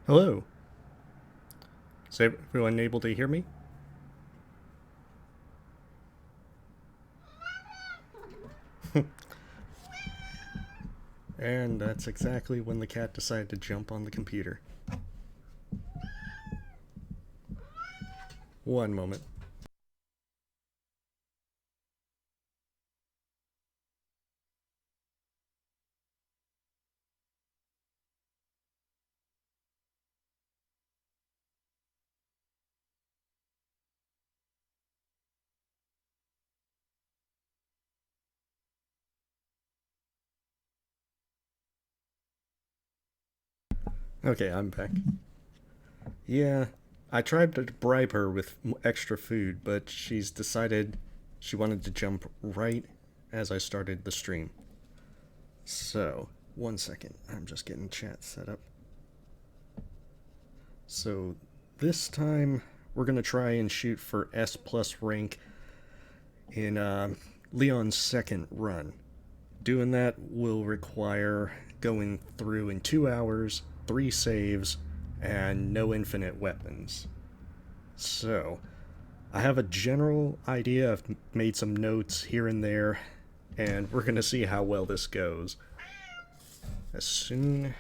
Hello. Is everyone able to hear me? And that's exactly when the cat decided to jump on the computer. One moment. Okay, I'm back. Yeah, I tried to bribe her with extra food, but she's decided she wanted to jump right as I started the stream. So, one second. I'm just getting chat set up. So, this time we're going to try and shoot for S plus rank in Leon's second run. Doing that will require going through in 2 hours, 3 saves, and no infinite weapons. So, I have a general idea. I've made some notes here and there, and we're going to see how well this goes. As soon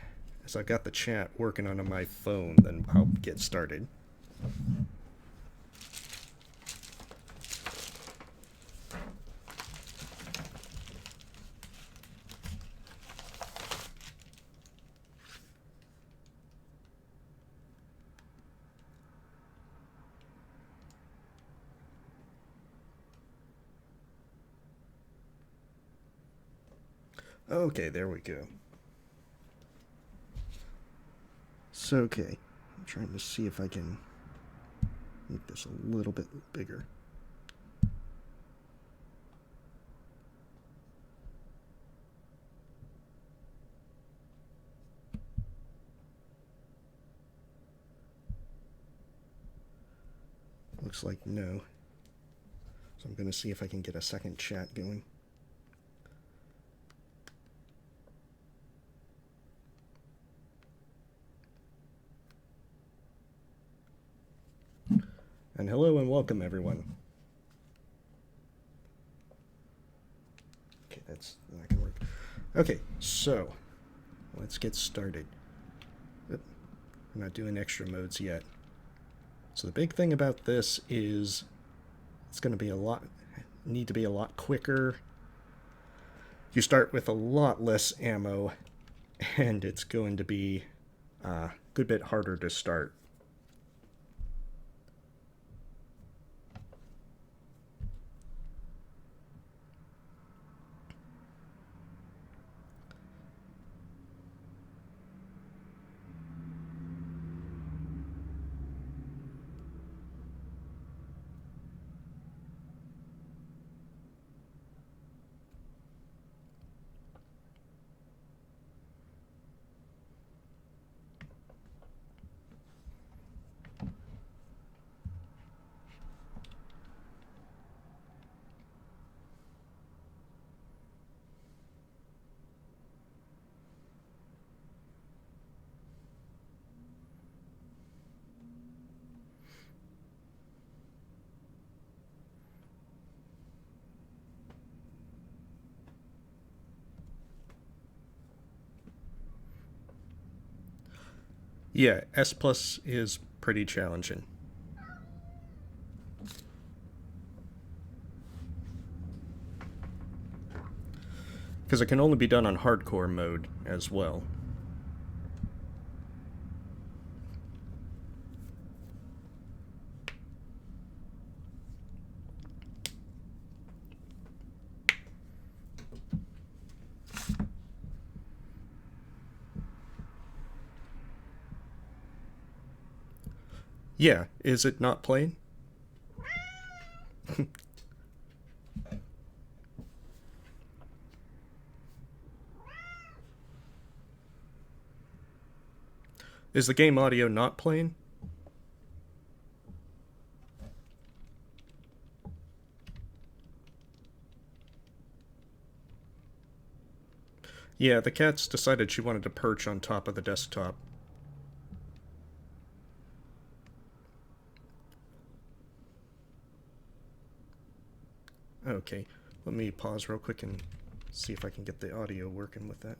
as I got the chat working on my phone, then I'll get started. Okay, there we go. So, okay. I'm trying to see if I can make this a little bit bigger. Looks like no. So I'm going to see if I can get a second chat going. And hello and welcome, everyone. Okay, that's not gonna work. Okay, so let's get started. We're not doing extra modes yet. So the big thing about this is it's going to be need to be a lot quicker. You start with a lot less ammo, and it's going to be a good bit harder to start. Yeah, S plus is pretty challenging. Because it can only be done on hardcore mode as well. Yeah, is it not playing? Is the game audio not playing? Yeah, the cat's decided she wanted to perch on top of the desktop. Okay, let me pause real quick and see if I can get the audio working with that.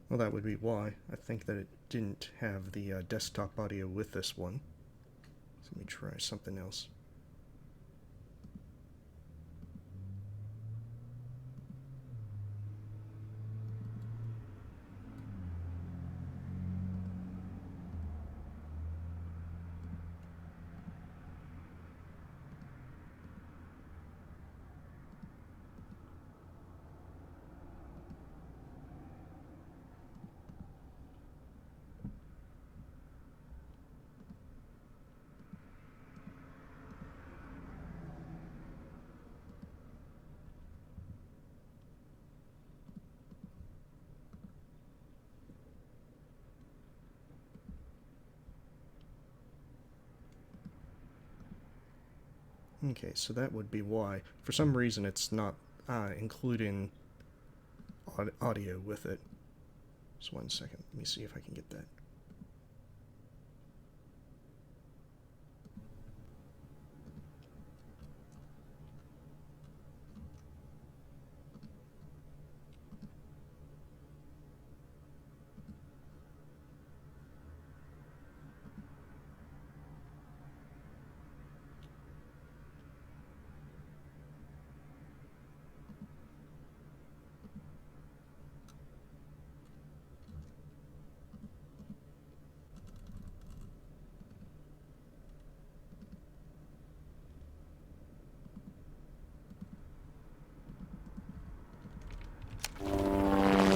Well, that would be why. I think that it didn't have the desktop audio with this one. So let me try something else. Okay, so that would be why. For some reason, it's not including audio with it. Just 1 second. Let me see if I can get that.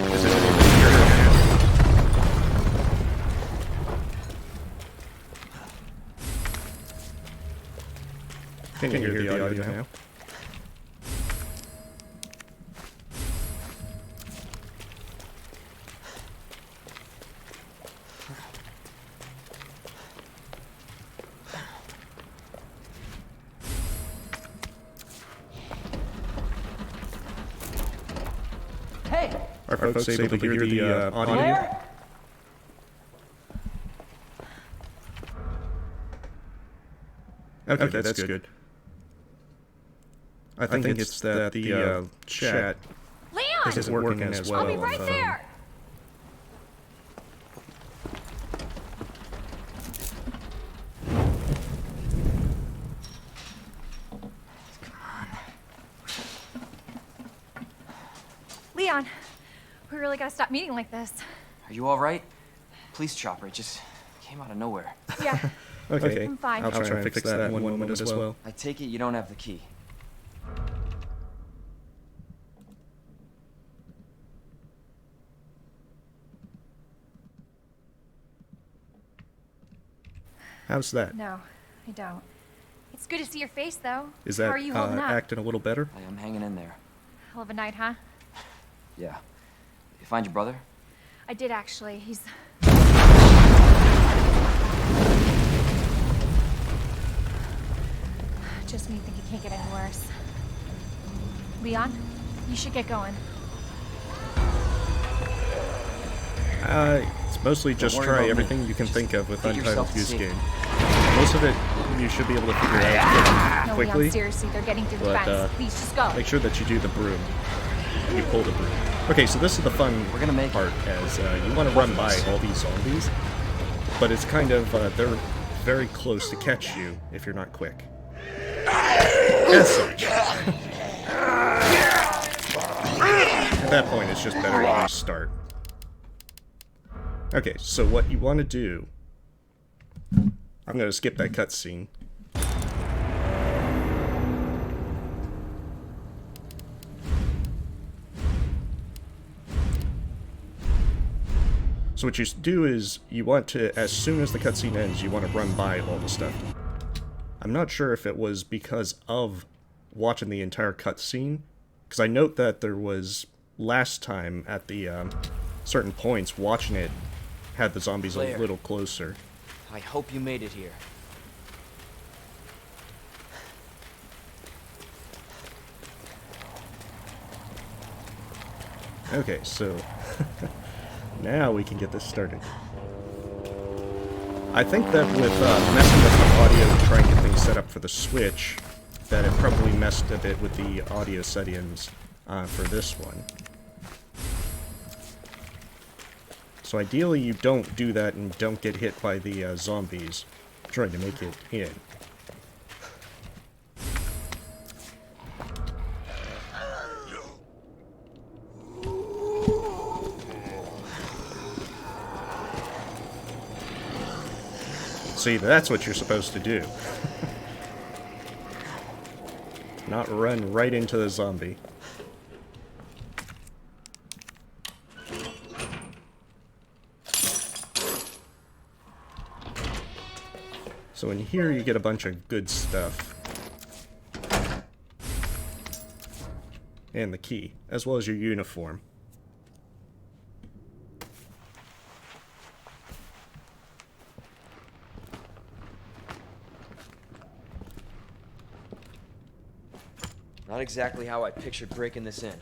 Is it able to hear it? Can you hear the audio now? Hey! Are folks able to hear the audio? Claire? Okay, that's good. I think it's that the chat Leon! isn't working as well. I'll be right there! Leon, we really gotta stop meeting like this. Are you alright? Police chopper, it just came out of nowhere. Yeah, Okay, I'm fine. I'll try and fix that in one moment as well. I take it you don't have the key. How's that? No, I don't. It's good to see your face, though. Is How that are you holding up? acting a little better? I am hanging in there. Hell of a night, huh? Yeah. You find your brother? I did, actually. He's... Just when you think it can't get any worse. Leon, you should get going. It's mostly just worry try about me. everything you can Just think of with get Untitled yourself Goose safe. Game. Most of it you should be able to figure out No, quickly, Leon, seriously, they're getting through the but, fence. Please, just go. make sure that you do the broom. You pull the broom. Okay, so this is the fun We're gonna make part, as you want to run by all these zombies, but it's kind of, they're very close to catch you if you're not quick. As such. At that point, it's just better to restart. Okay, so what you want to do... I'm going to skip that cutscene. So what you do is, you want to, as soon as the cutscene ends, you want to run by all the stuff. I'm not sure if it was because of watching the entire cutscene, because I note that there was, last time, at the certain points, watching it had the zombies a Claire. little closer. I hope you made it here. Okay, so now we can get this started. I think that with messing with the audio and trying to get things set up for the Switch, that it probably messed a bit with the audio settings for this one. So ideally you don't do that and don't get hit by the zombies trying to make it in. See, that's what you're supposed to do. Not run right into the zombie. So in here you get a bunch of good stuff. And the key, as well as your uniform. Not exactly how I pictured breaking this in.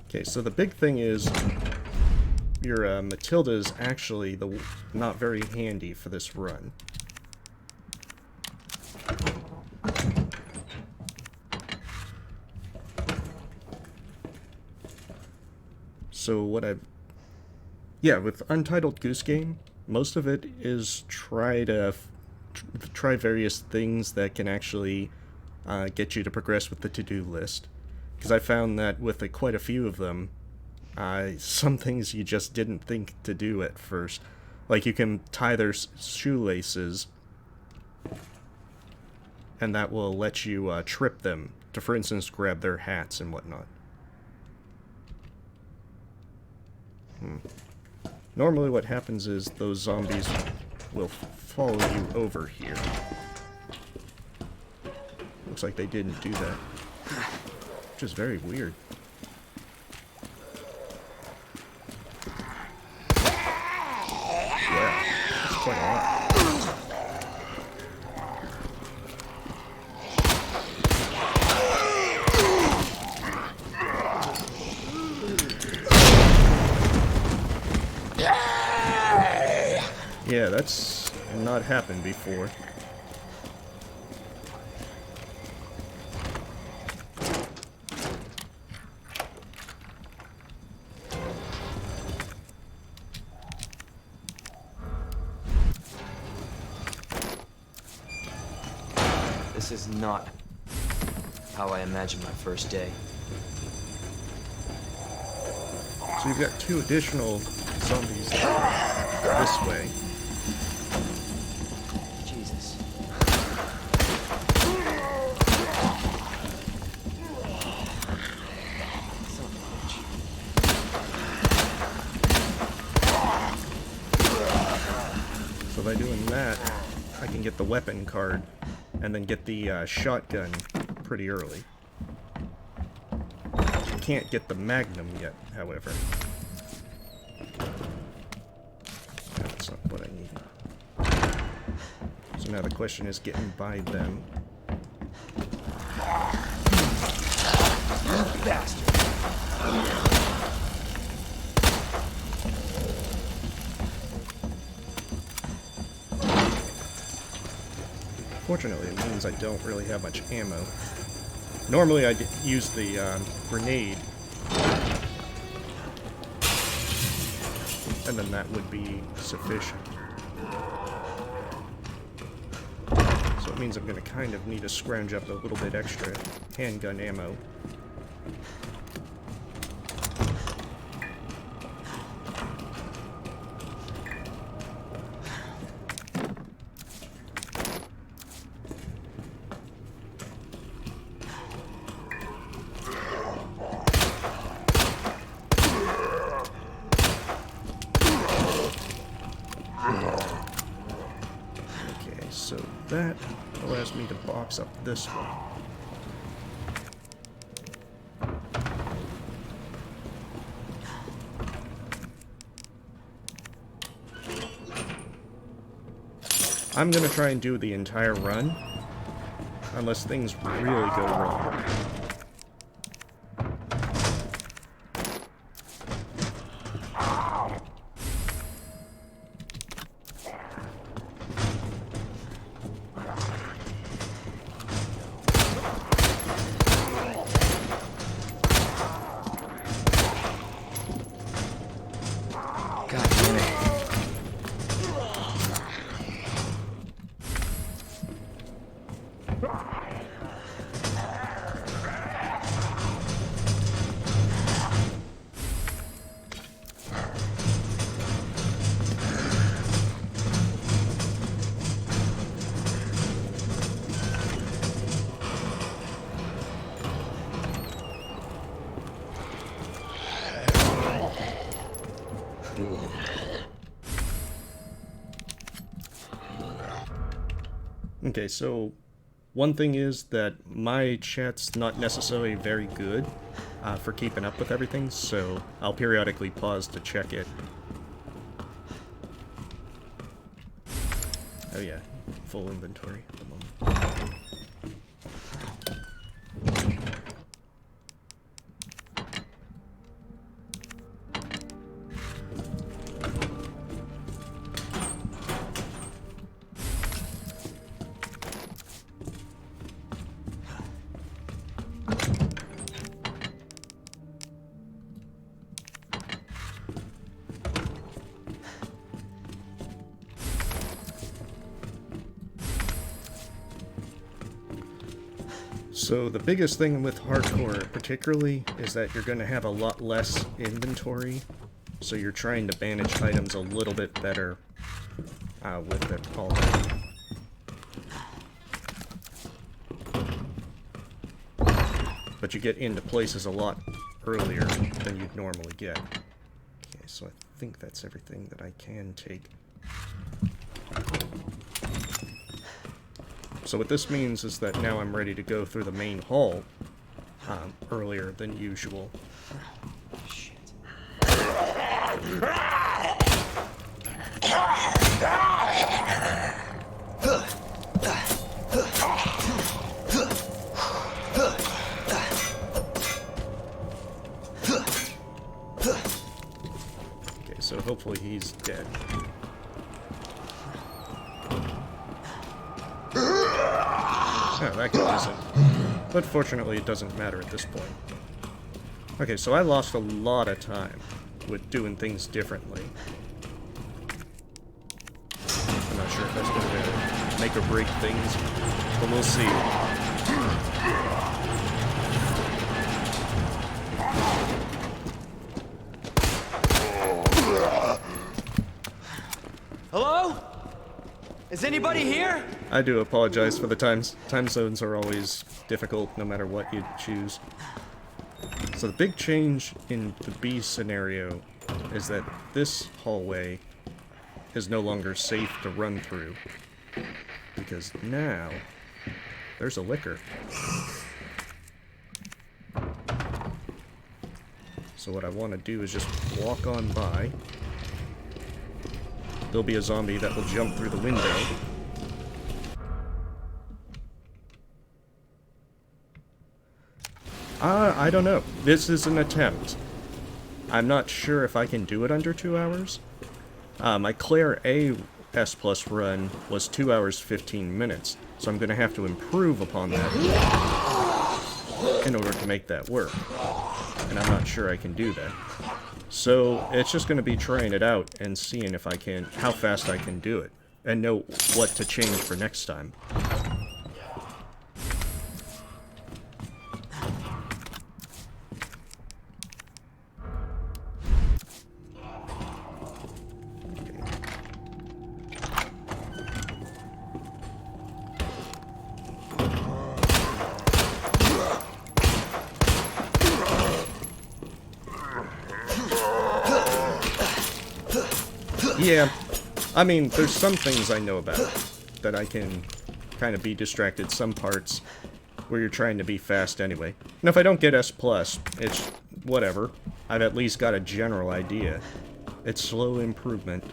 Okay, so the big thing is your Matilda is actually not very handy for this run. So what yeah, with Untitled Goose Game, most of it is try various things that can actually get you to progress with the to-do list. Because I found that with quite a few of them, some things you just didn't think to do at first. Like you can tie their shoelaces, and that will let you trip them to, for instance, grab their hats and whatnot. Normally what happens is those zombies will follow you over here. Looks like they didn't do that. Which is very weird. Yeah, that's quite a lot. Yeah, that's not happened before. This is not how I imagined my first day. So you've got 2 additional zombies this way. Jesus. Son of a bitch. So by doing that, I can get the weapon card and then get the shotgun pretty early. I can't get the Magnum yet, however. That's not what I need. So now the question is getting by them. Bastard. Fortunately, it means I don't really have much ammo. Normally I'd use the grenade, and then that would be sufficient. So it means I'm going to kind of need to scrounge up a little bit extra handgun ammo. So that allows me to box up this one. I'm gonna try and do the entire run, unless things really go wrong. God damn it. Okay, so one thing is that my chat's not necessarily very good for keeping up with everything, so I'll periodically pause to check it. Oh yeah, full inventory at the moment. So the biggest thing with hardcore particularly is that you're going to have a lot less inventory, so you're trying to manage items a little bit better with it all that. But you get into places a lot earlier than you'd normally get. Okay, so I think that's everything that I can take. So what this means is that now I'm ready to go through the main hall earlier than usual. Shit. Okay, so hopefully he's dead. Oh, that guy isn't. But fortunately, it doesn't matter at this point. Okay, so I lost a lot of time with doing things differently. I'm not sure if that's going to make or break things, but we'll see. Hello? Is anybody here? I do apologize for the times. Time zones are always difficult no matter what you choose. So the big change in the B scenario is that this hallway is no longer safe to run through. Because now there's a liquor. So what I want to do is just walk on by. There'll be a zombie that will jump through the window. I don't know. This is an attempt. I'm not sure if I can do it under 2 hours. My Claire A S Plus run was 2 hours 15 minutes, so I'm going to have to improve upon that in order to make that work. And I'm not sure I can do that. So it's just going to be trying it out and seeing if I can, how fast I can do it, and know what to change for next time. Yeah, I mean, there's some things I know about that I can kind of be distracted some parts where you're trying to be fast anyway. And if I don't get S+, it's whatever. I've at least got a general idea. It's slow improvement.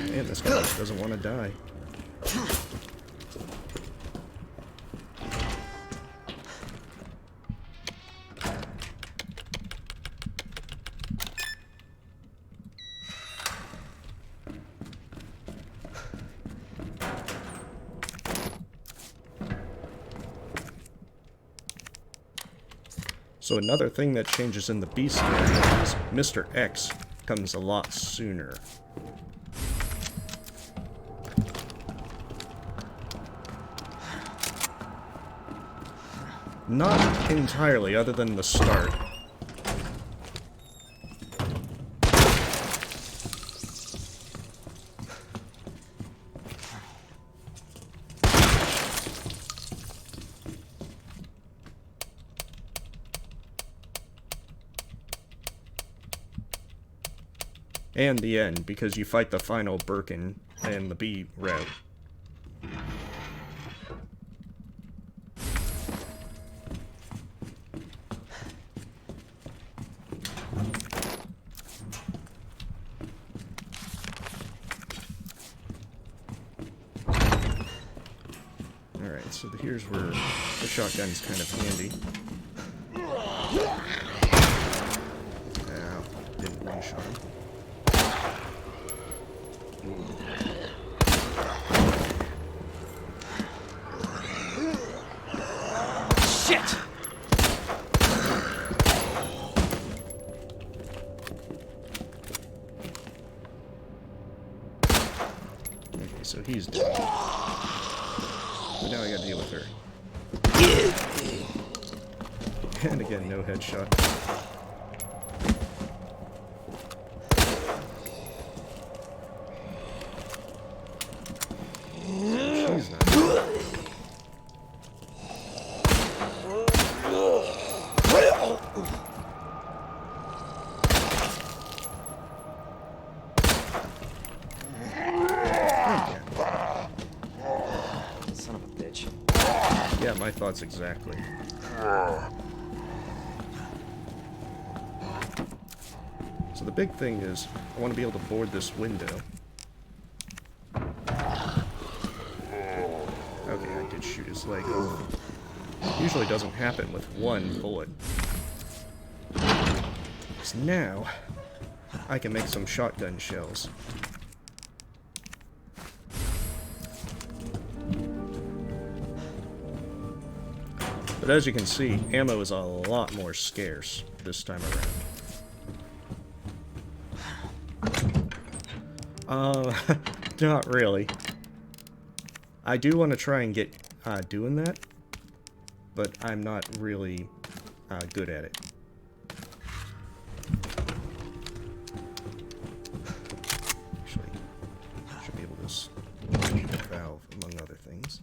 Man, this guy doesn't want to die. So another thing that changes in the beast area is Mr. X comes a lot sooner. Not entirely, other than the start. And the end, because you fight the final Birkin and the B route. Alright, so here's where the shotgun's kind of handy. Ow, didn't one-shot him. Shit! Okay, so he's dead. But now I gotta deal with her. And again, no headshot. She's not. Son of a bitch. Yeah, my thoughts exactly. So the big thing is, I want to be able to board this window. Okay, I did shoot his leg off. Usually doesn't happen with one bullet. So now, I can make some shotgun shells. But as you can see, ammo is a lot more scarce this time around. Not really. I do want to try and get doing that, but I'm not really good at it. Actually, should be able to change the valve, among other things.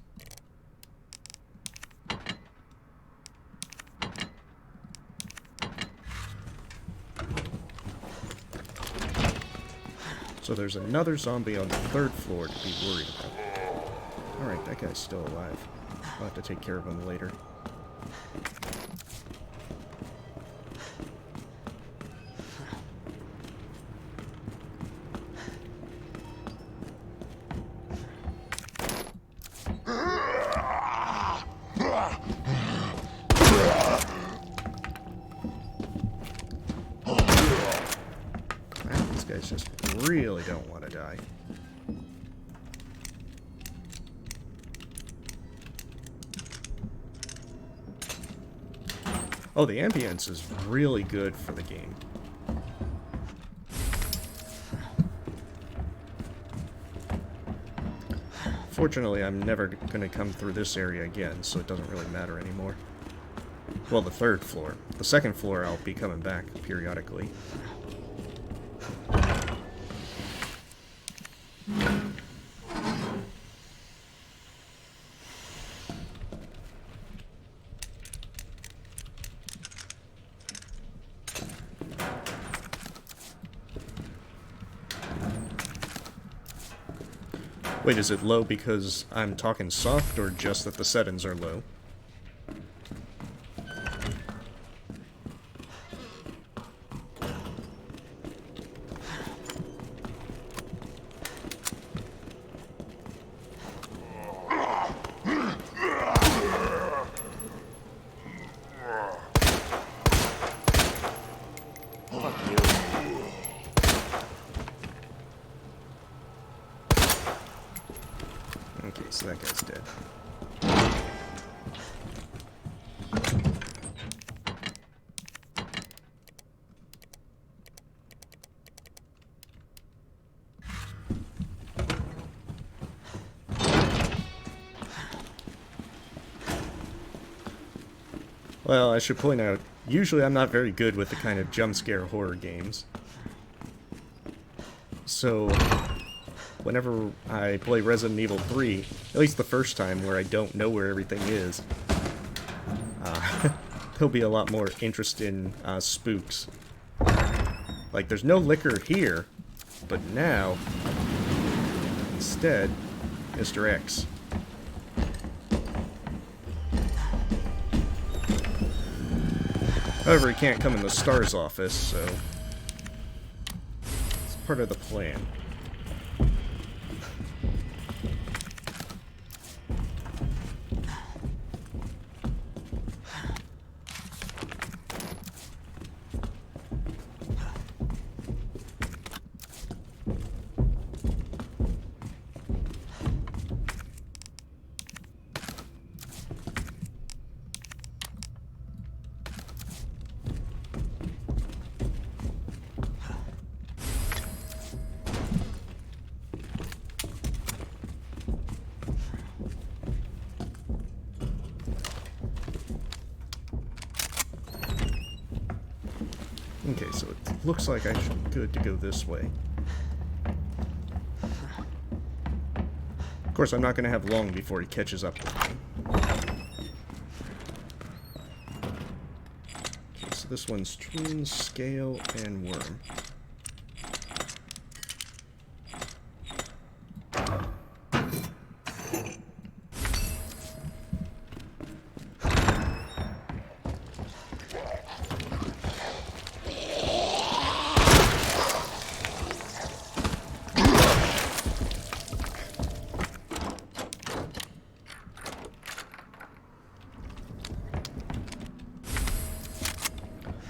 So there's another zombie on the 3rd floor to be worried about. Alright, that guy's still alive. I'll have to take care of him later. Man, these guys just really don't want to die. Oh, the ambience is really good for the game. Fortunately, I'm never going to come through this area again, so it doesn't really matter anymore. Well, the 3rd floor. The 2nd floor, I'll be coming back periodically. Wait, is it low because I'm talking soft, or just that the settings are low? Fuck you. Okay, so that guy's dead. Well, I should point out, usually I'm not very good with the kind of jump scare horror games. So, whenever I play Resident Evil 3, at least the first time where I don't know where everything is, there'll be a lot more interest in spooks. Like, there's no liquor here, but now, instead, Mr. X. However, he can't come in the STARS office, so it's part of the plan. Okay, so it looks like I should be good to go this way. Of course, I'm not going to have long before he catches up with me. Okay, so this one's twin, scale, and worm.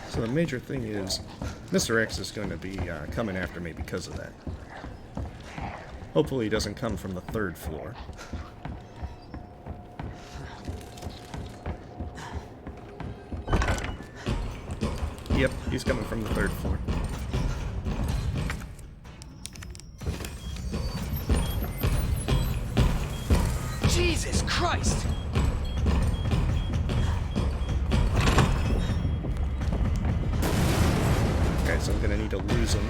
So the major thing is, Mr. X is going to be coming after me because of that. Hopefully he doesn't come from the 3rd floor. Yep, he's coming from the 3rd floor. Jesus Christ! Okay, so I'm gonna need to lose him.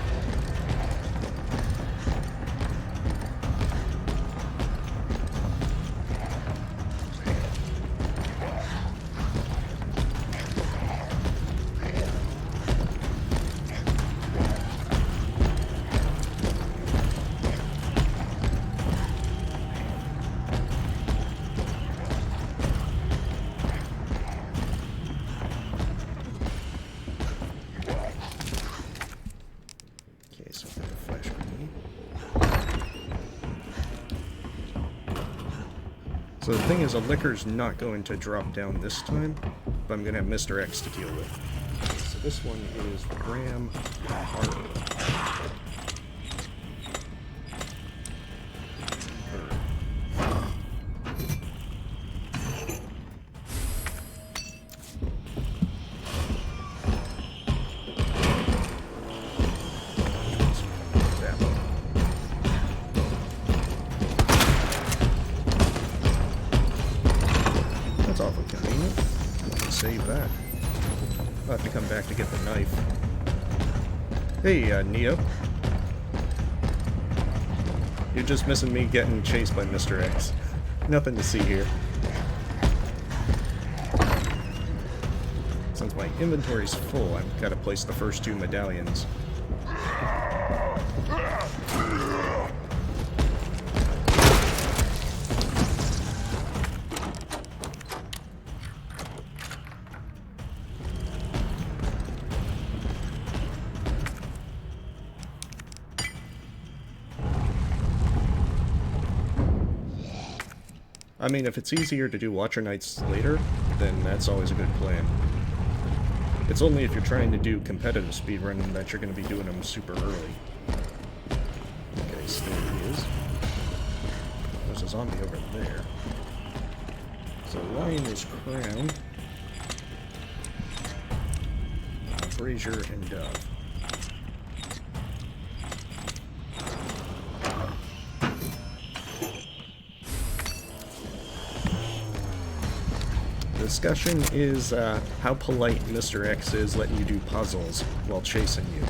Okay, so I'm gonna flash grenade. So the thing is, a liquor's not going to drop down this time, but I'm gonna have Mr. X to deal with. So this one is Ram Harbor. That's awfully convenient. I can save that. I'll have to come back to get the knife. Hey, Neo. You're just missing me getting chased by Mr. X. Nothing to see here. Since my inventory's full, I've got to place the first 2 medallions. I mean, if it's easier to do Watcher Nights later, then that's always a good plan. It's only if you're trying to do competitive speedrunning that you're going to be doing them super early. Okay, so there he is. There's a zombie over there. So lion is crowned. Brazier and Dove. The discussion is how polite Mr. X is letting you do puzzles while chasing you.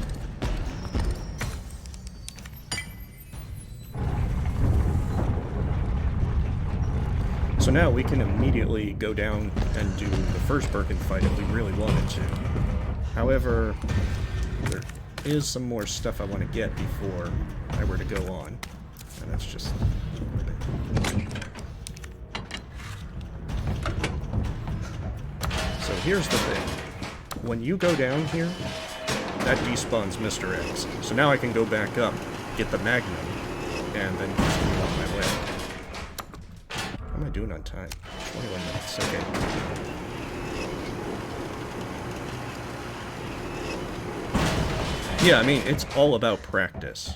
So now we can immediately go down and do the first Birkin fight if we really wanted to. However, there is some more stuff I want to get before I were to go on. And that's just... So here's the thing. When you go down here, that despawns Mr. X. So now I can go back up, get the Magnum, and then continue on my way. How am I doing on time? 21 minutes, okay. Yeah, I mean, it's all about practice.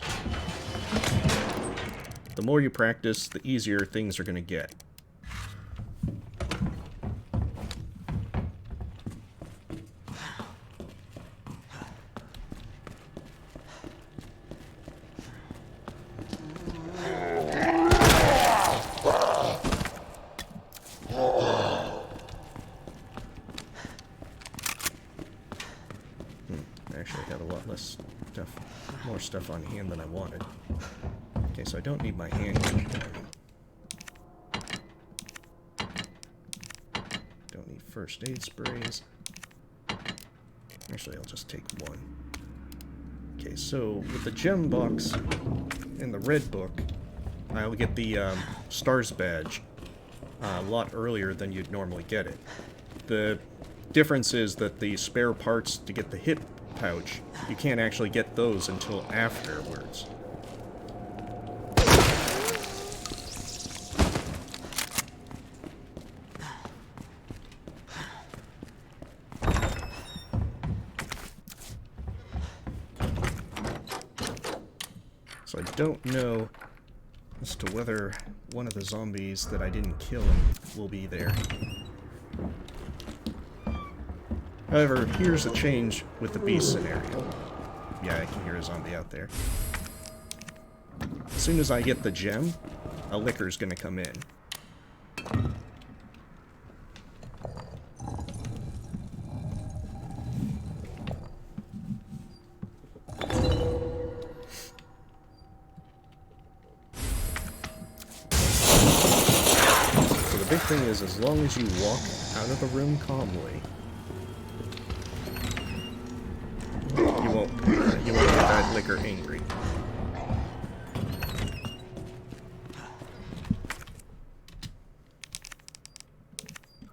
The more you practice, the easier things are going to get. Actually, I got a lot less stuff, more stuff on hand than I wanted. Okay, so I don't need my handgun. Don't need first aid sprays. Actually, I'll just take one. Okay, so with the gem box and the red book, I'll get the stars badge a lot earlier than you'd normally get it. The difference is that the spare parts to get the hip pouch, you can't actually get those until afterwards. So I don't know as to whether one of the zombies that I didn't kill will be there. However, here's a change with the beast scenario. Yeah, I can hear a zombie out there. As soon as I get the gem, a licker's gonna come in. So the big thing is, as long as you walk out of the room calmly, you won't get that licker angry.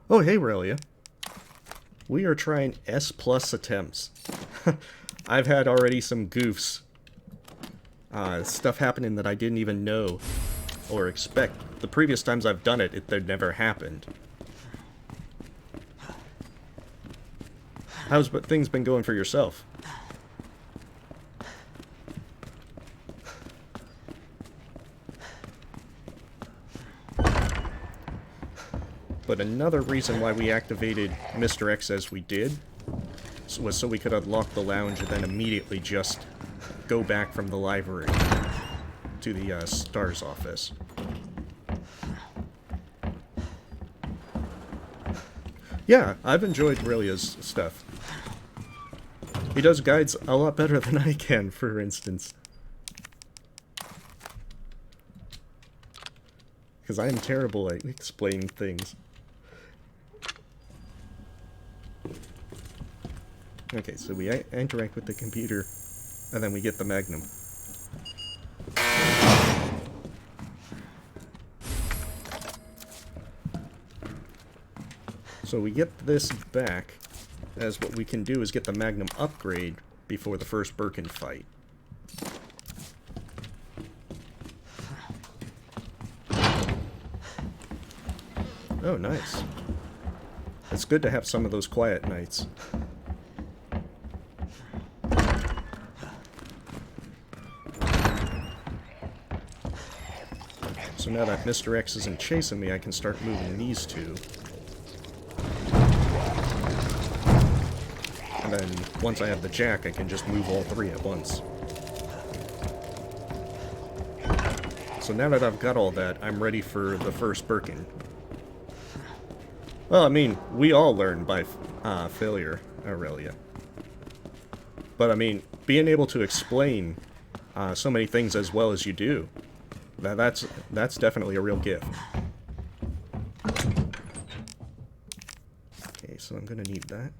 Oh, hey, Relia. We are trying S+ attempts. I've had already some goofs. Stuff happening that I didn't even know or expect. The previous times I've done it, they'd never happened. How's things been going for yourself? But another reason why we activated Mr. X as we did was so we could unlock the lounge and then immediately just go back from the library to the STARS office. Yeah, I've enjoyed Relia's stuff. He does guides a lot better than I can, for instance. Because I am terrible at explaining things. Okay, so we interact with the computer, and then we get the Magnum. So we get this back, as what we can do is get the Magnum upgrade before the first Birkin fight. Oh, nice. It's good to have some of those quiet nights. So now that Mr. X isn't chasing me, I can start moving these two. And then, once I have the jack, I can just move all three at once. So now that I've got all that, I'm ready for the first Birkin. Well, I mean, we all learn by failure, Aurelia. But I mean, being able to explain so many things as well as you do, that's definitely a real gift. Okay, so I'm gonna need that.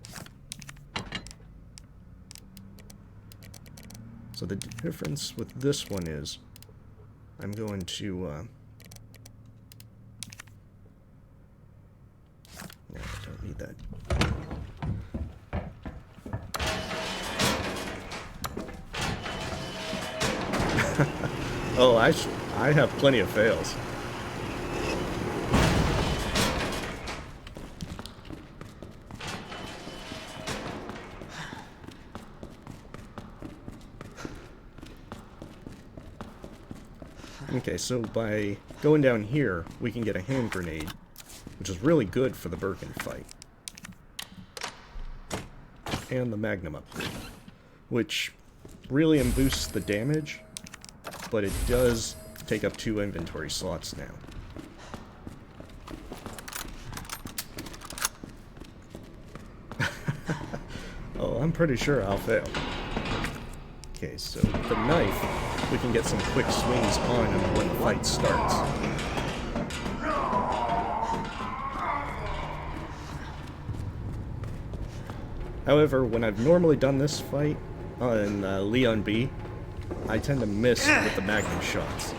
So the difference with this one is, I'm going to, no, I don't need that. Oh, I have plenty of fails. Okay, so by going down here, we can get a hand grenade, which is really good for the Birkin fight. And the Magnum upgrade, which really boosts the damage, but it does take up 2 inventory slots now. Oh, I'm pretty sure I'll fail. Okay, so with the knife, we can get some quick swings on him when the fight starts. However, when I've normally done this fight on Leon B, I tend to miss with the Magnum shots.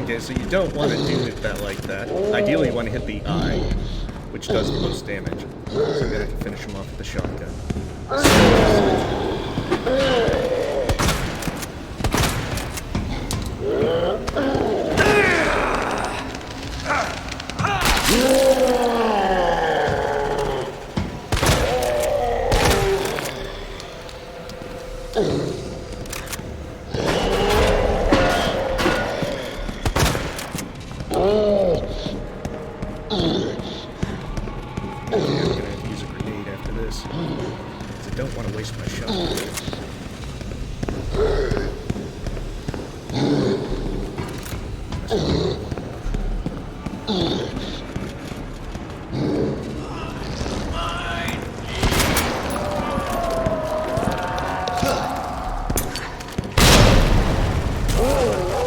Okay, so you don't want to do it like that. Ideally, you want to hit the eye, which does the most damage. So I'm going to have to finish him off with the shotgun.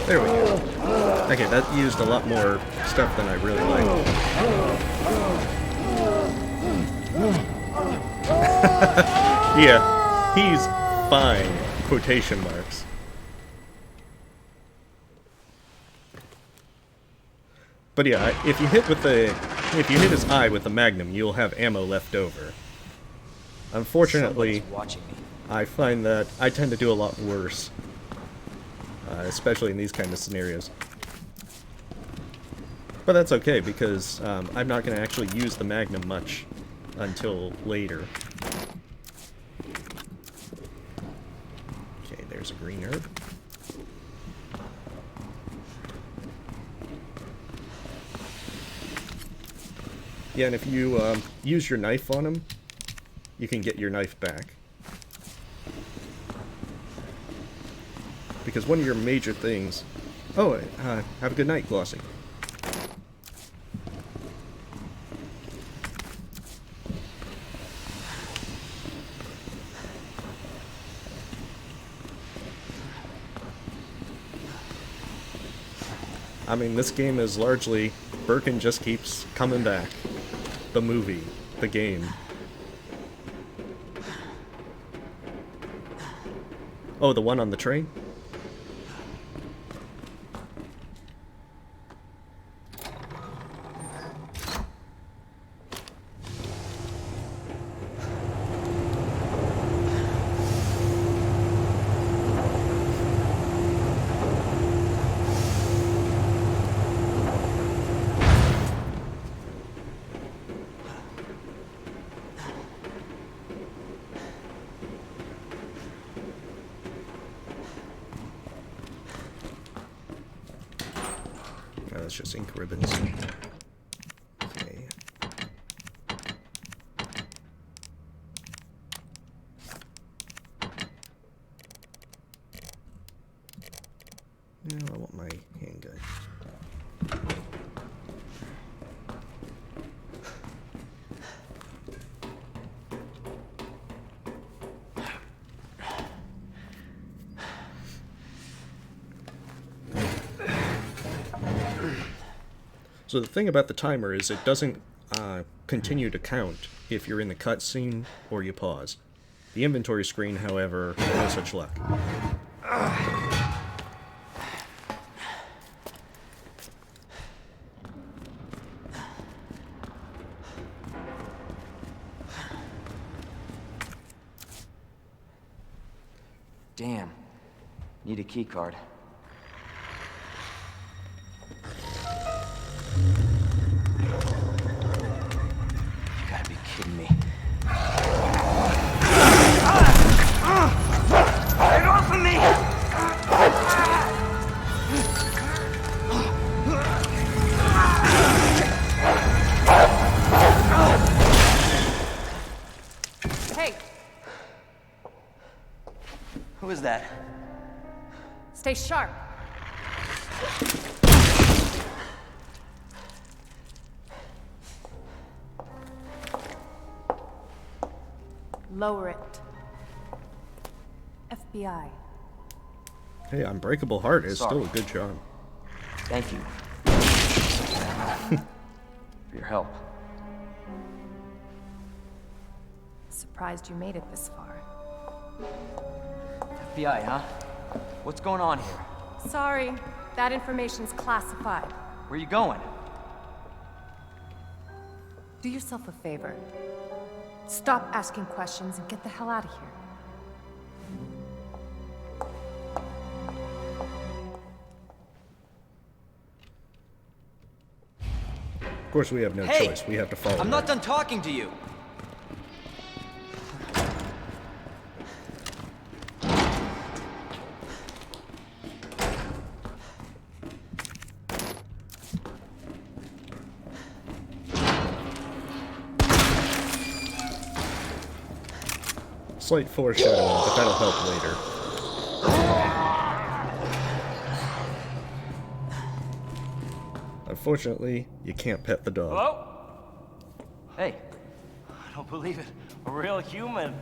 There we go. Okay, that used a lot more stuff than I really liked. Yeah, he's fine. Quotation marks. But yeah, if you hit his eye with the Magnum, you'll have ammo left over. Unfortunately, I find that I tend to do a lot worse. Especially in these kind of scenarios. But that's okay, because I'm not going to actually use the Magnum much until later. Okay, there's a green herb. Yeah, and if you use your knife on him, you can get your knife back. Because one of your major things... Oh, have a good night, Glossy. I mean, this game is largely... Birkin just keeps coming back. The movie. The game. Oh, the one on the train? Oh, that's just ink ribbons. Okay. No, I want my handgun. So the thing about the timer is it doesn't continue to count if you're in the cutscene or you pause. The inventory screen, however, no such luck. Damn. Need a key card. You gotta be kidding me. Get off of me! Hey, Who is that? stay sharp. Lower it. FBI. Hey, Unbreakable Heart is Sorry. still a good job. Thank you. For your help. Surprised you made it this far. FBI, huh? What's going on here? Sorry, that information's classified. Where you going? Do yourself a favor. Stop asking questions and get the hell out of here. Of course, we have no Hey! choice. We have to follow I'm her. not done talking to you. Slight foreshadowing, but that'll help later. Unfortunately, you can't pet the dog. Hello? Hey, I don't believe it. A real human.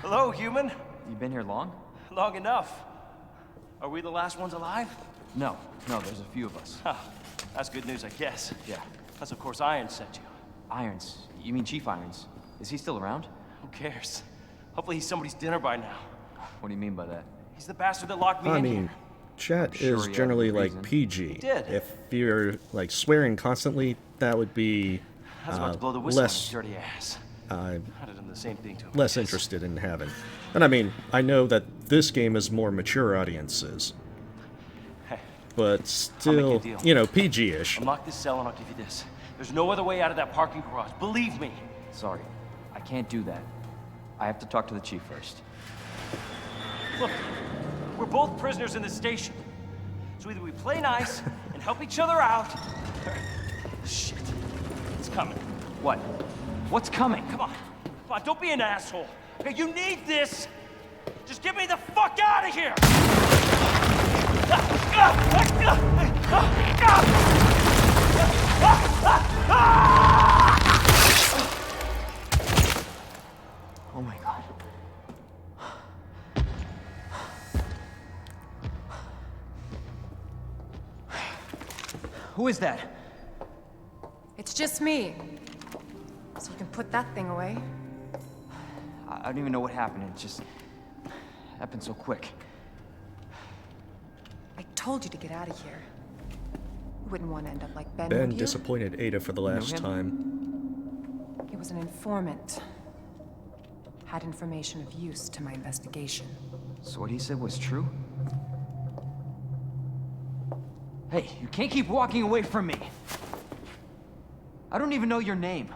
Hello, human. you been here long? Long enough. Are we the last ones alive? No, there's a few of us. Huh. That's good news, I guess. Yeah. That's of course Iron sent you. Irons. You mean Chief Irons? Is he still around? Who cares? Hopefully he's somebody's dinner by now. What do you mean by that? He's the bastard that locked me I in mean, here. chat sure is he had a generally good like reason. PG. did. If you're like swearing constantly, that would be I was about to blow the whistle on his less dirty ass. I'd have done the same thing to him. less I guess. interested in having. And I mean, I know that this game is more mature audiences, Hey, but still, a deal. you know, PG-ish. unlock this cell and I'll give you this. There's no other way out of that parking garage. Believe me. Sorry, I can't do that. I have to talk to the Chief first. Look, we're both prisoners in this station. So either we play nice and help each other out, or Shit. It's coming. What? What's coming? Come on. Come on, don't be an asshole. Okay, you need this. Just get me the fuck out of here! Oh my god. Who is that? It's just me. So you can put that thing away. I don't even know what happened. It just happened so quick. I told you to get out of here. You wouldn't want to end up like Ben, Ben would you? disappointed Ada for the last him? time. He was an informant. Had information of use to my investigation. So what he said was true? Hey, you can't keep walking away from me. I don't even know your name.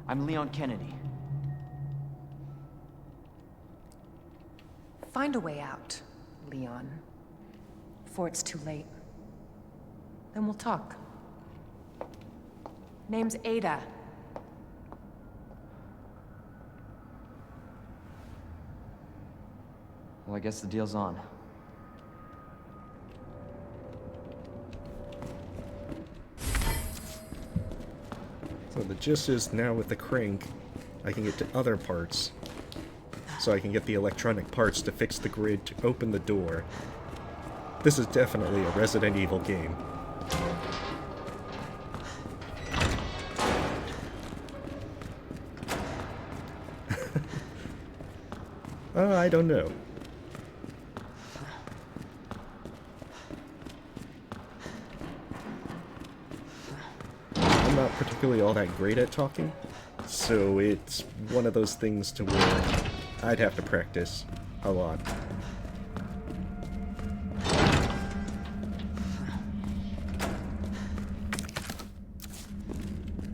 I'm Leon Kennedy. Find a way out, Leon. Before it's too late. Then we'll talk. Name's Ada. Well, I guess the deal's on. So the gist is now with the crank, I can get to other parts. So I can get the electronic parts to fix the grid to open the door. This is definitely a Resident Evil game. I don't know. I'm not particularly all that great at talking, so it's one of those things to where I'd have to practice a lot.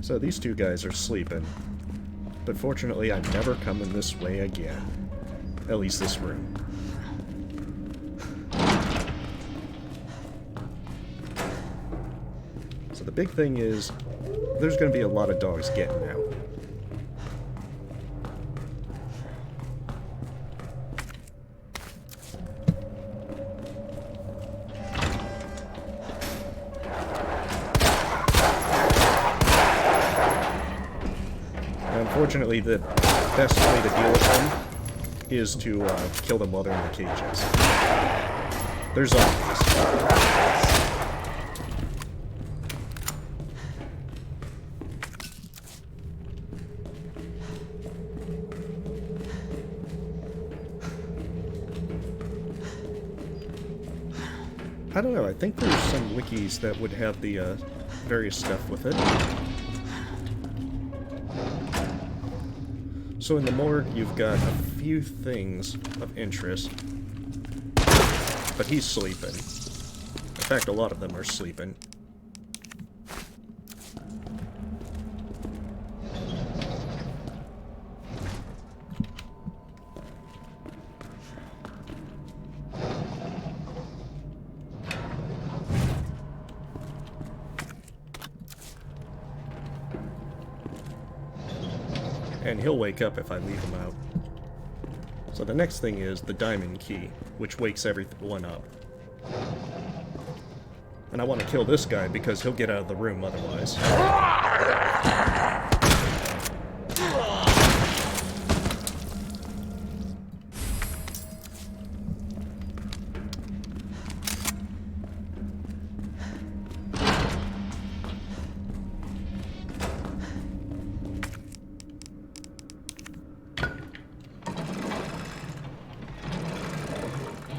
So these two guys are sleeping, but fortunately I'm never coming this way again. At least this room. So the big thing is, there's going to be a lot of dogs getting out. Unfortunately, the best way to deal with them is to kill them while they're in the cages. There's always. I don't know, I think there's some wikis that would have the various stuff with it. So in the morgue, you've got a few things of interest, but he's sleeping. In fact, a lot of them are sleeping. And he'll wake up if I leave him out. So the next thing is the diamond key, which wakes everyone up. And I want to kill this guy because he'll get out of the room otherwise.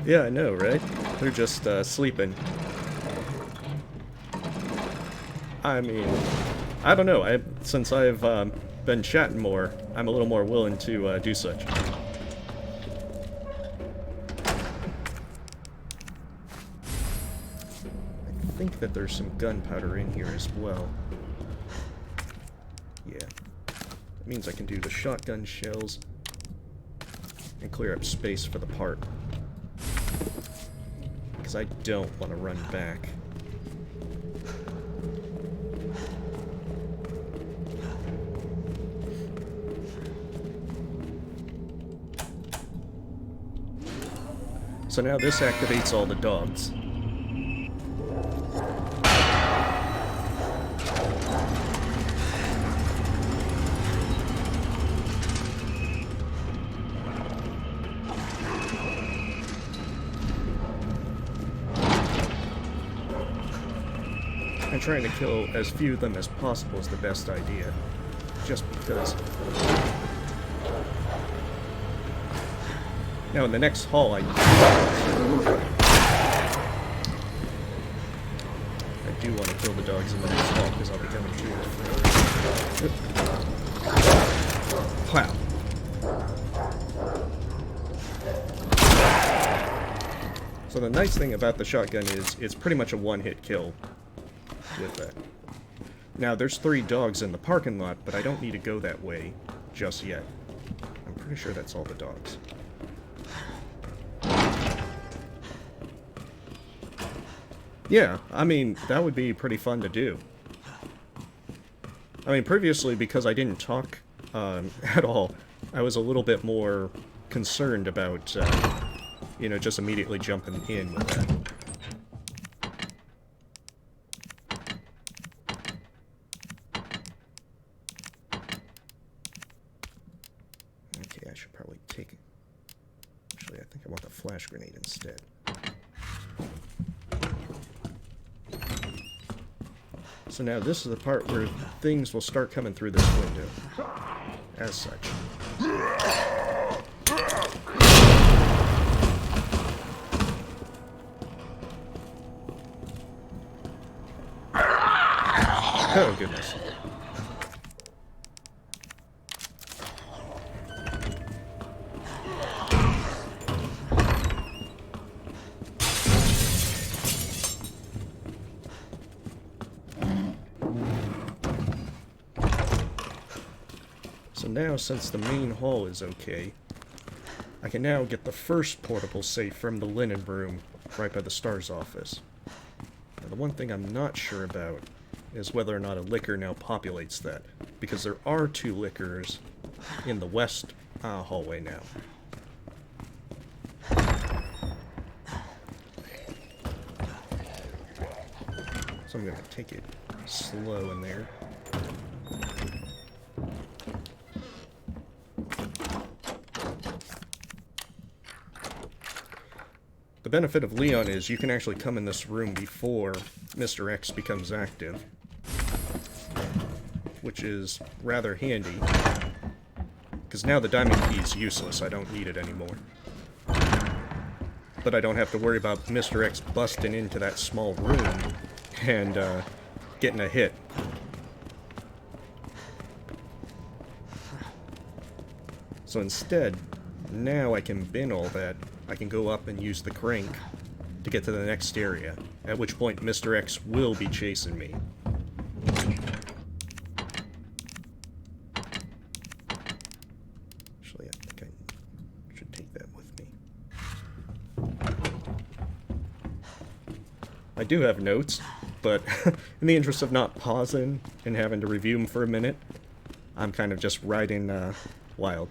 Yeah, I know, right? They're just sleeping. I mean, I don't know. Since I've been chatting more, I'm a little more willing to do such. I think that there's some gunpowder in here as well. Yeah. That means I can do the shotgun shells and clear up space for the part. Because I don't want to run back. So now this activates all the dogs. And trying to kill as few of them as possible is the best idea. Just because. Now in the next hall I do want to kill the dogs in the next hall because I'll be coming through it. Wow. So the nice thing about the shotgun is it's pretty much a one-hit kill with that. Now there's 3 dogs in the parking lot, but I don't need to go that way just yet. I'm pretty sure that's all the dogs. Yeah, I mean, that would be pretty fun to do. I mean, previously, because I didn't talk at all, I was a little bit more concerned about, you know, just immediately jumping in with that. Okay, I should probably take it. Actually, I think I want the flash grenade instead. So now this is the part where things will start coming through this window, as such. Oh, goodness. So now, since the main hall is okay, I can now get the first portable safe from the linen room right by the STARS office. Now, the one thing I'm not sure about is whether or not a liquor now populates that, because there are 2 liquors in the west hallway now. So I'm going to take it slow in there. The benefit of Leon is you can actually come in this room before Mr. X becomes active, which is rather handy, because now the diamond key is useless. I don't need it anymore. But I don't have to worry about Mr. X busting into that small room and getting a hit. So instead, now I can bin all that. I can go up and use the crank to get to the next area, at which point Mr. X will be chasing me. Actually, I think I should take that with me. I do have notes, but in the interest of not pausing and having to review them for a minute, I'm kind of just riding wild.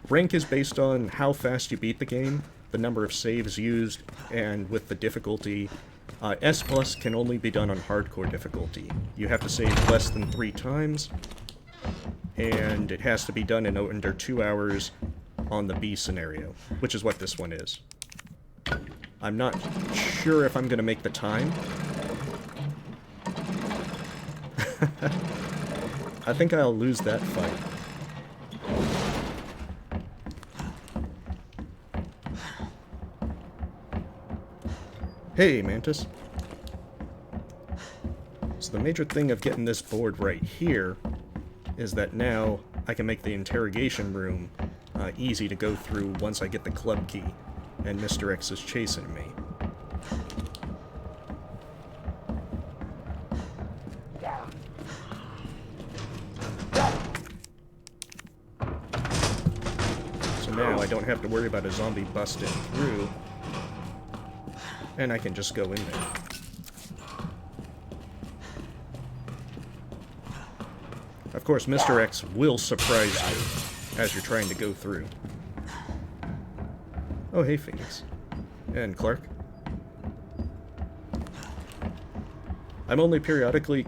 Rank is based on how fast you beat the game, the number of saves used, and with the difficulty. S plus can only be done on hardcore difficulty. You have to save less than 3 times, and it has to be done in under 2 hours on the B scenario, which is what this one is. I'm not sure if I'm going to make the time. I think I'll lose that fight. Hey, Mantis. So the major thing of getting this board right here is that now I can make the interrogation room easy to go through once I get the club key and Mr. X is chasing me. So now I don't have to worry about a zombie busting through. And I can just go in there. Of course, Mr. X will surprise you as you're trying to go through. Oh, hey, Phoenix. And Clark. I'm only periodically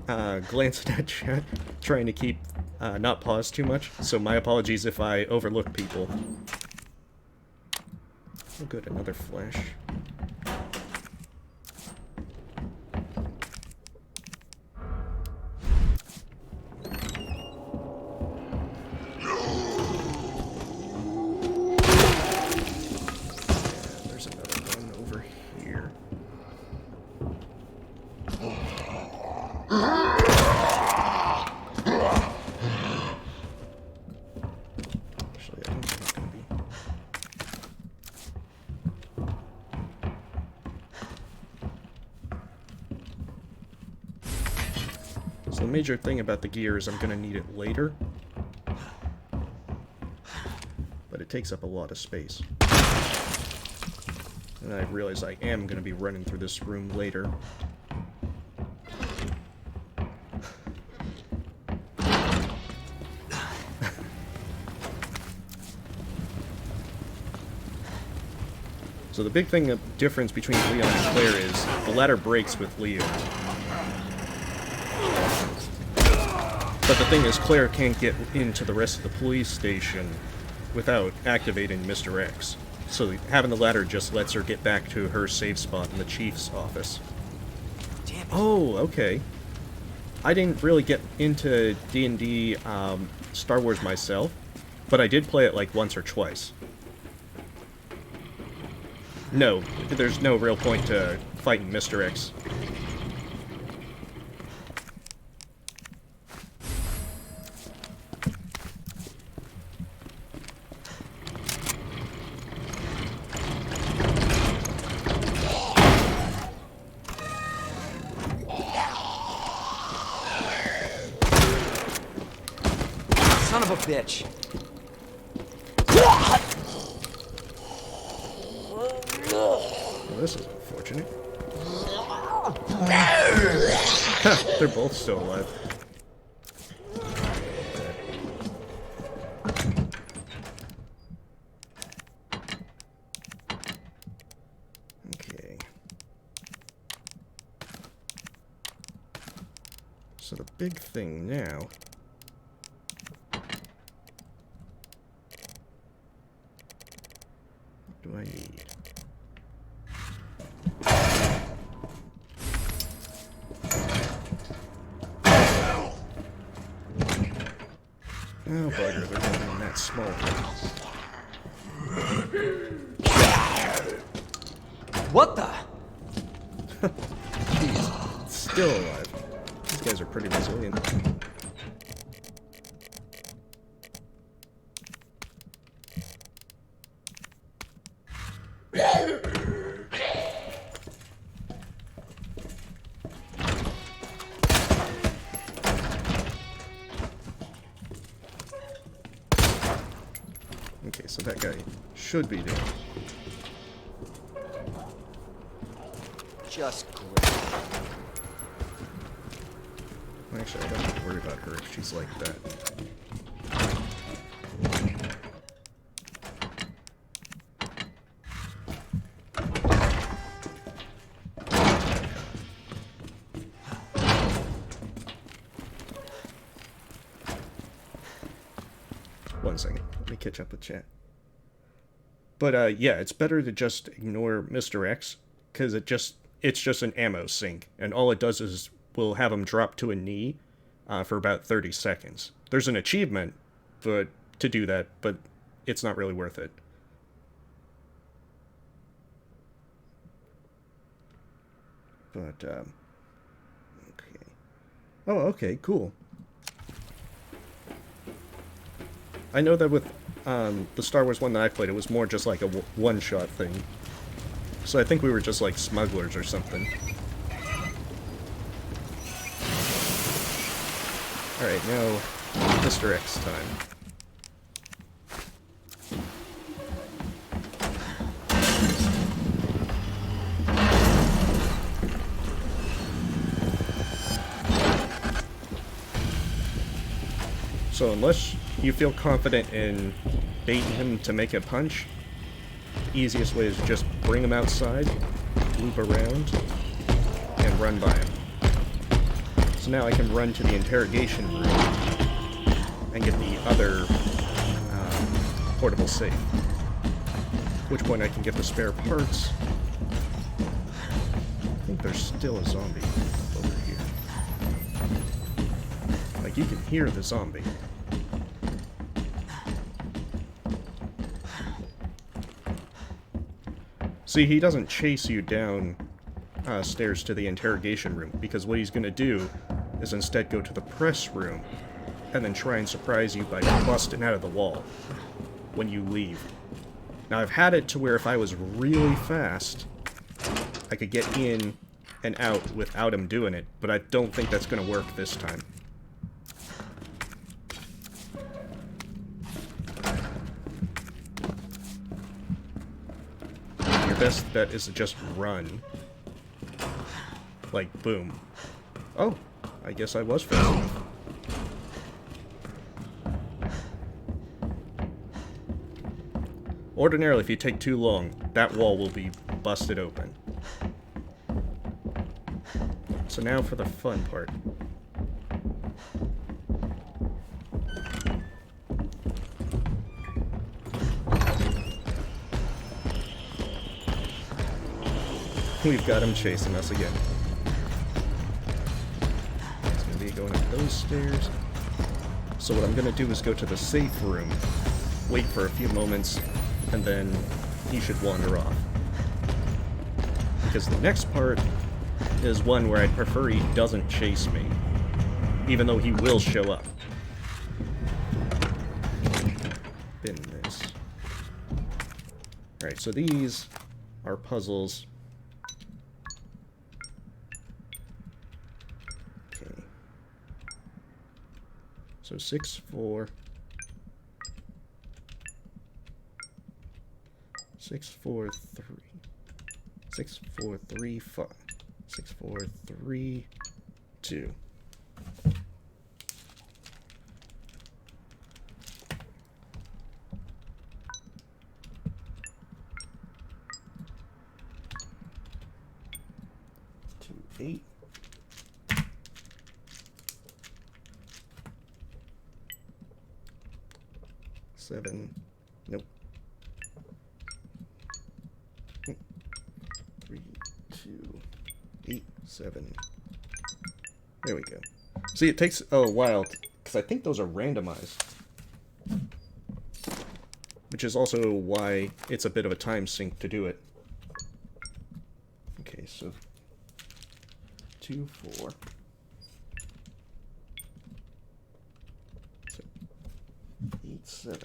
glancing at chat, trying to keep not pause too much, so my apologies if I overlook people. Oh good, another flash. Yeah, there's another one over here. Actually, I don't think it's gonna be. So the major thing about the gear is I'm gonna need it later. But it takes up a lot of space. And I realize I am gonna be running through this room later. So the big thing, the difference between Leon and Claire is the ladder breaks with Leon. But the thing is, Claire can't get into the rest of the police station without activating Mr. X. So having the ladder just lets her get back to her safe spot in the chief's office. Damn it. Oh, okay. I didn't really get into D&D Star Wars myself, but I did play it like once or twice. No, there's no real point to fighting Mr. X. Son of a bitch. Well, this is unfortunate. They're both still alive. Okay. So the big thing now... What do I need? Oh, bugger, they're going in that small thing. What the? Jeez, it's still alive. These guys are pretty resilient. Okay, so that guy should be dead. Just great. Actually, I don't have to worry about her if she's like that. One second. Let me catch up with chat. But, yeah, it's better to just ignore Mr. X, because it's just an ammo sink, and all it does is will have him drop to a knee for about 30 seconds. There's an achievement to do that, but it's not really worth it. But, okay. Oh, okay, cool. I know that with the Star Wars one that I played, it was more just like a one-shot thing. So I think we were just like smugglers or something. Alright, now Mr. X time. So unless you feel confident in baiting him to make a punch, The easiest way is just bring him outside, loop around, and run by him. So now I can run to the interrogation room and get the other portable safe. At which point I can get the spare parts. I think there's still a zombie over here. Like, you can hear the zombie. See, he doesn't chase you down stairs to the interrogation room, because what he's going to do is instead go to the press room and then try and surprise you by busting out of the wall when you leave. Now, I've had it to where if I was really fast, I could get in and out without him doing it, but I don't think that's going to work this time. Your best bet is to just run. Like, boom. Oh, I guess I was fast enough. Ordinarily, if you take too long, that wall will be busted open. So now for the fun part. We've got him chasing us again. It's going to be going up those stairs. So what I'm going to do is go to the safe room, wait for a few moments, and then he should wander off. Because the next part is one where I'd prefer he doesn't chase me, even though he will show up. Bin this. Alright, so these are puzzles. Okay. So 6, 4... 6, 4, 3. 6, 4, 3, 5. 6, 4, 3, 2. Two, 8. 7. Nope. 3, 2, 8, 7. There we go. See, it takes a while, because I think those are randomized. Which is also why it's a bit of a time sink to do it. Okay, so 2, 4. So 8, 7.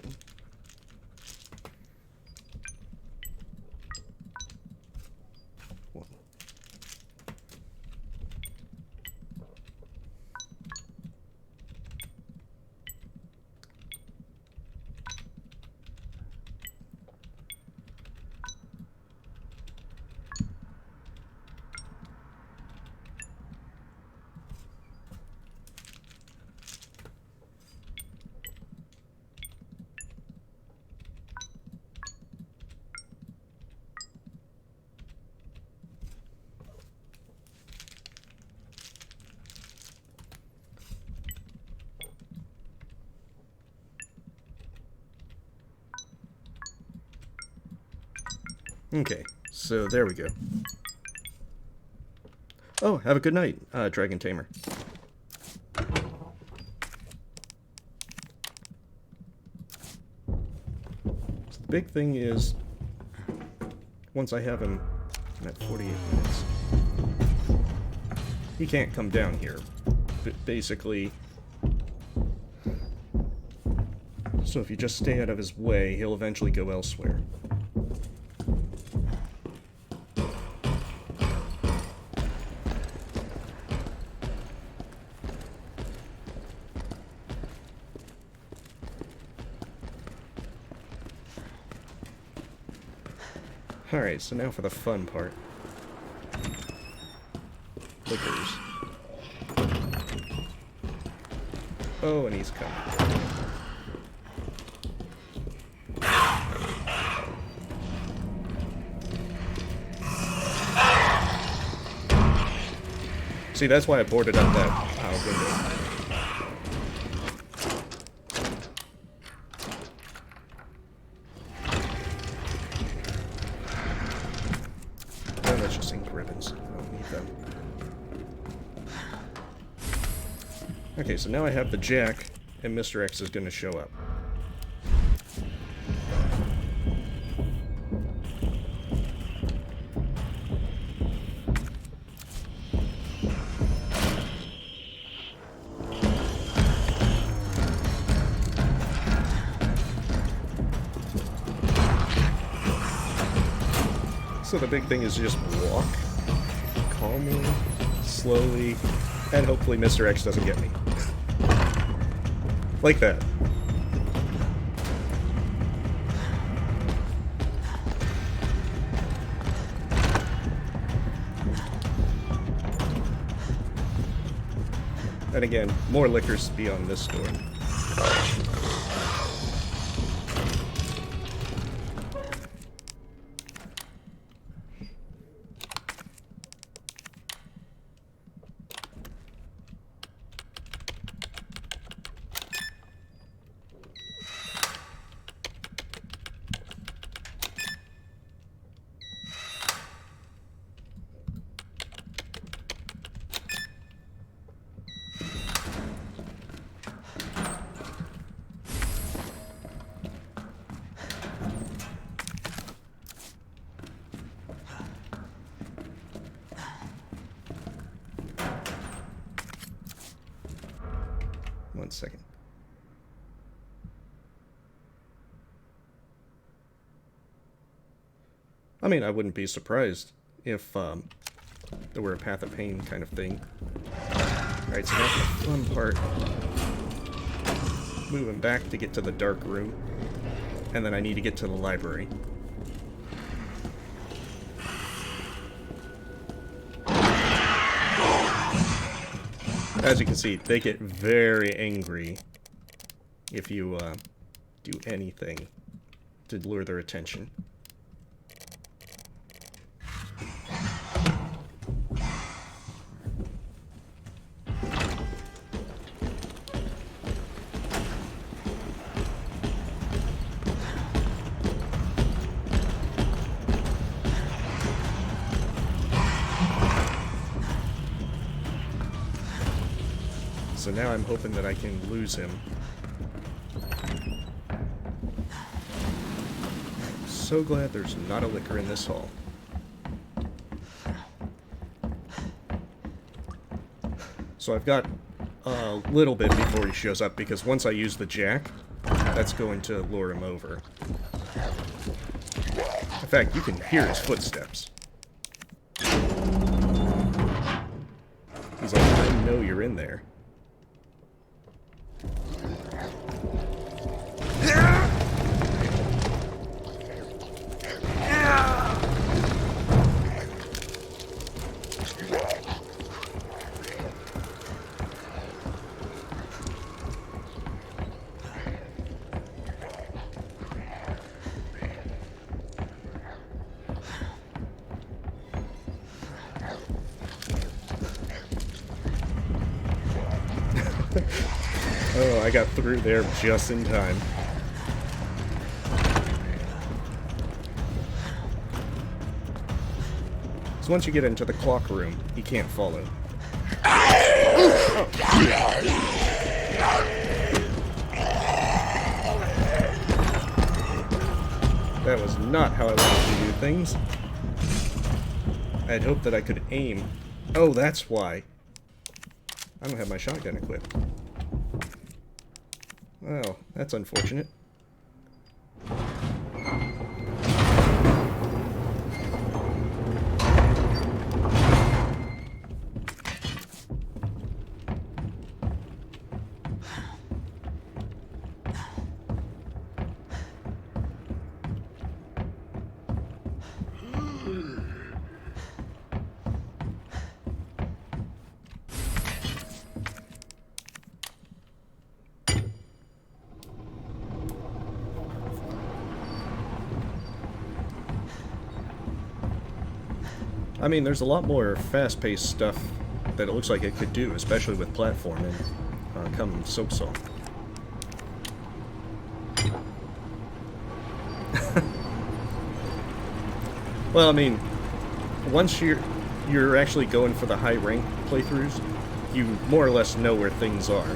Okay, so there we go. Oh, have a good night, Dragon Tamer. So the big thing is, once I have him at 48 minutes, he can't come down here. But basically, so if you just stay out of his way, he'll eventually go elsewhere. Alright, so now for the fun part. Lickers. Oh, and he's coming. See, that's why I boarded up that window. Oh, that's just ink ribbons. I don't need them. Okay, so now I have the jack, and Mr. X is going to show up. So the big thing is just walk calmly, slowly, and hopefully Mr. X doesn't get me. Like that. And again, more liquors beyond this store. One second. I mean, I wouldn't be surprised if there were a Path of Pain kind of thing. Alright, so that's the fun part. Moving back to get to the dark room. And then I need to get to the library. As you can see, they get very angry if you do anything to lure their attention. So now I'm hoping that I can lose him. I'm so glad there's not a liquor in this hall. So I've got a little bit before he shows up, because once I use the jack, that's going to lure him over. In fact, you can hear his footsteps. He's like, I know you're in there. Oh, I got through there just in time. So once you get into the clock room, he can't follow. That was not how I wanted to do things. I had hoped that I could aim. Oh, that's why. I don't have my shotgun equipped. Well, that's unfortunate. I mean, there's a lot more fast-paced stuff that it looks like it could do, especially with platforming come Soapsaw. Well, I mean, once you're actually going for the high rank playthroughs, you more or less know where things are.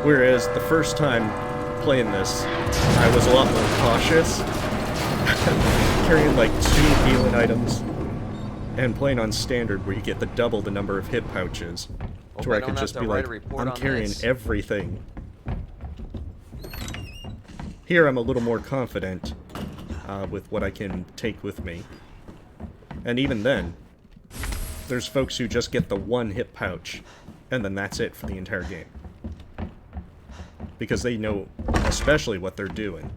Whereas the first time playing this, I was a lot more cautious, carrying like 2 healing items, and playing on standard where you get double the number of hit pouches, to where I could just be like, I'm carrying everything. Here I'm a little more confident with what I can take with me. And even then, there's folks who just get the 1 hit pouch, and then that's it for the entire game. Because they know especially what they're doing.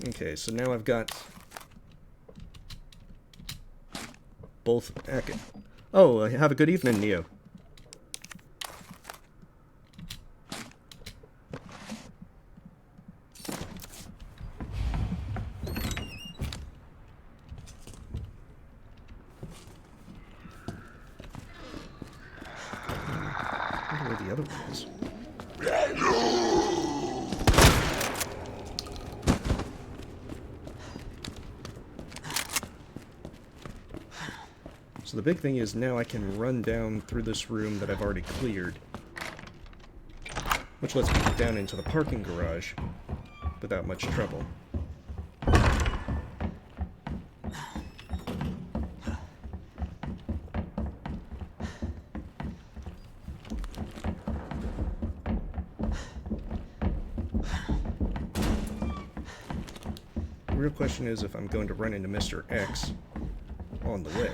Okay, so now I've got both. Oh, have a good evening, Neo. I wonder where the other one is. So the big thing is now I can run down through this room that I've already cleared, which lets me get down into the parking garage without much trouble. The real question is if I'm going to run into Mr. X on the way.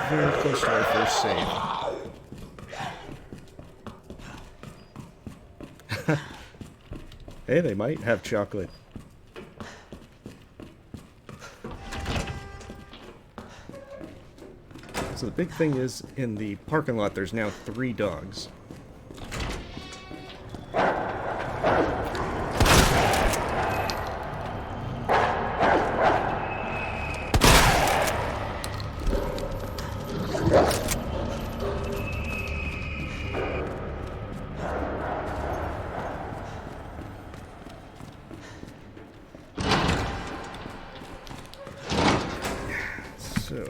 Very close to our first save. Hey, they might have chocolate. So the big thing is, in the parking lot, there's now 3 dogs. So,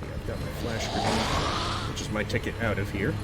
I've got my flash grenade, which is my ticket out of here.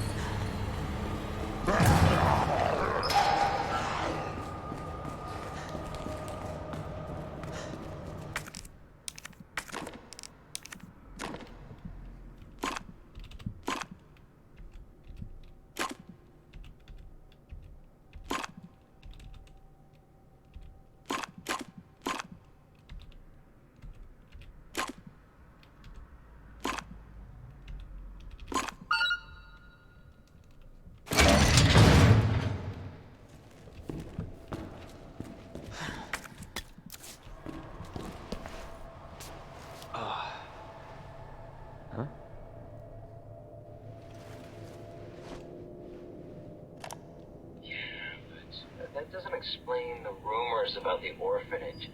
That doesn't explain the rumors about the orphanage.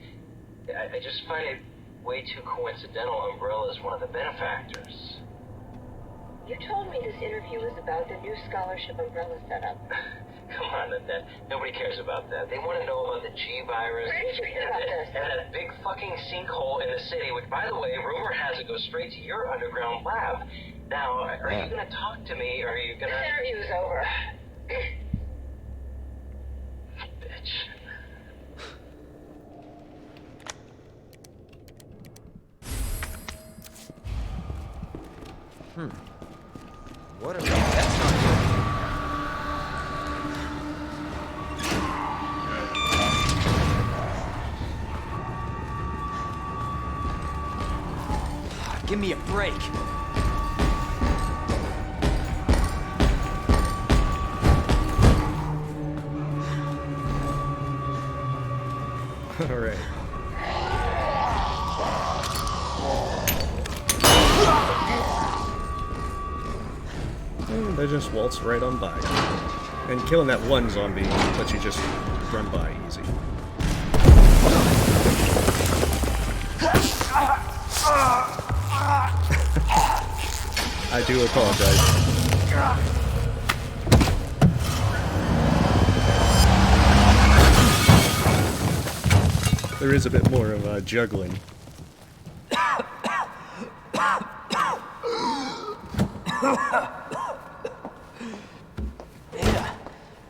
I just find it way too coincidental Umbrella's one of the benefactors. You told me this interview was about the new scholarship Umbrella set up. Come on, that nobody cares about that. They want to know about the G virus. Where did you hear about this? And that big fucking sinkhole in the city, which, by the way, rumor has it goes straight to your underground lab. Now, are you gonna talk to me, or are you gonna... This interview's over. Bitch. What about that's not good. Give me a break. All right. And they just waltz right on by. And killing that one zombie lets you just run by easy. I do apologize. There is a bit more of juggling.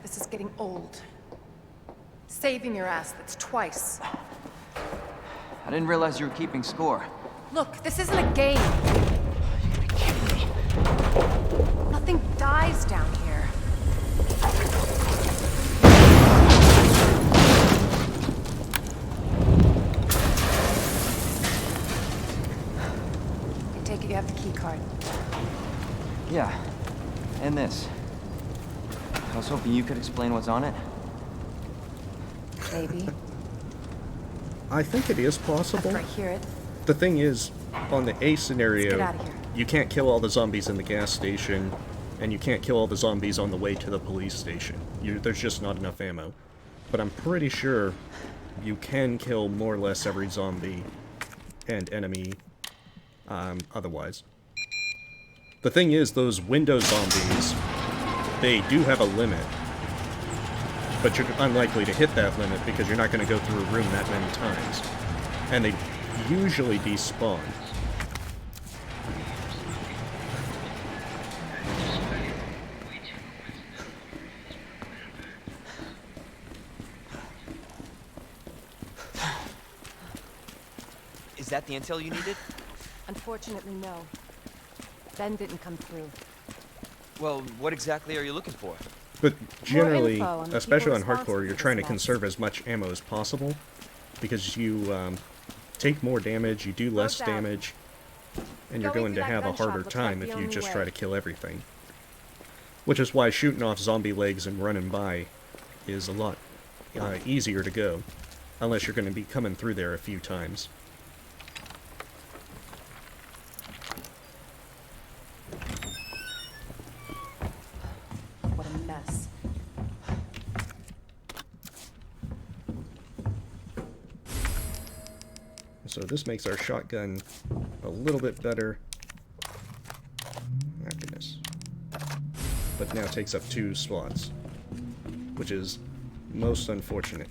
This is getting old. Saving your ass, that's twice. I didn't realize you were keeping score. Look, this isn't a game. Nothing dies down here. I take it you have the key card. Yeah, and this. I was hoping you could explain what's on it. Maybe. I think it is possible. After I hear it. The thing is, on the A Let's scenario, get out of here. you can't kill all the zombies in the gas station, and you can't kill all the zombies on the way to the police station. There's just not enough ammo. But I'm pretty sure you can kill more or less every zombie and enemy otherwise. The thing is, those window zombies, they do have a limit. But you're unlikely to hit that limit because you're not going to go through a room that many times. And they usually despawn. Is that the intel you needed? Unfortunately, no. Ben didn't come through. Well, what exactly are you looking for? But generally, info on the especially on people hardcore, responsible you're for trying to this conserve as much ammo as possible. Because you take more damage, you do less Close out. damage, and you're Going going to through that have a gunshot harder looks like time the if you only just way. try to kill everything. Which is why shooting off zombie legs and running by is a lot easier to go. Unless you're going to be coming through there a few times. What a mess. So this makes our shotgun a little bit better. Oh, goodness. But now takes up 2 slots, which is most unfortunate.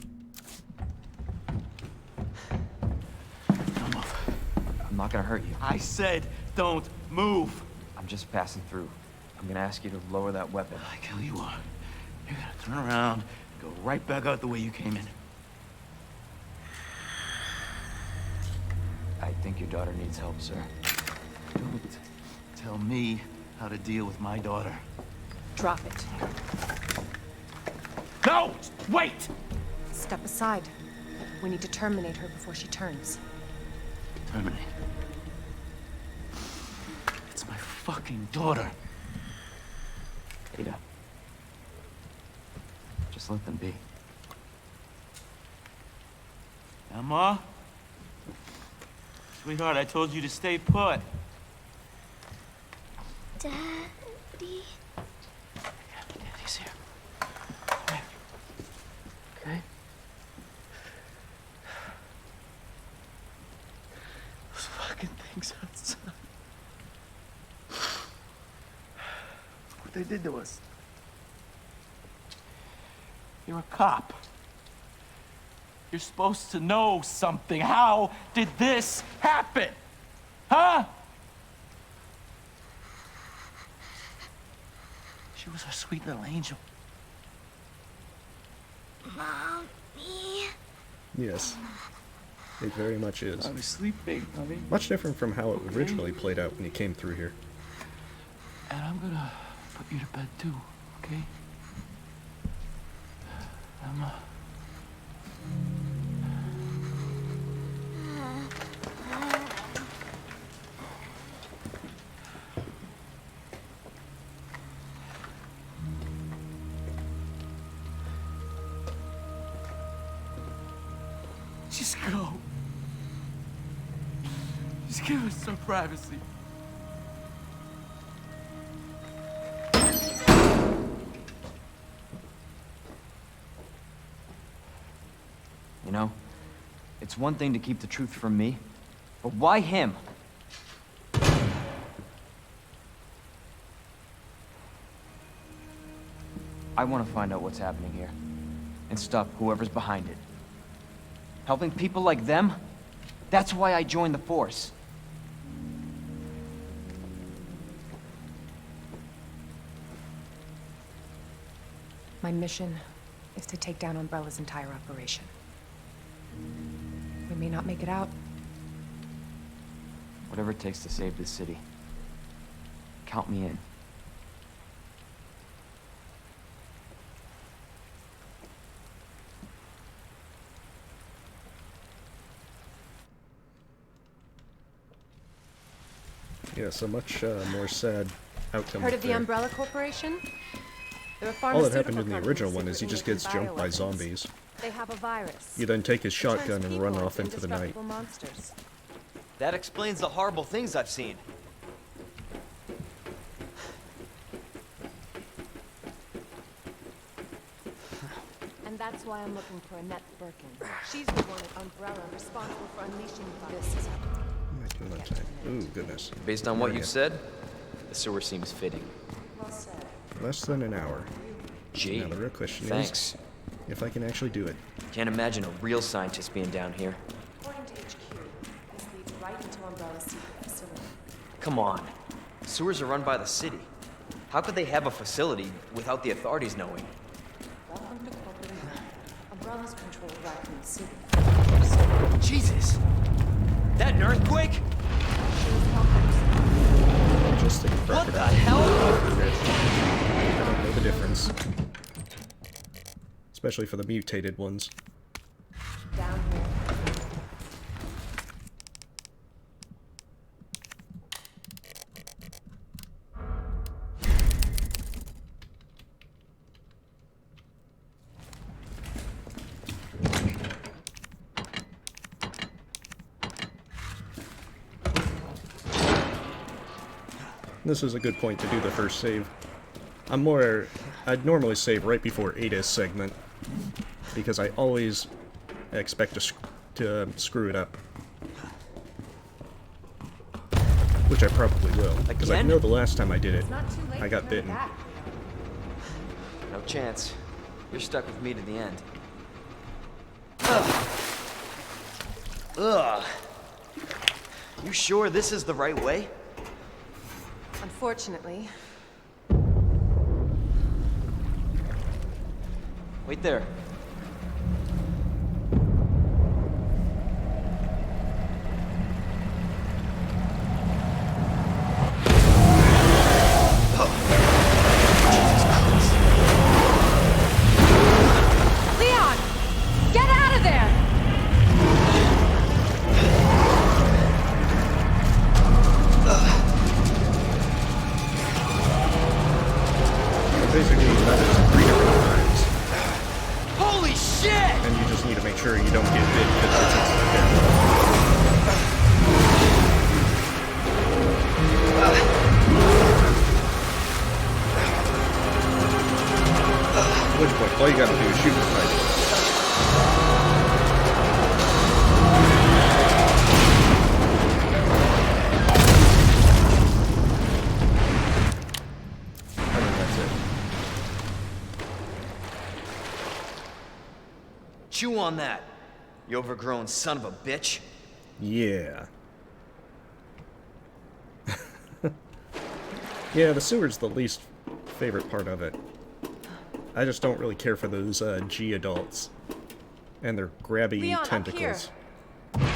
Don't move. I'm not gonna hurt you. I said don't move. I'm just passing through. I'm gonna ask you to lower that weapon. I tell you what, you're gonna turn around, go right back out the way you came in. I think your daughter needs help, sir. Don't tell me how to deal with my daughter. Drop it. No! Wait! Step aside. We need to terminate her before she turns. Terminate. It's my fucking daughter. Ada. Just let them be. Emma? Sweetheart, I told you to stay put. Daddy? Daddy's here. Come here. Okay? Those fucking things outside. What they did to us. You're a cop. You're supposed to know something. How did this happen? Huh? She was our sweet little angel. Mommy. Yes, it very much is. I was sleeping, honey. Much different from how it originally played out when you came through here. And I'm gonna put you to bed too, okay? Emma. Just go. Just give us some privacy. You know, it's one thing to keep the truth from me, but why him? I want to find out what's happening here, and stop whoever's behind it. Helping people like them? That's why I joined the Force. My mission is to take down Umbrella's entire operation. We may not make it out. Whatever it takes to save this city. Count me in. Yeah, so much more sad outcome. Heard of the there. Umbrella Corporation? They're a All that pharmaceutical happened in the company original one is he secretly just gets making jumped by bioweapons. zombies. They have a virus. You then take his It turns shotgun and people run off into the night. indestructible monsters. That explains the horrible things I've seen. And that's why I'm looking for Annette Birkin. She's the one at Umbrella responsible for unleashing the virus. What am I doing on time? Ooh, goodness. Based on what Right. you said, the sewer seems fitting. Less than an hour. Gee, Now the real question thanks. is if I can actually do it. Can't imagine a real scientist being down here. According to HQ, this leads right into Umbrella's secret facility. Come on. Sewers are run by the city. How could they have a facility without the authorities knowing? Welcome to corporate America. Umbrella's controlled Raccoon City. Jesus! That an earthquake? Just think What the crocodile. hell? I don't know the difference. Especially for the mutated ones. Down here. This is a good point to do the first save. I'd normally save right before Ada's segment, because I always expect to screw it up. Which I probably will, because I Again? know the last time I did it, Not too late I to got turn bitten. back. No chance. You're stuck with me to the end. Ugh. Ugh. You sure this is the right way? Unfortunately, Wait there. Leon! Get out of there! Basically, you left it 3 different times, Holy shit! and you just need to make sure you don't get bit because it's instant death. At which point, all you gotta do is shoot the fight. I think that's it. Chew on that, you overgrown son of a bitch. Yeah. Yeah, the sewer's the least favorite part of it. I just don't really care for those G adults and their grabby Leon, tentacles. up here.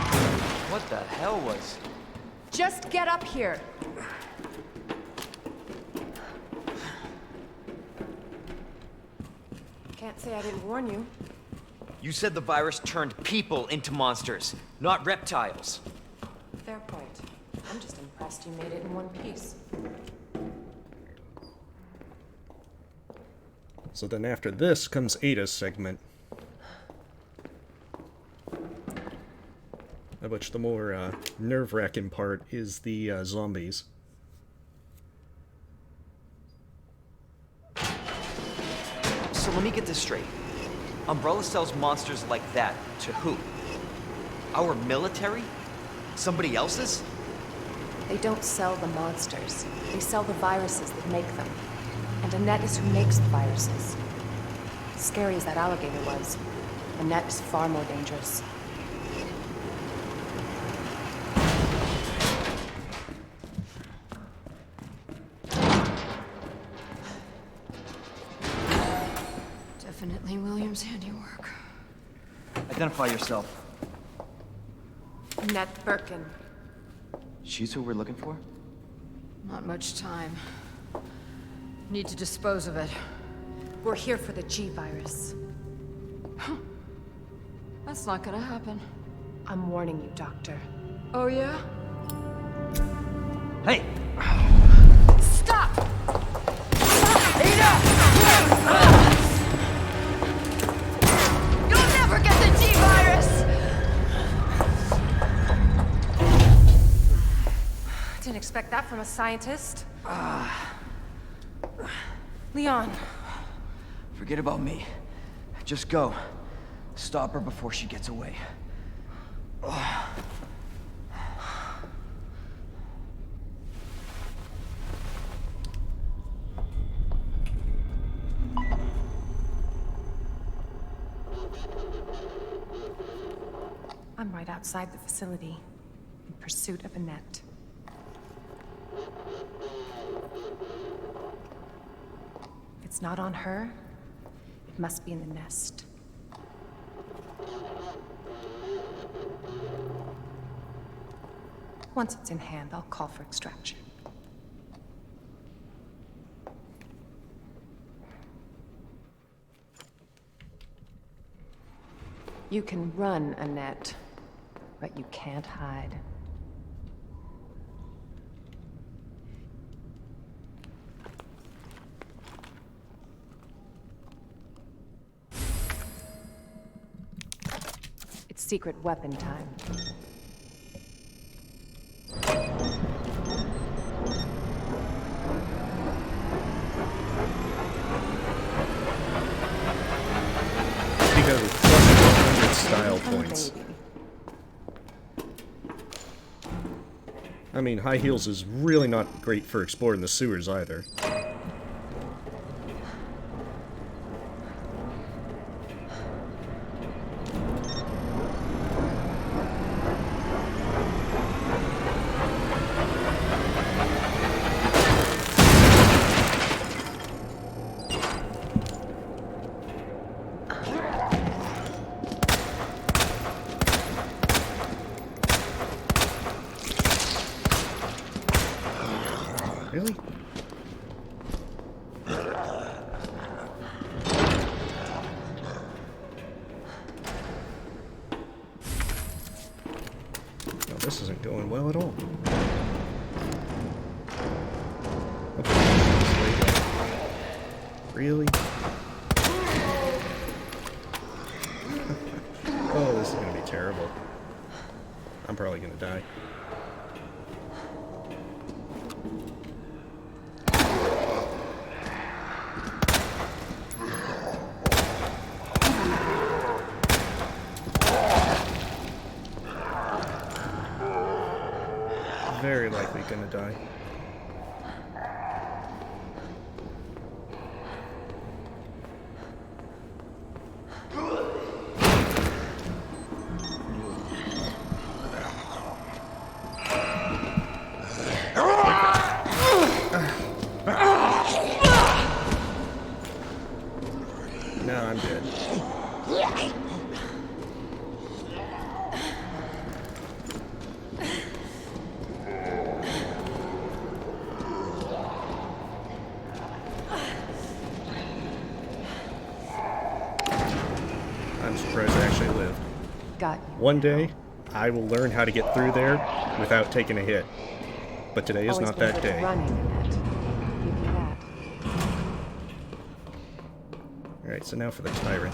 What the hell was... Just get up here. Can't say I didn't warn you. You said the virus turned people into monsters, not reptiles. Fair point. I'm just impressed you made it in one piece. So then after this comes Ada's segment. Of which the more nerve-wracking part is the zombies. So let me get this straight. Umbrella sells monsters like that to who? Our military? Somebody else's? They don't sell the monsters. They sell the viruses that make them. And Annette is who makes the viruses. Scary as that alligator was, Annette is far more dangerous. Definitely William's handiwork. Identify yourself. Annette Birkin. She's who we're looking for? Not much time. Need to dispose of it. We're here for the G virus. That's not gonna happen. I'm warning you, Doctor. Oh yeah? Hey! Stop! You'll never get the G-Virus! Didn't expect that from a scientist. Leon, Forget about me. Just go. Stop her before she gets away. I'm right outside the facility, in pursuit of Annette. If it's not on her, it must be in the nest. Once it's in hand, I'll call for extraction. You can run, Annette, but you can't hide. It's secret weapon time. Because it's plus 100 style points. Baby. I mean, high heels is really not great for exploring the sewers either. Really? No, this isn't going well at all. Okay. Really? Oh, this is gonna be terrible. I'm probably gonna die. Very likely gonna die. got you. One day, I will learn how to get through there without taking a hit. But today is Always not been that good at day. running, Annette. Give you that. Alright, so now for the Tyrant.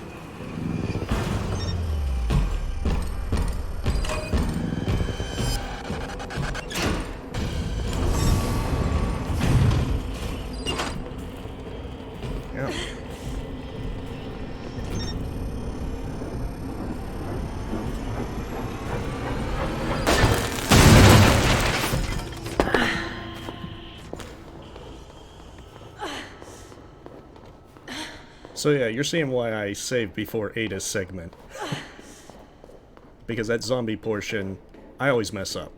Yeah. So yeah, you're seeing why I saved before Ada's segment. Because that zombie portion, I always mess up.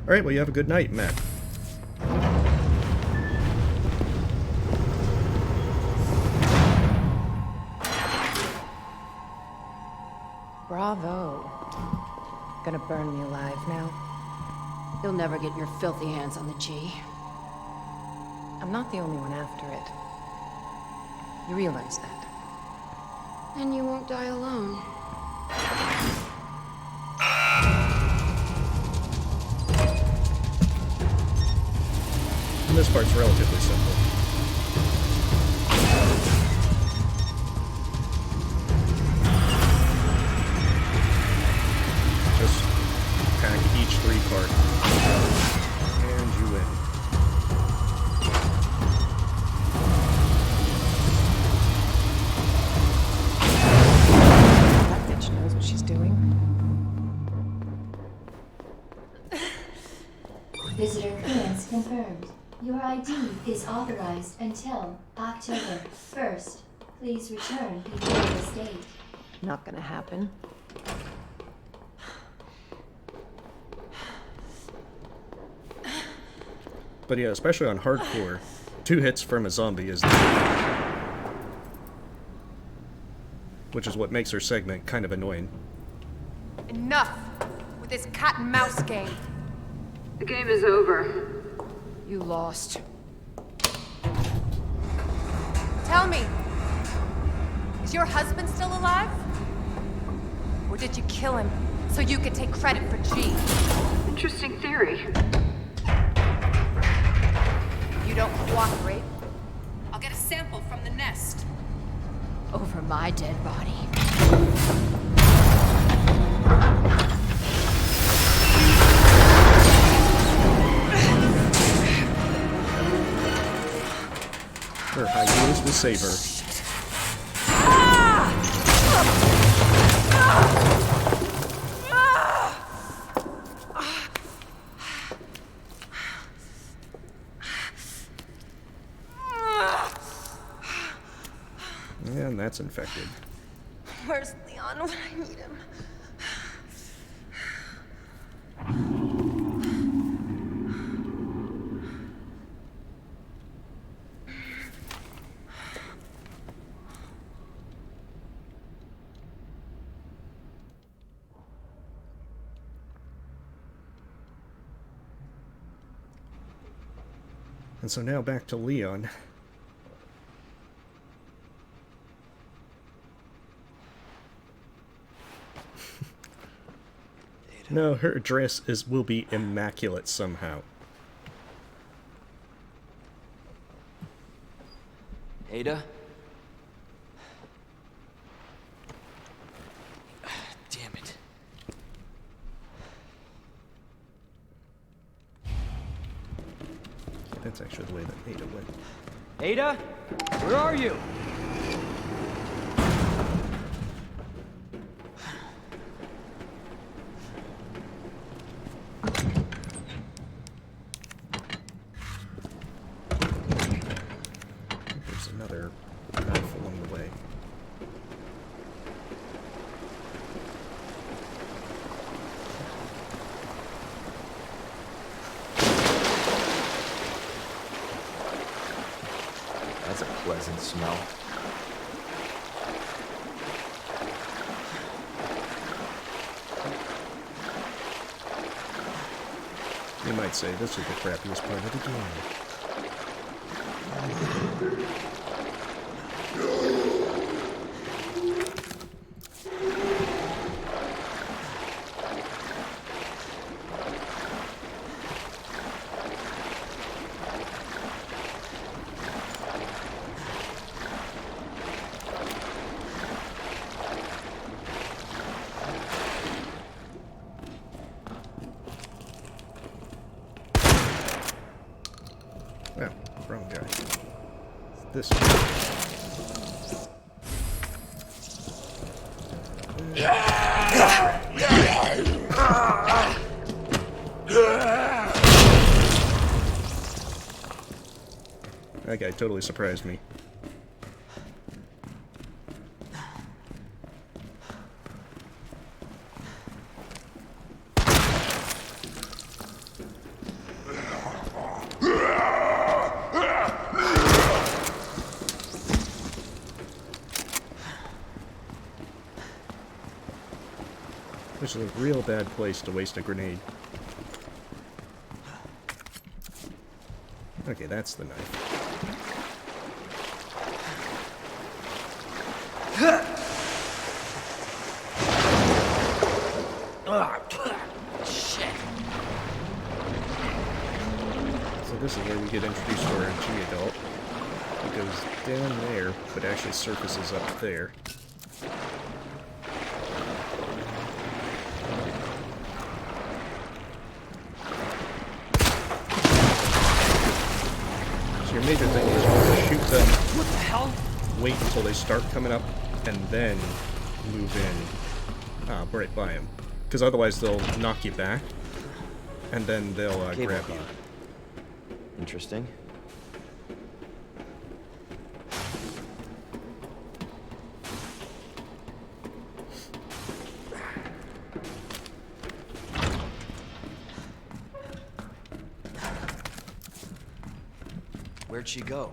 Alright, well you have a good night, Matt. Bravo. Gonna burn me alive now. You'll never get your filthy hands on the G. I'm not the only one after it. You realize that? And you won't die alone. And this part's relatively simple. Just pack each 3-part. And you win. That bitch knows what she's doing. Visitor clearance confirmed. Your ID is authorized until October 1st. Please return before this date. Not gonna happen. But yeah, especially on hardcore, 2 hits from a zombie is which is what makes her segment kind of annoying. Enough with this cat and mouse game. The game is over. You lost. Tell me, is your husband still alive? Or did you kill him so you could take credit for G? Interesting theory. You don't cooperate, I'll get a sample from the nest. Over my dead body. Her high heels will save her. And that's infected. Where's Leon when I need him? And so now back to Leon. No, her dress will be immaculate somehow. Ada? Damn it. That's actually the way that Ada went. Ada? Where are you? There's another knife along the way. That's a pleasant smell. You might say this is the crappiest part of the game. Oh, wrong guy. This That guy totally surprised me. This is a real bad place to waste a grenade. Okay, that's the knife. Shit. So this is where we get introduced to our G-Adult. It goes down there, but actually surfaces up there. So your major thing is to shoot them, What the hell? wait until they start coming up, and then move in right by them. Because otherwise they'll knock you back, and then they'll grab you. Interesting. Where'd she go?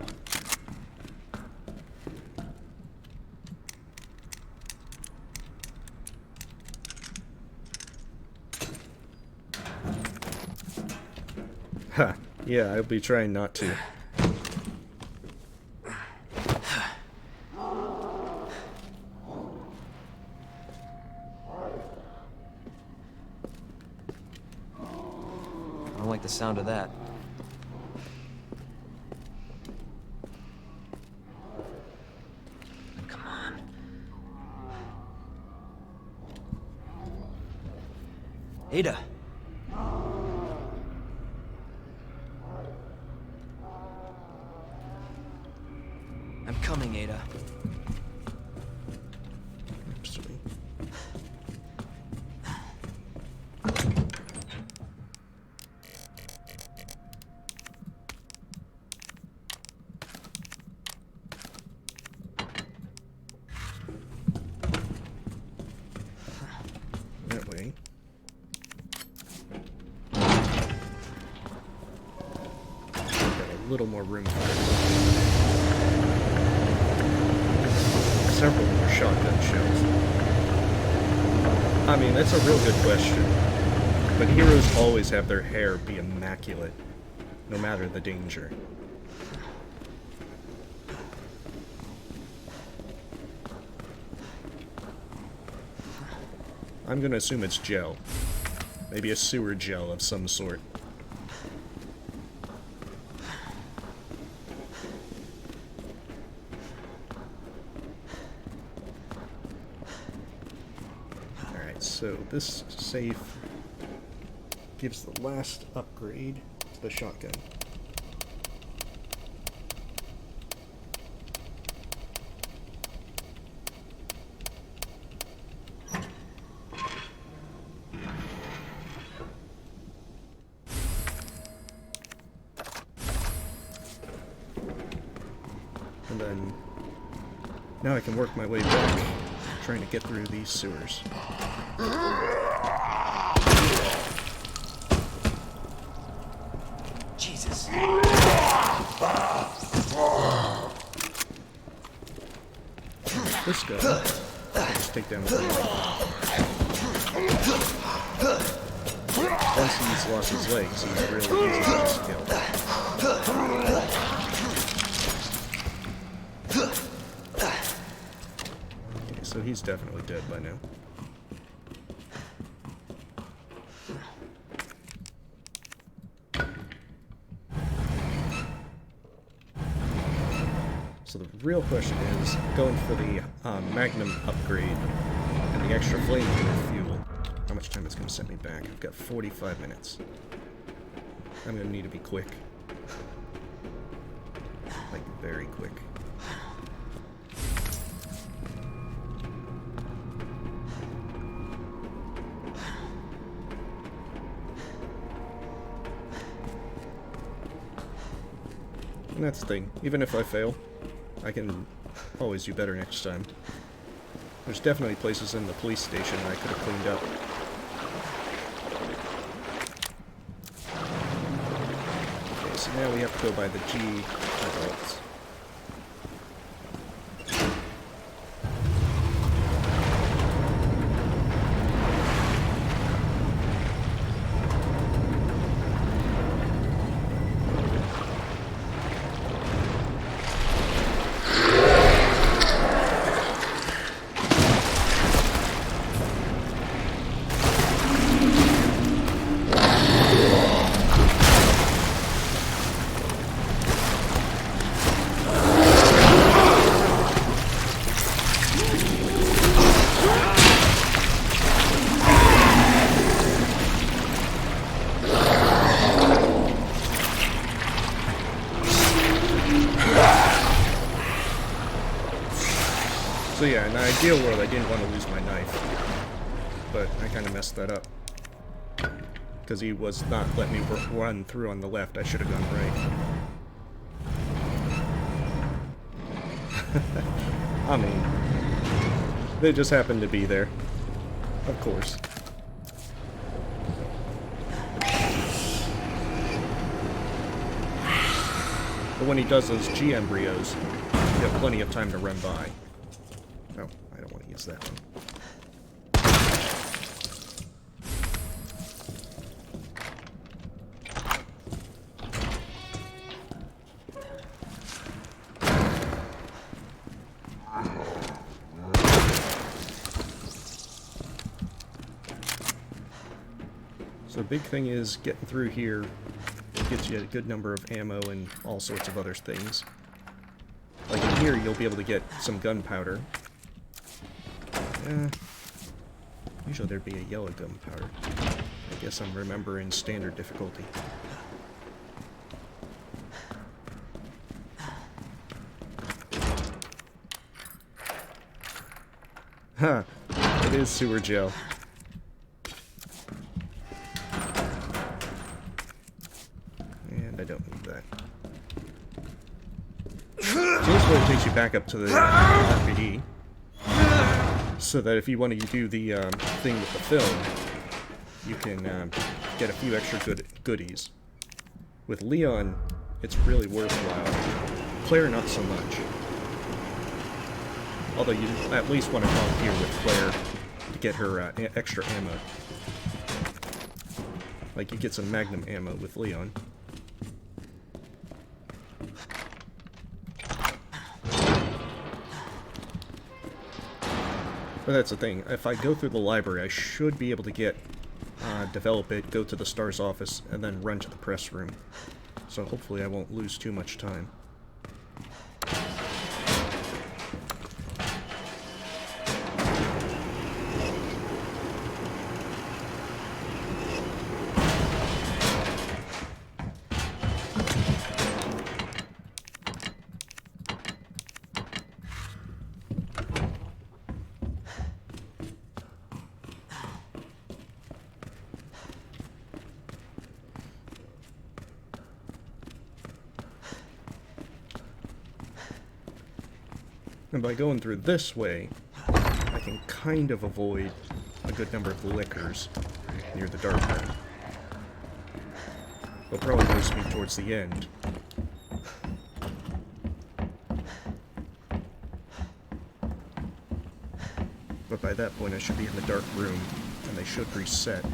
Ha! Yeah, I'll be trying not to. I don't like the sound of that. Come on. Ada. I'm coming, Ada. Sweet. That way. Got a little more room for it. Several more shotgun shells. I mean, that's a real good question. But heroes always have their hair be immaculate, no matter the danger. I'm gonna assume it's gel. Maybe a sewer gel of some sort. So this safe gives the last upgrade to the shotgun. And then now I can work my way back, trying to get through these sewers. Jesus. This guy, just take down the once he's lost his legs, he's really easy to just kill. Okay, so he's definitely dead by now. So the real question is, going for the Magnum upgrade and the extra flamethrower fuel, how much time it's going to set me back? I've got 45 minutes. I'm going to need to be quick. Like, very quick. And that's the thing. Even if I fail, I can always do better next time. There's definitely places in the police station I could have cleaned up. Okay, so now we have to go by the G results. So yeah, in the ideal world, I didn't want to lose my knife, but I kind of messed that up. Because he was not letting me run through on the left, I should have gone right. I mean, they just happened to be there. Of course. But when he does those G embryos, you have plenty of time to run by. Oh, I don't want to use that one. So the big thing is getting through here gets you a good number of ammo and all sorts of other things. Like in here, you'll be able to get some gunpowder. Usually there'd be a yellow gunpowder. I guess I'm remembering standard difficulty. Huh. It is sewer gel. And I don't need that. So this way it takes you back up to the RPD. So that if you want to do the thing with the film, you can get a few extra goodies. With Leon, it's really worthwhile. Claire, not so much. Although you at least want to volunteer with Claire to get her extra ammo. Like you get some Magnum ammo with Leon. But that's the thing, if I go through the library, I should be able to get, develop it, go to the STAR's office, and then run to the press room. So hopefully I won't lose too much time. And by going through this way, I can kind of avoid a good number of liquors near the dark room. They'll probably lose me towards the end. But by that point I should be in the dark room, and they should reset.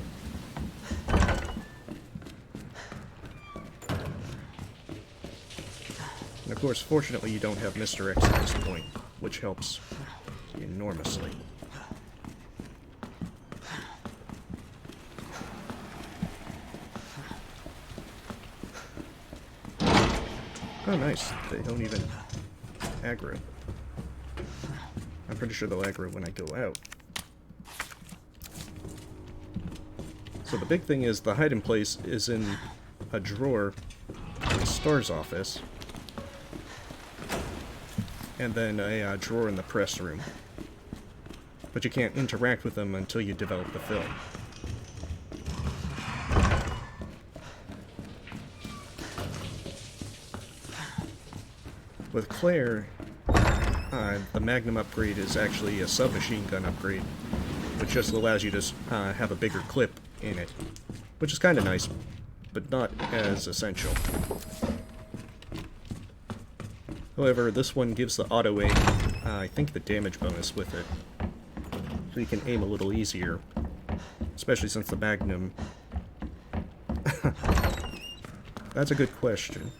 And of course, fortunately you don't have Mr. X at this point, which helps enormously. Oh nice, they don't even aggro. I'm pretty sure they'll aggro when I go out. So the big thing is the hiding place is in a drawer in Star's office, and then a drawer in the press room. But you can't interact with them until you develop the film. With Claire, the Magnum upgrade is actually a submachine gun upgrade, which just allows you to have a bigger clip in it, which is kind of nice, but not as essential. However, this one gives the auto aim, I think, the damage bonus with it, so you can aim a little easier, especially since the Magnum... That's a good question.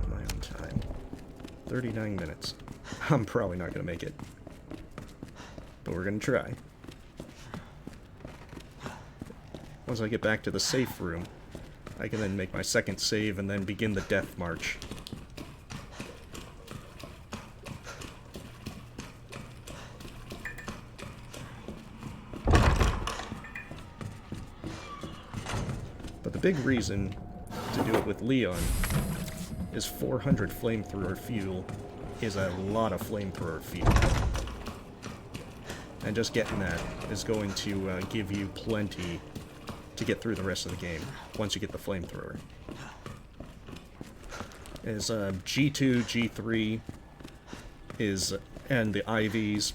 My own time. 39 minutes. I'm probably not going to make it. But we're going to try. Once I get back to the safe room, I can then make my second save and then begin the death march. But the big reason to do it with Leon is 400 flamethrower fuel is a lot of flamethrower fuel. And just getting that is going to give you plenty to get through the rest of the game, once you get the flamethrower. As G2, G3 is, and the IVs,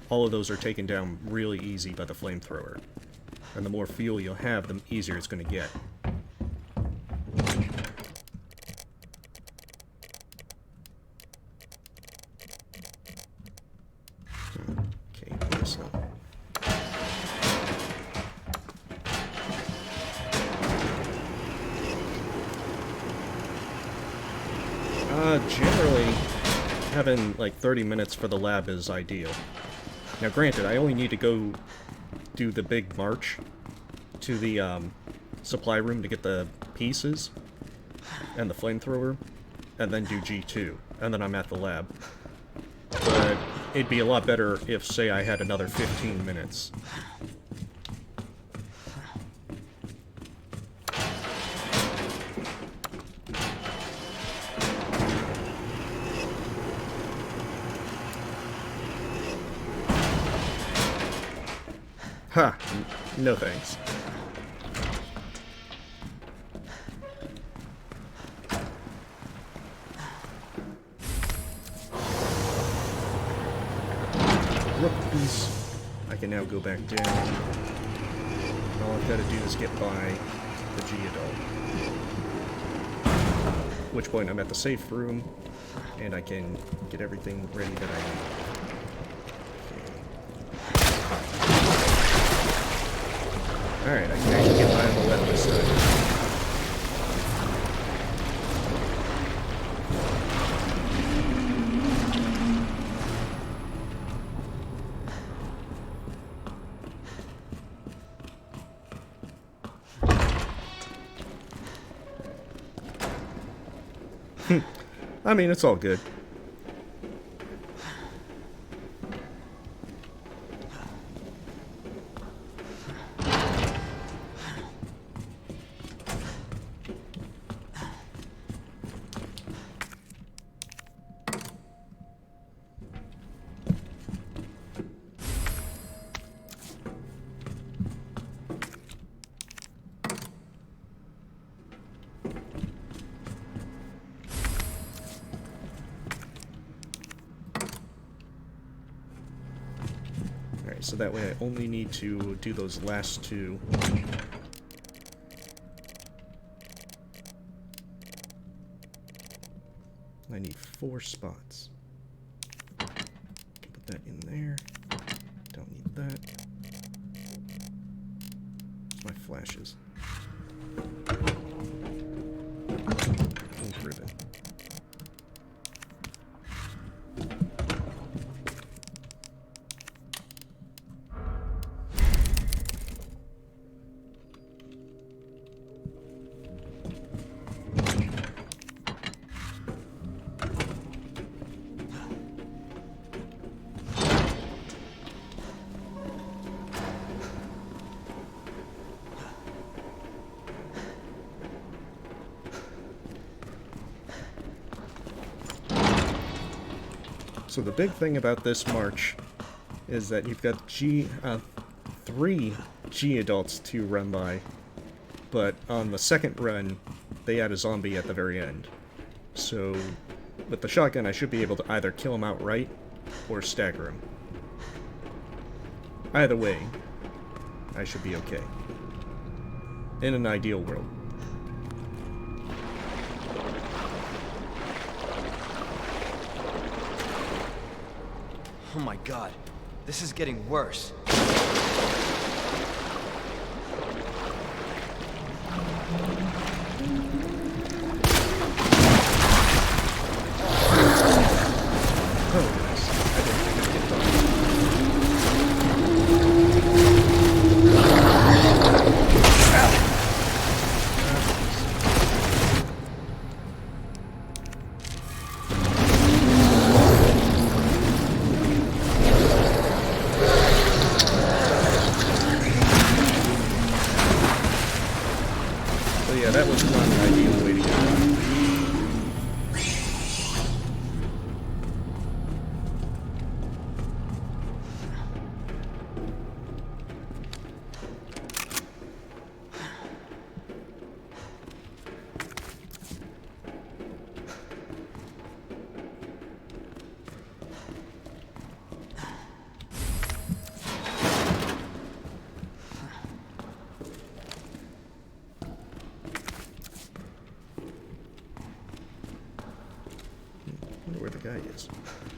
all of those are taken down really easy by the flamethrower. And the more fuel you'll have, the easier it's going to get. Generally, having like 30 minutes for the lab is ideal. Now granted, I only need to go do the big march to the supply room to get the pieces and the flamethrower, and then do G2, and then I'm at the lab. But it'd be a lot better if, say, I had another 15 minutes. Ha! No thanks. Whoops. I can now go back down. All I've got to do is get by the G-Adult. At which point I'm at the safe room, and I can get everything ready that I need. Alright, I can actually get by on the left this time. I mean, it's all good. So that way I only need to do those last two. 4 spots. Put that in there. Don't need that. Where's my flashes? Ink ribbon. So the big thing about this march is that you've got 3 G adults to run by, but on the second run, they add a zombie at the very end. So with the shotgun, I should be able to either kill him outright or stagger him. Either way, I should be okay. In an ideal world. Oh my god, this is getting worse. Yeah, that was not an ideal way to go. Where the guy is.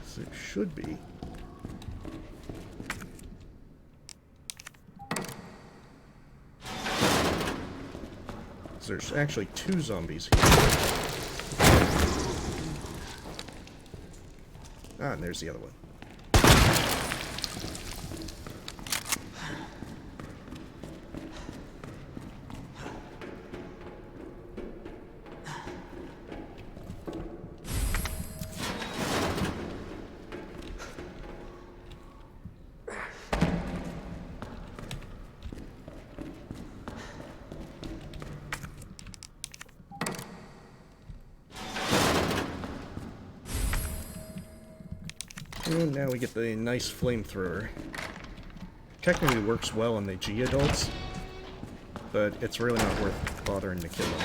So it should be. So there's actually 2 zombies here. Ah, and there's the other one. And now we get the nice flamethrower. Technically works well on the G adults, but it's really not worth bothering to kill them.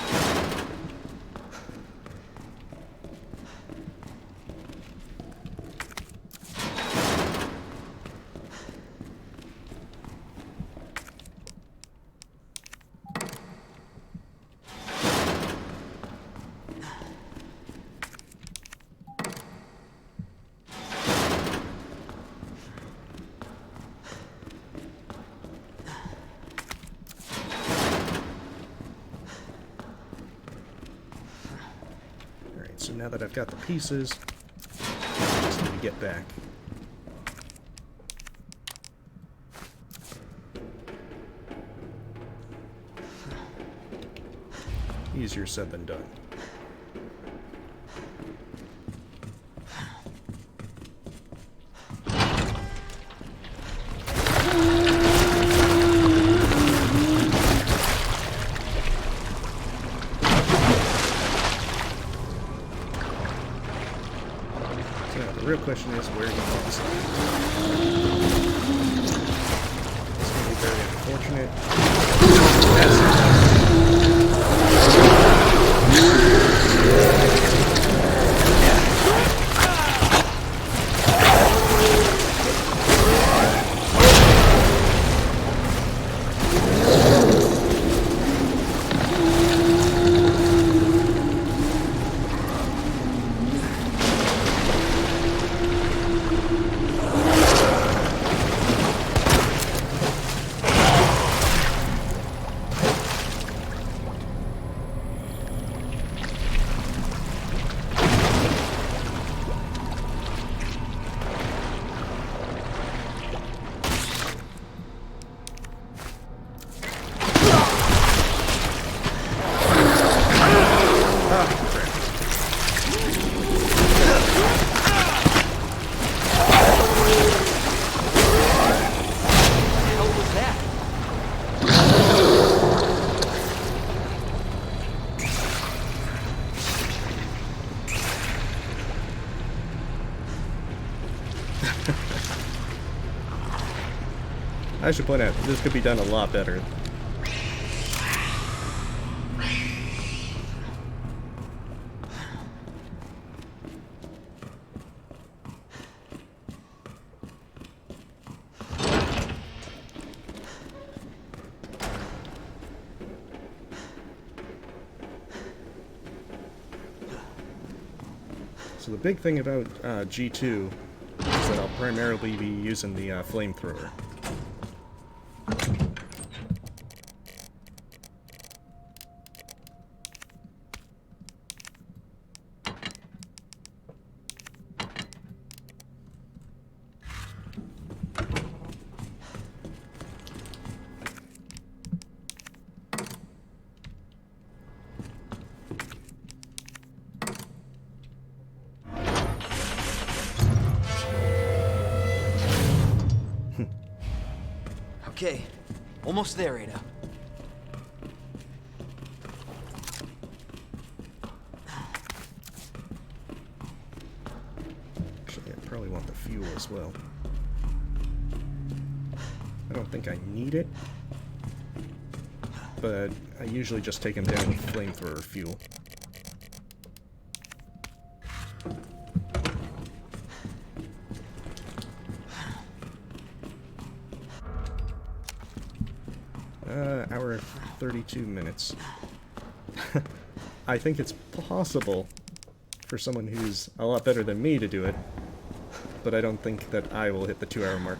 So now that I've got the pieces, I just need to get back. Easier said than done. The real question is where he wants it. It's going to be very unfortunate. I should point out, this could be done a lot better. So the big thing about G2 is that I'll primarily be using the flamethrower. Okay, almost there, Ada. Actually, I probably want the fuel as well. I don't think I need it, but I usually just take them down with flamethrower fuel. Hour 32 minutes. I think it's possible for someone who's a lot better than me to do it, but I don't think that I will hit the 2-hour mark.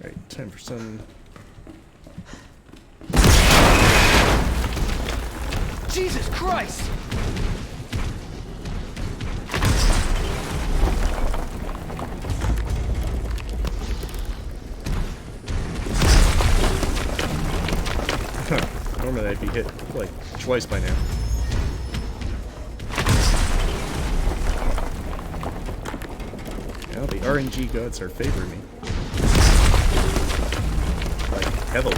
Alright, time for some... Jesus Christ! Normally I'd be hit, like, twice by now. Now the RNG gods are favoring me. Like, heavily.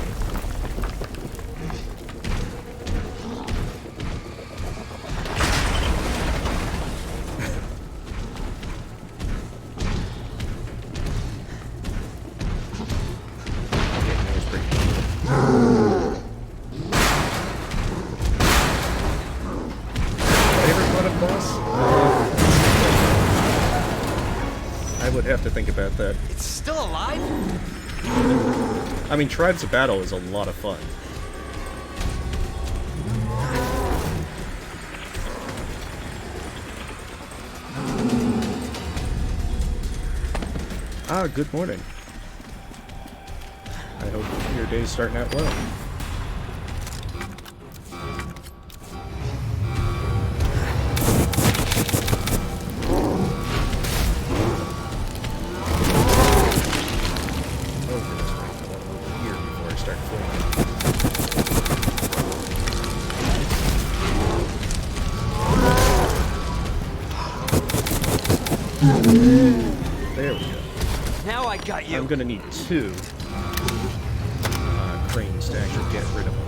I would have to think about that. It's still alive? I mean, Tribes of Battle is a lot of fun. Ah, good morning. I hope your day's starting out well. There we go. Now I got you. I'm gonna need 2 cranes to actually get rid of them.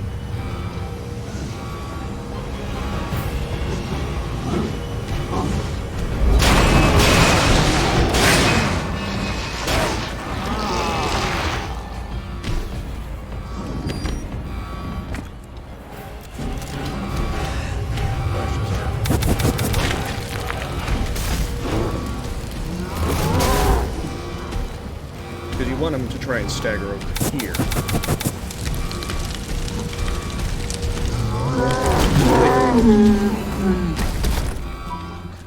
Because you want them to try and stagger over here.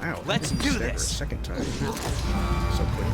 Wow, Let's do this. Second time. So quick.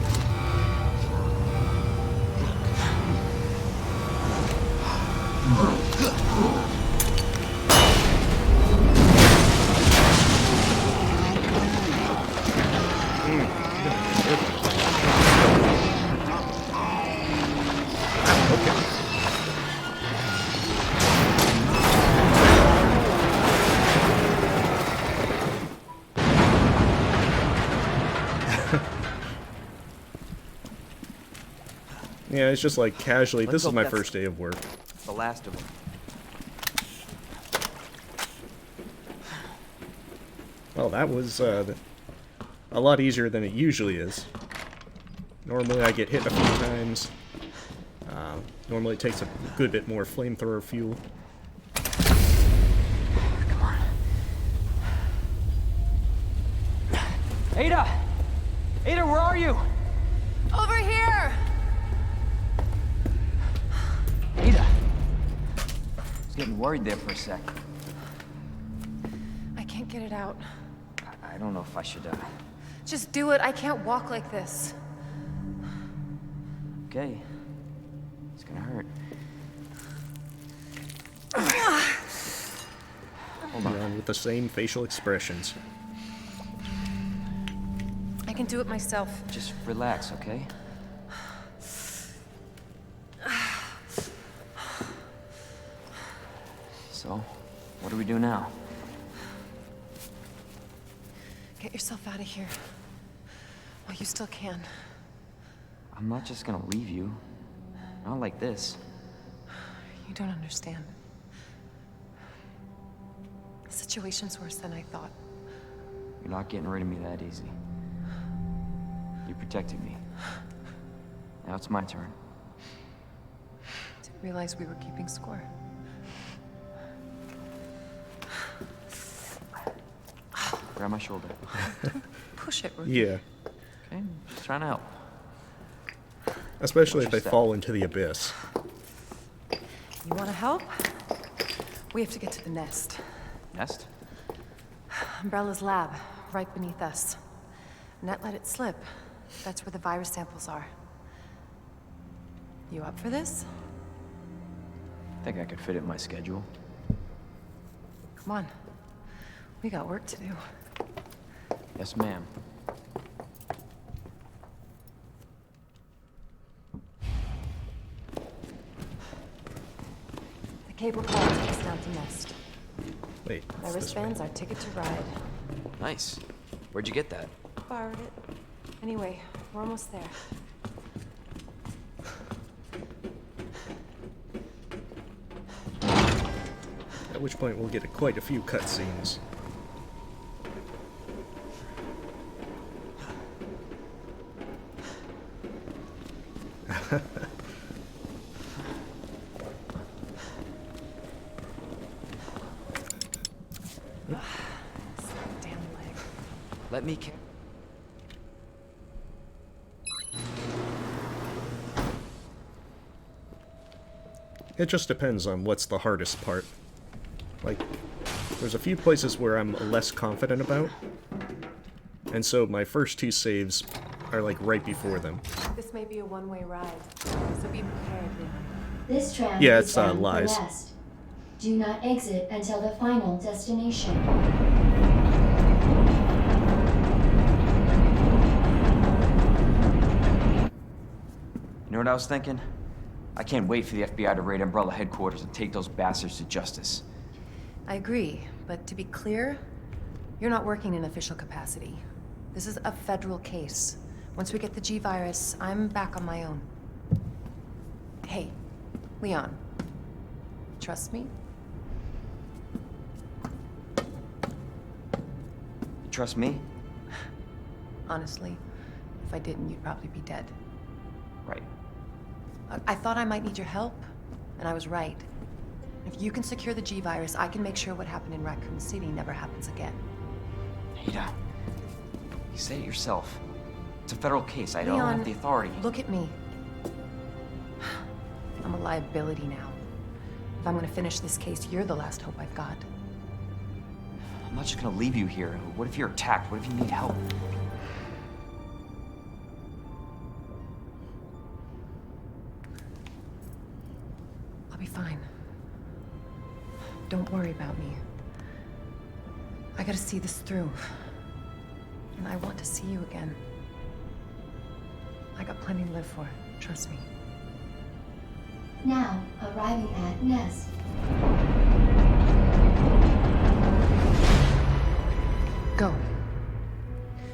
Yeah, it's just like casually, Let's this is hope my that's- first day of work. The last of them. Well, that was a lot easier than it usually is. Normally I get hit a few times. Normally it takes a good bit more flamethrower fuel. Come on. Ada! Ada, where are you? Over here! Ada! I was getting worried there for a sec. I can't get it out. I don't know if I should, Just do it. I can't walk like this. Okay. It's gonna hurt. Hold on. With the same facial expressions. I can do it myself. Just relax, okay? So, what do we do now? Get yourself out of here. While you still can. I'm not just gonna leave you. Not like this. You don't understand. The situation's worse than I thought. You're not getting rid of me that easy. You protected me. Now it's my turn. Didn't realize we were keeping score. Grab my shoulder. Push it, Ruth. Yeah. Okay, just trying to help. Especially if Watch they your step. fall into the abyss. You want to help? We have to get to the nest. Nest? Umbrella's lab, right beneath us. Net let it slip. That's where the virus samples are. You up for this? I think I could fit it in my schedule. Come on. We got work to do. Yes, ma'am. The cable car takes us down to Nest. Wait. My it's this way. wristband's our ticket to ride. Nice. Where'd you get that? Borrowed it. Anyway, we're almost there. At which point we'll get quite a few cutscenes. Damn leg. Let me It just depends on what's the hardest part. Like, there's a few places where I'm less confident about, and so my first two saves are like right before them. This may be a one-way ride, so be prepared, Leon. This tram Yeah, is it's, bound for lies. Nest. Do not exit until the final destination. You know what I was thinking? I can't wait for the FBI to raid Umbrella headquarters and take those bastards to justice. I agree, but to be clear, you're not working in official capacity. This is a federal case. Once we get the G-Virus, I'm back on my own. Hey, Leon. Trust me? You trust me? Honestly, if I didn't, you'd probably be dead. Right. I thought I might need your help, and I was right. If you can secure the G-Virus, I can make sure what happened in Raccoon City never happens again. Ada, you said it yourself. It's a federal case. I don't Leon, have the authority. Look at me. I'm a liability now. If I'm gonna finish this case, you're the last hope I've got. I'm not just gonna leave you here. What if you're attacked? What if you need help? I'll be fine. Don't worry about me. I gotta see this through. And I want to see you again. I got plenty to live for, trust me. Now, arriving at Nest. Go.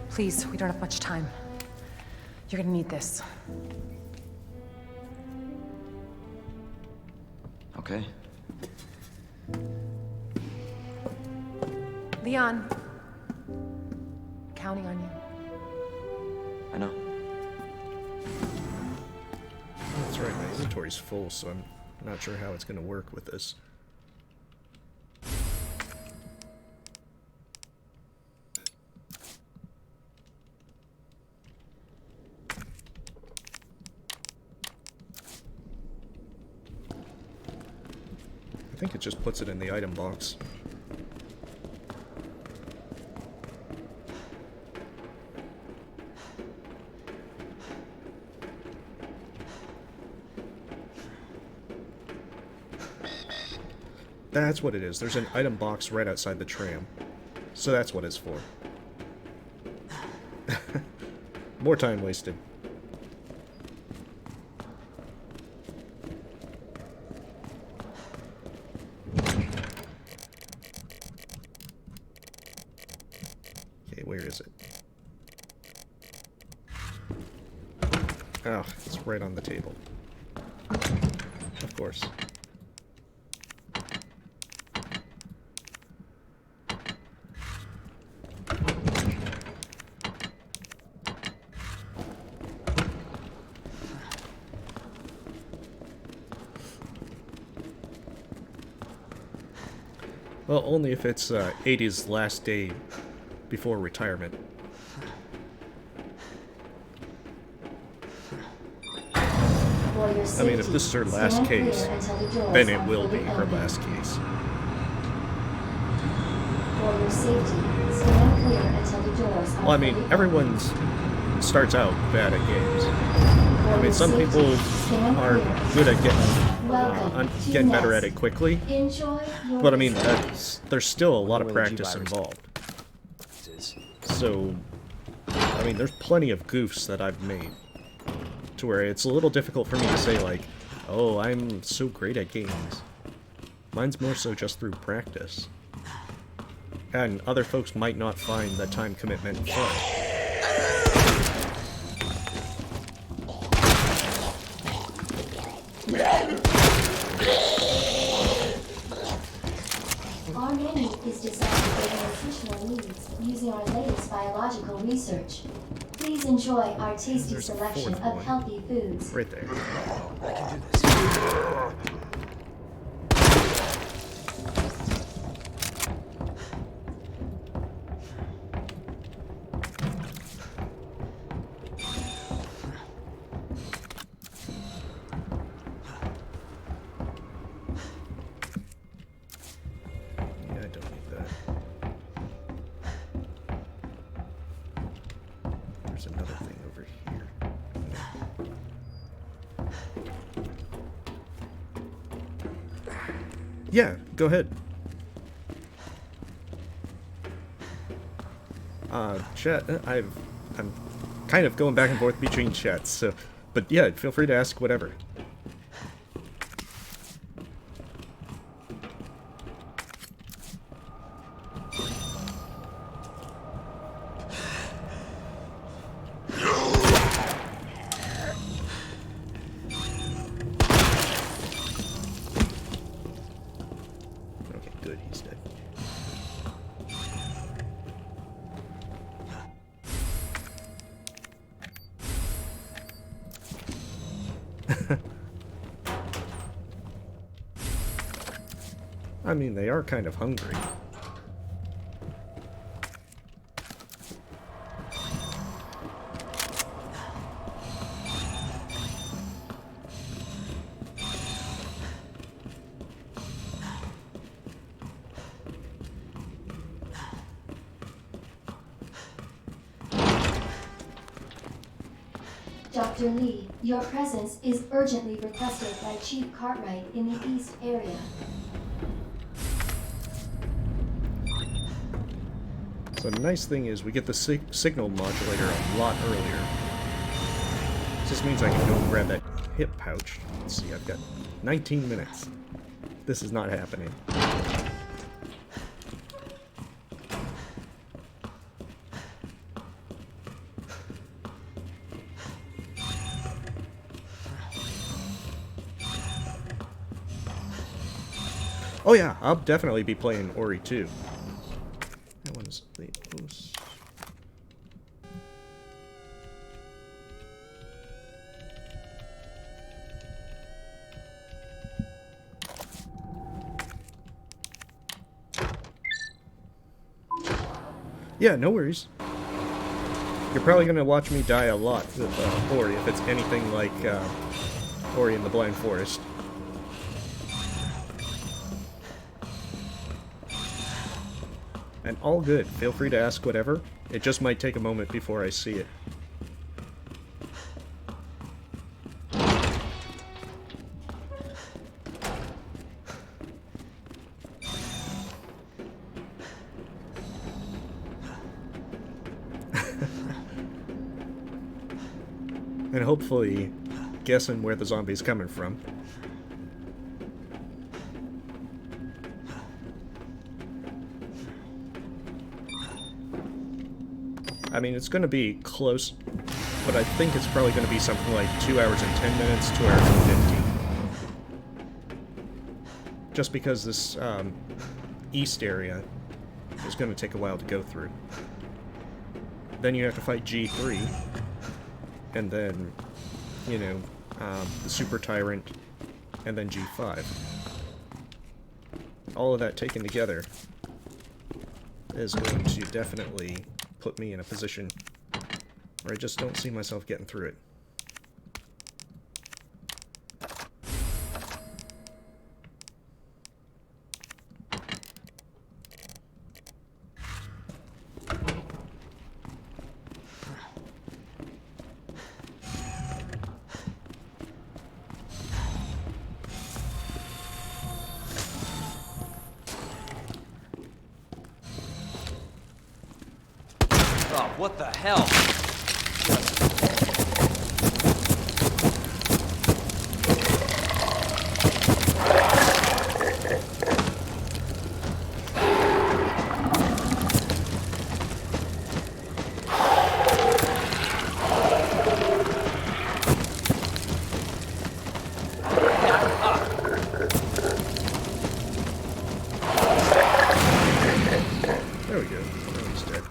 Please, we don't have much time. You're gonna need this. Okay. Leon. Counting on you. I know. That's right, my inventory's full, so I'm not sure how it's going to work with this. I think it just puts it in the item box. That's what it is. There's an item box right outside the tram. So that's what it's for. More time wasted. Okay, where is it? Oh, it's right on the table. Of course. Well, only if it's 80's last day before retirement. I mean, if this is her last case, then it will be her last case. For your safety, stand clear until the doors are Well, I mean, fully everyone starts out bad at games. I mean, some people are good at getting better at it quickly. Enjoy your But I mean, visit. there's still a lot of Where would you practice buy involved. Is. So, I mean, there's plenty of goofs that I've made. To where it's a little difficult for me to say, like, oh, I'm so great at games. Mine's more so just through practice. And other folks might not find the time commitment fun. Our menu is designed for your nutritional needs using our latest biological research. Please enjoy our tasty There's a selection fourth of one. healthy foods. Right there. I can do this. Yeah, I don't need that. There's another thing over here. Yeah, go ahead. Chat, I'm kind of going back and forth between chats, so, but yeah, feel free to ask whatever. Okay, good, he's dead. I mean, they are kind of hungry. Dr. Lee, your presence is urgently requested by Chief Cartwright in the East area. So the nice thing is we get the signal modulator a lot earlier. This means I can go and grab that hip pouch. Let's see, I've got 19 minutes. This is not happening. Oh yeah, I'll definitely be playing Ori 2. That one's late post. Yeah, no worries. You're probably gonna watch me die a lot with Ori if it's anything like Ori in the Blind Forest. And all good. Feel free to ask whatever. It just might take a moment before I see it. And hopefully guessing where the zombie's coming from. I mean, it's going to be close, but I think it's probably going to be something like 2 hours and 10 minutes, 2 hours and 15. Just because this east area is going to take a while to go through. Then you have to fight G3, and then, you know, the Super Tyrant, and then G5. All of that taken together is going to definitely put me in a position where I just don't see myself getting through it. Oh, what the hell? There we go. Now he's dead.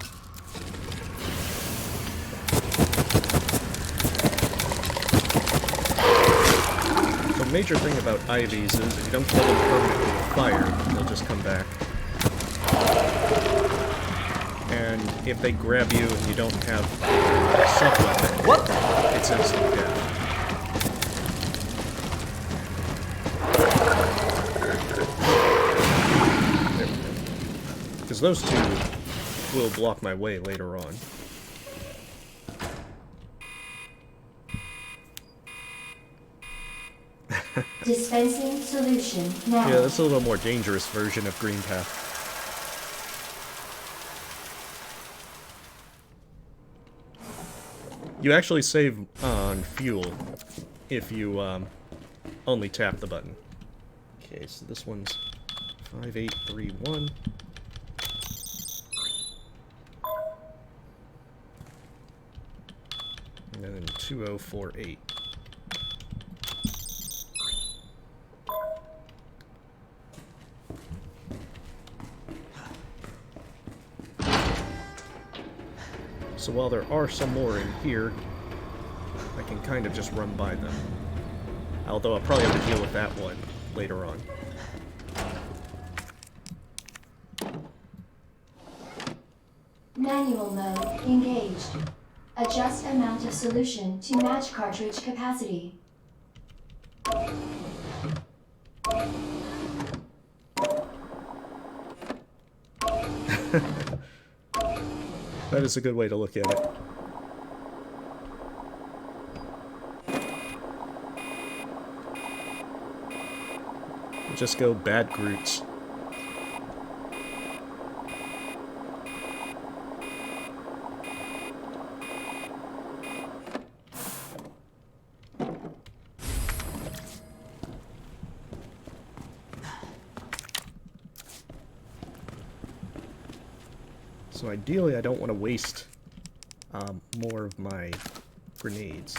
The major thing about IVs is if you don't kill them permanently with fire, they'll just come back. And if they grab you and you don't have a sub-weapon, What the? it's instant death. Because those two will block my way later on. Dispensing solution now. Yeah, that's a little more dangerous version of Green Path. You actually save on fuel if you only tap the button. Okay, so this one's 5831. And then 2048. So while there are some more in here, I can kind of just run by them. Although I'll probably have to deal with that one later on. Manual mode engaged. Adjust amount of solution to match cartridge capacity. That is a good way to look at it. Just go bad Groots. So ideally, I don't want to waste more of my grenades.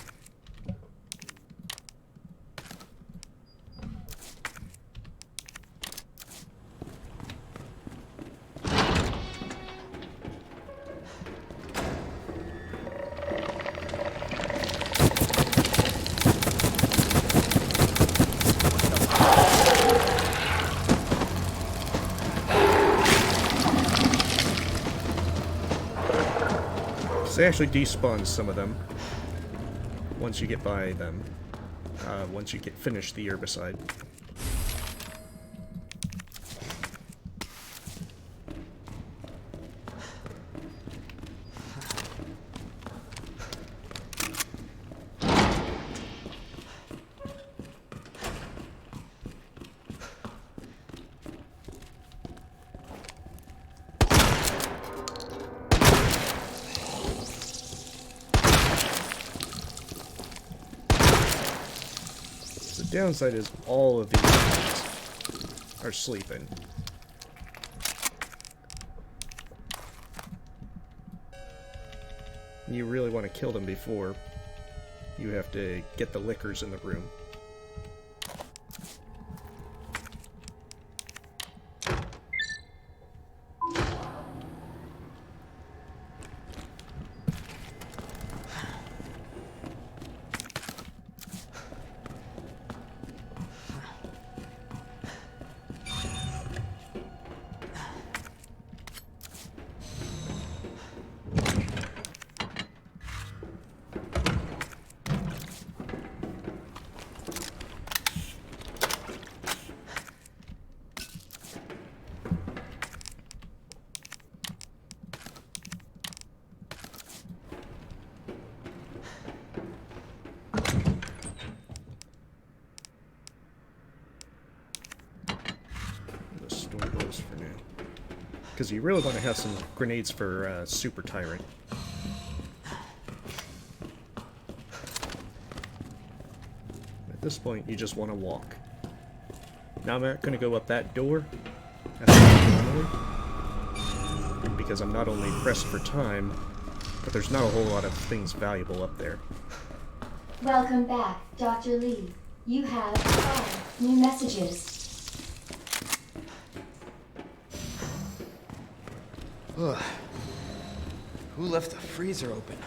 So they actually despawn some of them once you get by them. Once you finish the herbicide. The downside is all of these guys are sleeping. You really want to kill them before you have to get the lickers in the room. Because you really want to have some grenades for Super Tyrant. At this point, you just want to walk. Now I'm not going to go up that door, because I'm not only pressed for time, but there's not a whole lot of things valuable up there. Welcome back, Dr. Lee. You have 5 new messages. Ugh. Who left the freezer open?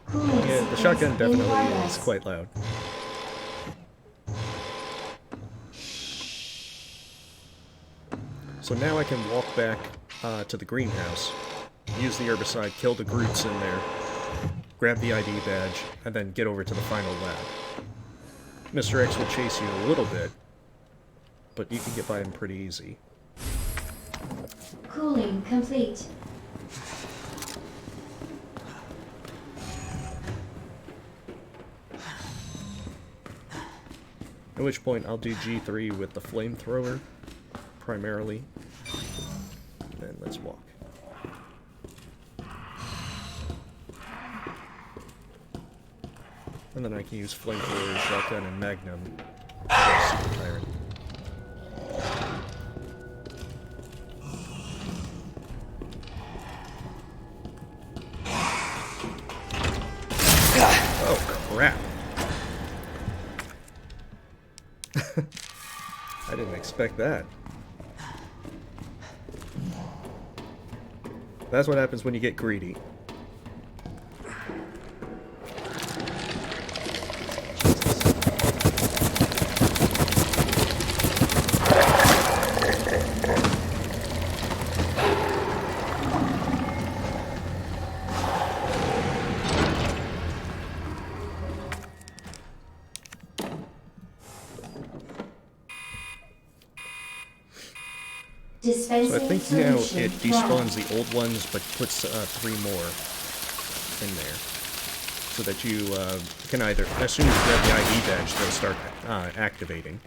Yeah, the shotgun definitely is quite loud. So now I can walk back to the greenhouse, use the herbicide, kill the Groots in there, grab the ID badge, and then get over to the final lab. Mr. X will chase you a little bit, but you can get by him pretty easy. Cooling complete. At which point I'll do G3 with the flamethrower, primarily. And then let's walk. And then I can use flamethrower, shotgun, and magnum against Super Tyrant. Oh crap! I didn't expect that. That's what happens when you get greedy. So I think now it despawns the old ones, but puts 3 more in there. So that you can either, as soon as you grab the ID badge, they'll start activating.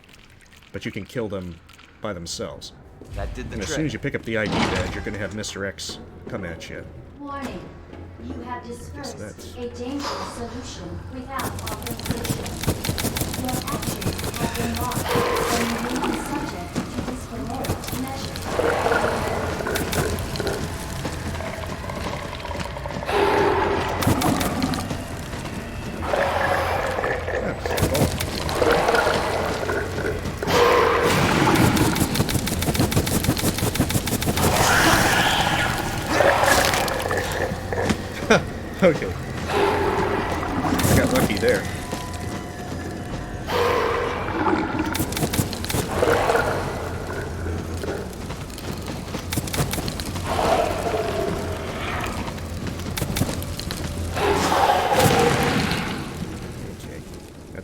But you can kill them by themselves. That did the and as trick. soon as you pick up the ID badge, you're going to have Mr. X come at you. Warning. You have dispersed that's- a dangerous solution without authorization. Your actions have been logged and you may be subject to disciplinary measures. Okay. I got lucky there.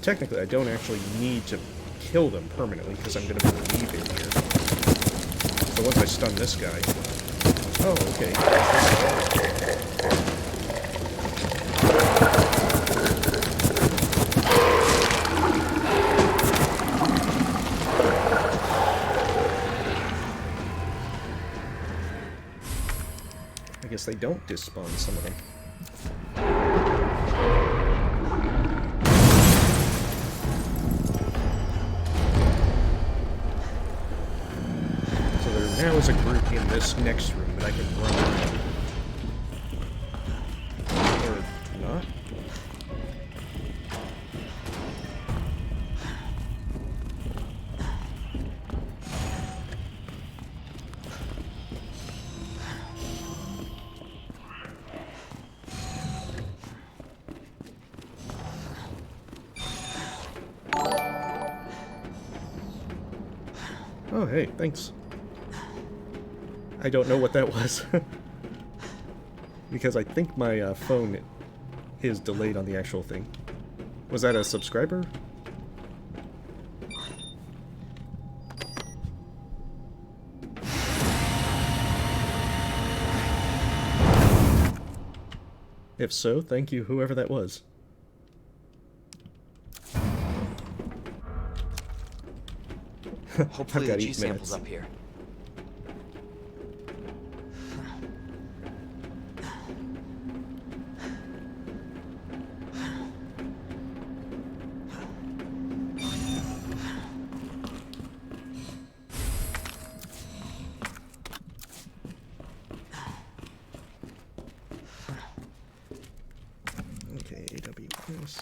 technically, I don't actually need to kill them permanently because I'm going to be leaving here. So once I stun this guy... Oh, okay. I guess they don't despawn some of them. So there now is a group in this next room that I can run into. Or not? Oh, hey, thanks. I don't know what that was. Because I think my phone is delayed on the actual thing. Was that a subscriber? If so, thank you, whoever that was. Hopefully the got G 8 sample's minutes. up here. Okay, AWS.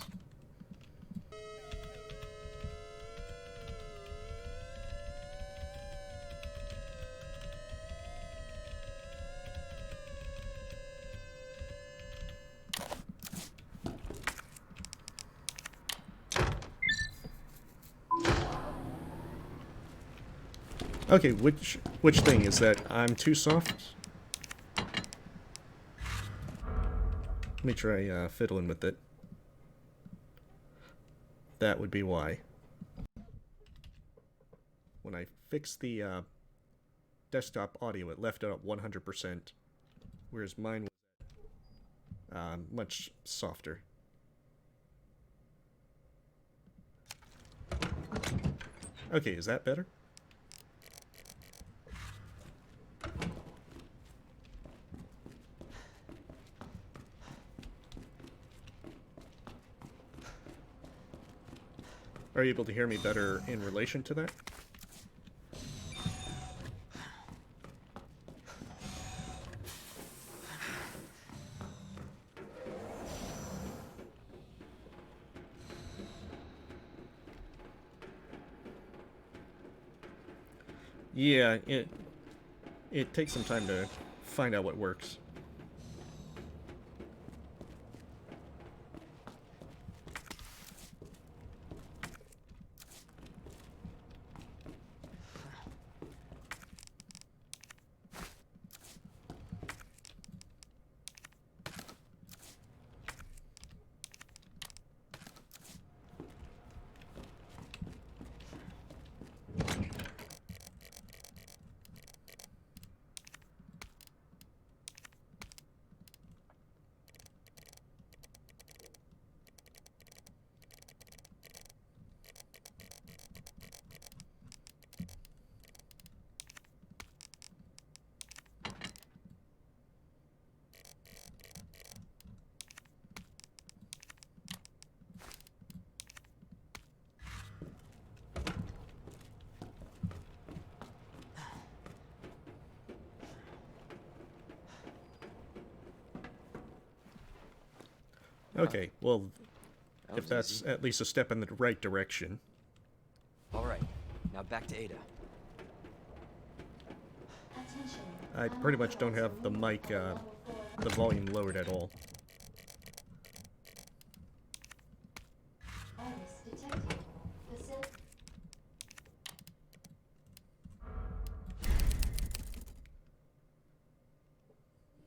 Okay, which thing is that? I'm too soft? Let me try fiddling with it. That would be why. When I fixed the desktop audio, it left it at 100%, whereas mine was much softer. Okay, is that better? Are you able to hear me better in relation to that? Yeah, it takes some time to find out what works. Okay, well, That if was that's easy. at least a step in the right direction. All right, now back to Ada. Attention. I pretty much don't have the mic, the volume lowered at all. Iris detected. Facility.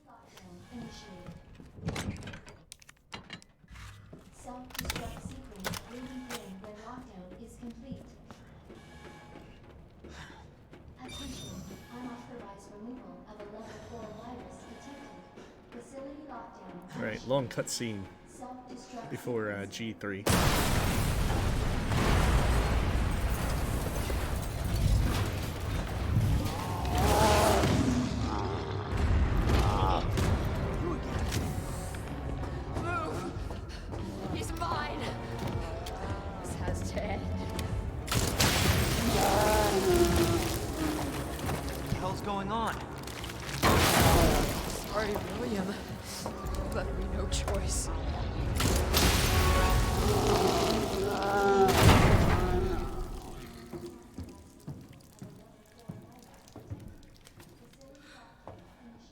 Lockdown initiated. Self-destruct sequence ready. Alright, long cutscene before G3. He's mine! This has to end. What the hell's going on? Sorry, William. Left me no choice.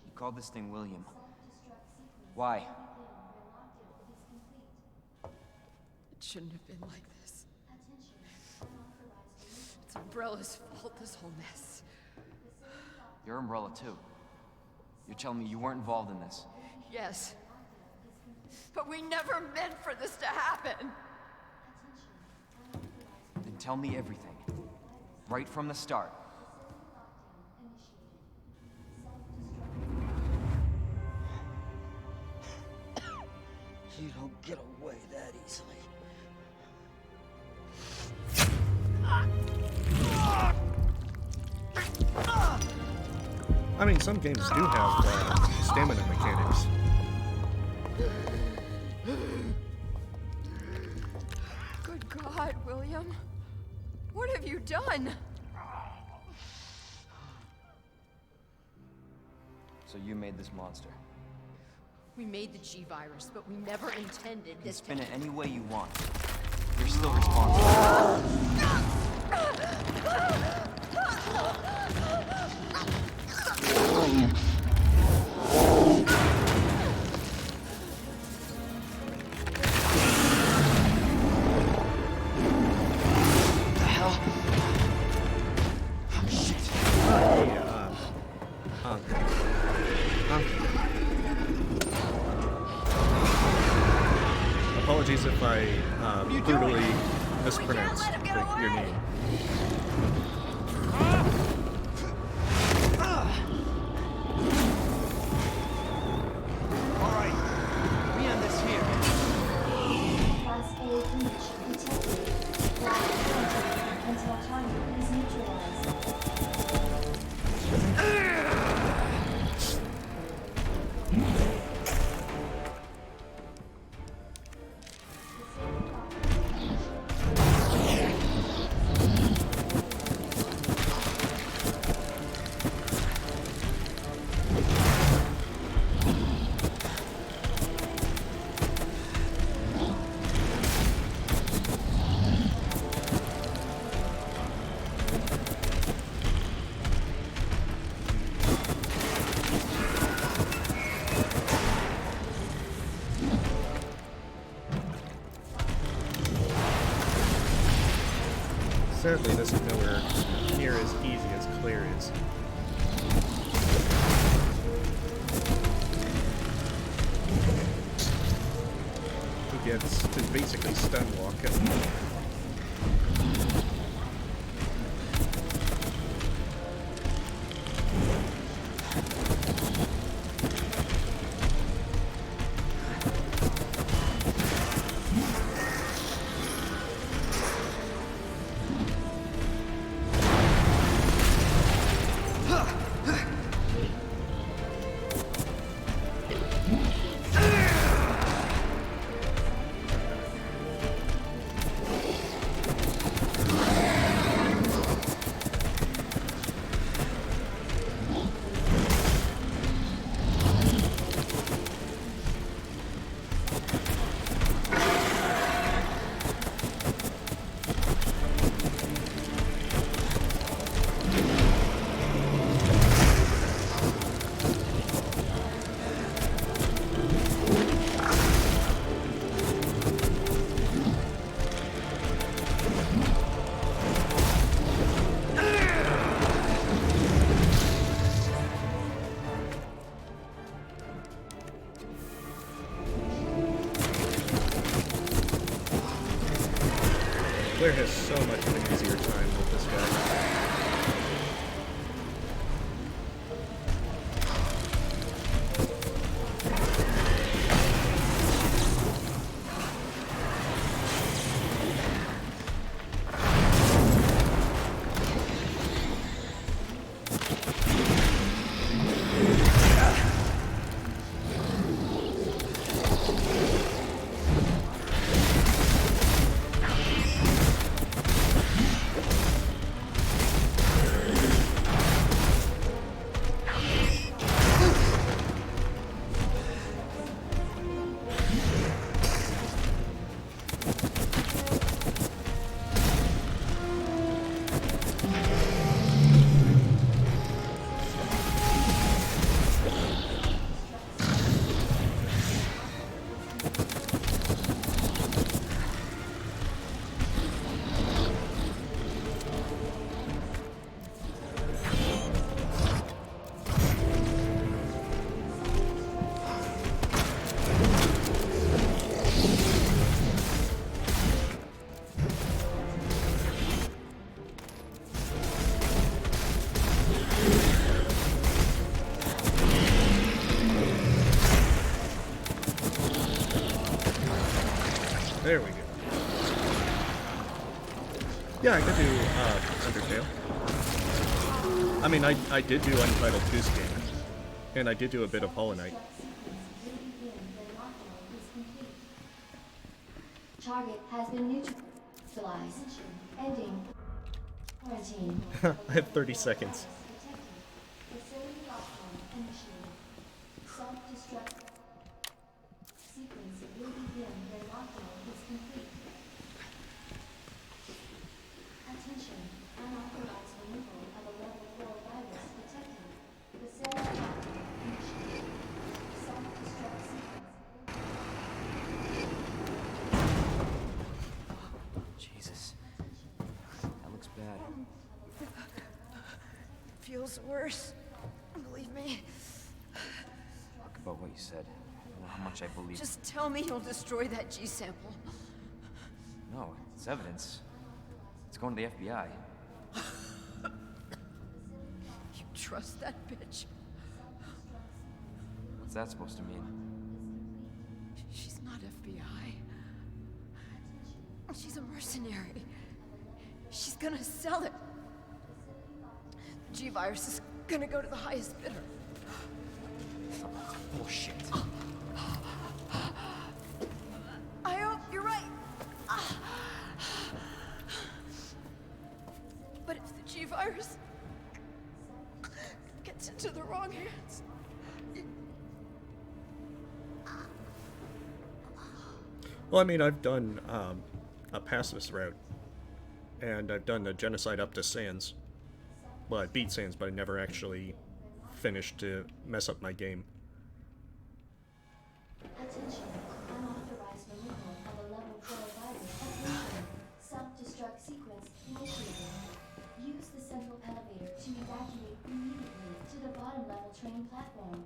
You called this thing William. Why? It shouldn't have been like this. It's Umbrella's fault, this whole mess. You're Umbrella too. You're telling me you weren't involved in this? Yes. But we never meant for this to happen. Then tell me everything. Right from the start. You don't get away that easily. I mean, some games do have stamina mechanics. Good God, William. What have you done? So you made this monster. We made the G-Virus, but we never intended You can this spin it any way you want. You're still responsible. What the hell? Oh shit. Apologies if I brutally mispronounced your name. Alright. We end this here. Class A breach detected. Black pointing until target is neutralized. Sadly, this is nowhere near as easy as Claire is. Who gets to basically stun walk him. Claire has so much of an easier time with this guy. There we go. Yeah, I could do Undertale. I mean, I did do Untitled Goose Game, and I did do a bit of Hollow Knight. Target has been neutralized. Ending quarantine. I have 30 seconds. Facility lockdown initiated. Self-destruct sequence will begin when lockdown is complete. Attention, unauthorized removal of a level 4 virus detected. Facility lockdown initiated. Self-destruct sequence. Jesus. That looks bad. Feels worse. Believe me. Talk about what you said. I don't know how much I believe. Just tell me you'll destroy that G sample. No, it's evidence. It's going to the FBI. You trust that bitch? What's that supposed to mean? She's not FBI. She's a mercenary. She's gonna sell it. The G-Virus is gonna go to the highest bidder. Bullshit. I hope you're right. But if the G-Virus gets into the wrong hands... Well, I mean, I've done a pacifist route, and I've done the genocide up to Sans. Well, I beat Sans, but I never actually finished to mess up my game. Attention, unauthorized removal of a level 4 virus. Attention, self-destruct sequence initiated. Use the central elevator to evacuate immediately to the bottom level train platform.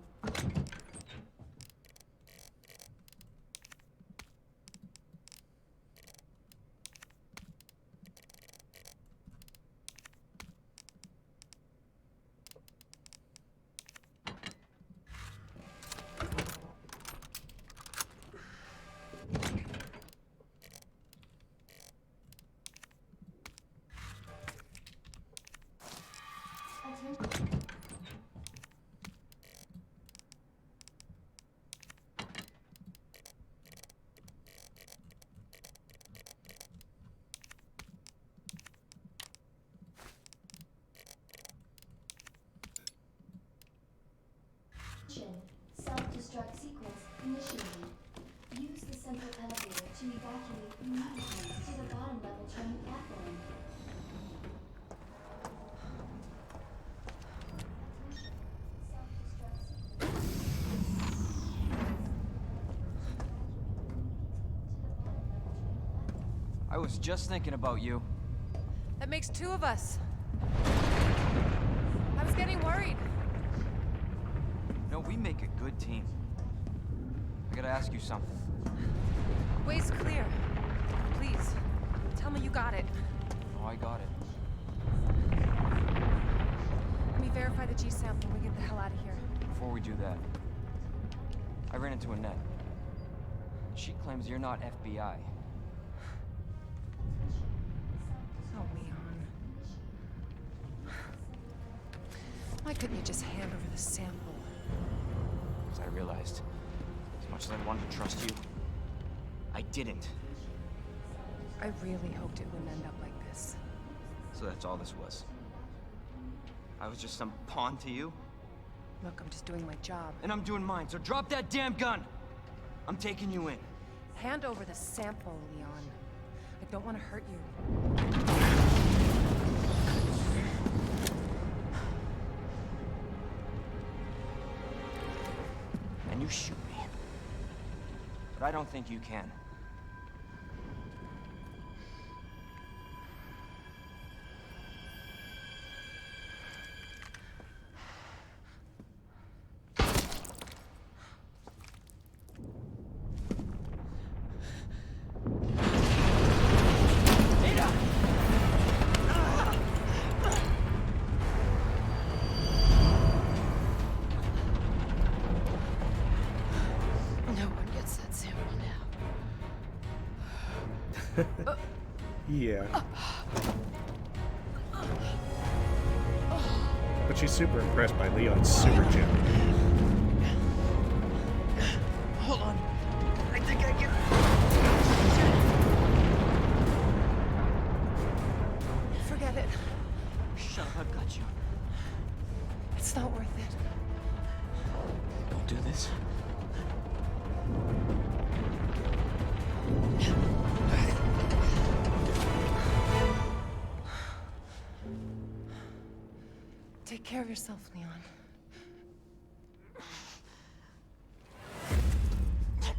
Self-destruct sequence initiated. Use the central elevator to evacuate immediately to the bottom level train platform. I was just thinking about you. That makes two of us. I was getting worried. No, we make a good team. I gotta ask you something. Way's clear. Please, tell me you got it. Oh, I got it. Let me verify the G sample and we get the hell out of here. Before we do that, I ran into Annette. She claims you're not FBI. Oh, Leon. Why couldn't you just hand over the sample? As I realized, as much as I wanted to trust you, I didn't. I really hoped it wouldn't end up like this. So that's all this was. I was just some pawn to you, Look, I'm just doing my job. and I'm doing mine, so drop that damn gun! I'm taking you in. Hand over the sample, Leon. I don't want to hurt you. And you shoot me. But I don't think you can. No one gets that sample now. Yeah. But she's super impressed by Leon's super gym. Hold on. I think I can... Forget it. Shut up, I've got you. It's not worth it. Don't do this. Take care of yourself, Leon.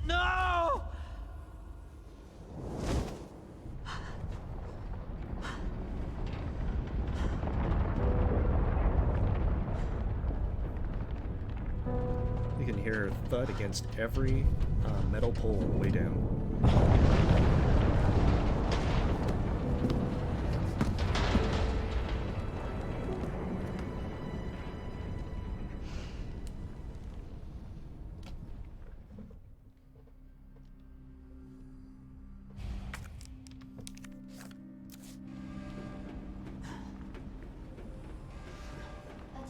No! You can hear a thud against every metal pole on the way down.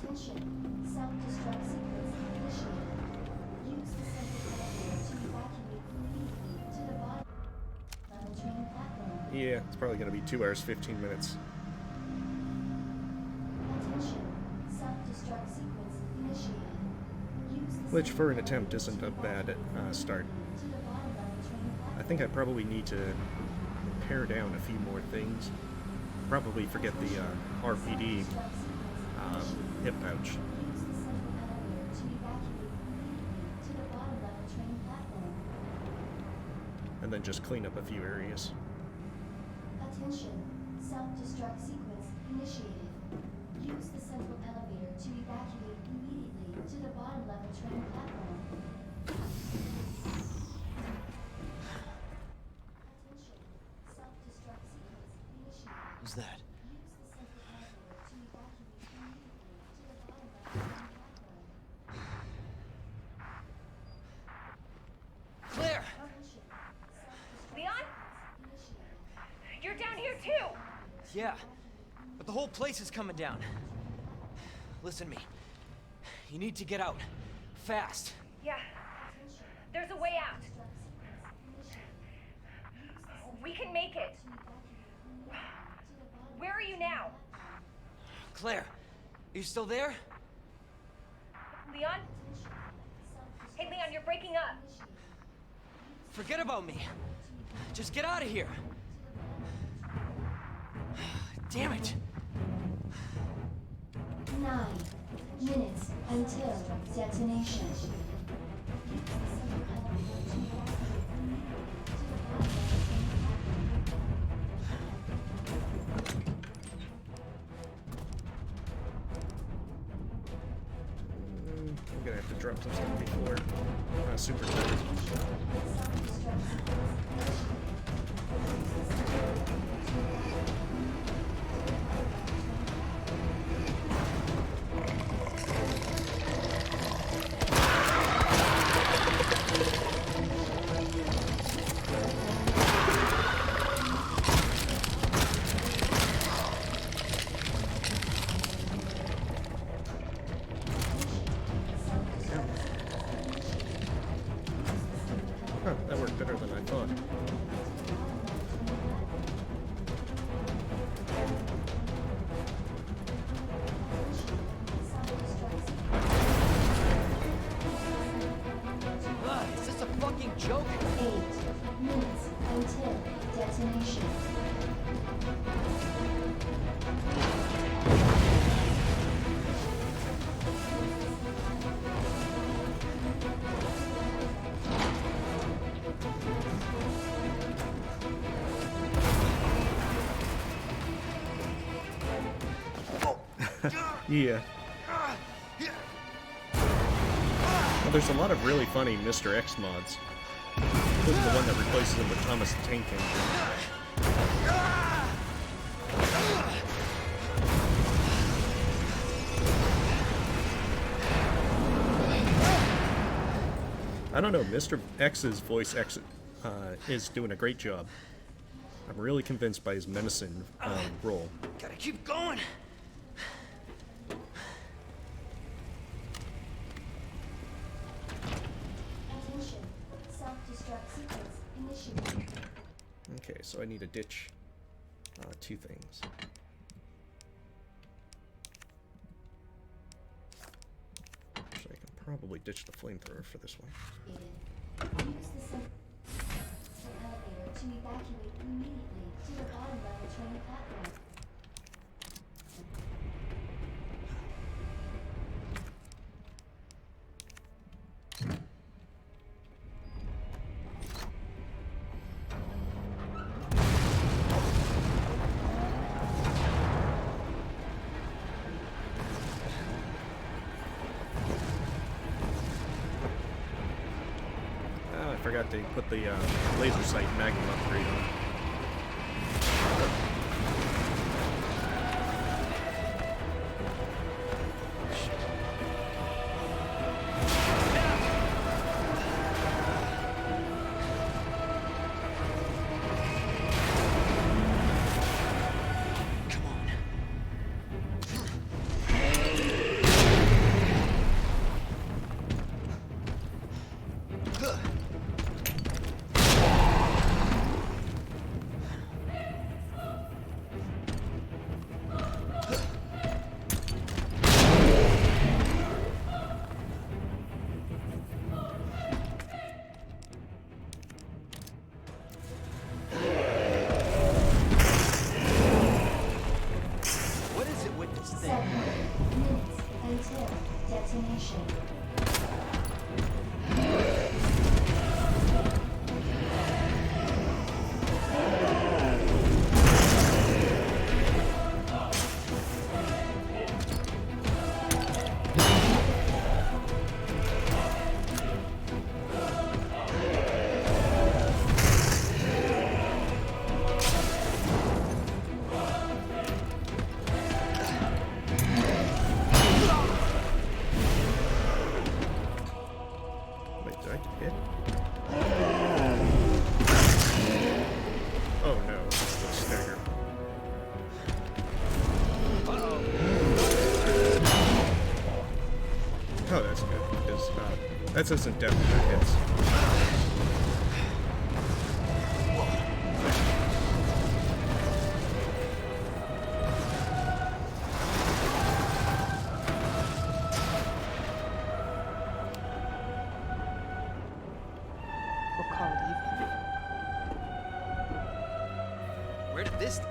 Attention. Self-destruct sequence initiated. Use the central elevator to evacuate immediately to the bottom level train platform. Yeah, it's probably going to be 2 hours, 15 minutes. Attention. Self-destruct sequence initiated. Use the Which, for an attempt, isn't a bad start. to the bottom level train platform. I think I probably need to pare down a few more things. Probably forget the RPD hip pouch. Use the central elevator to evacuate immediately to the bottom level train platform. And then just clean up a few areas. Attention. Self-destruct sequence initiated. Use the central elevator to evacuate immediately to the bottom level train platform. Attention. Self-destruct sequence initiated. Who's that? Use the central elevator to evacuate immediately to the bottom level train platform. Claire! Attention. Self-destruct Leon? initiated. You're down here too! Yeah, but the whole place is coming down. Listen to me. You need to get out. Fast. Yeah. There's a way out. We can make it. Where are you now? Claire, are you still there? Leon? Hey, Leon, you're breaking up. Forget about me. Just get out of here. Damn it. 9 minutes until detonation. I'm gonna have to drop some stuff before super tight. Huh, that worked better than I thought. Is this a fucking joke? 8 minutes until detonation. Yeah. Well, there's a lot of really funny Mr. X mods. Including the one that replaces him with Thomas the Tank Engine. I don't know, Mr. X's voice is doing a great job. I'm really convinced by his menacing roll. Gotta keep going. Attention. Self-destruct sequence initiated. Okay, so I need to ditch two things. Actually, I can probably ditch the flamethrower for this one. Use the central elevator to evacuate immediately to the bottom level train platform. Oh, I forgot to put the laser sight magnum upgrade on. Come on. What is it with this thing? 7 minutes until detonation. Wait, did I hit? Oh no, it's the stagger. Oh, that's good, because that isn't definitely hits. We'll call it even. Where did this...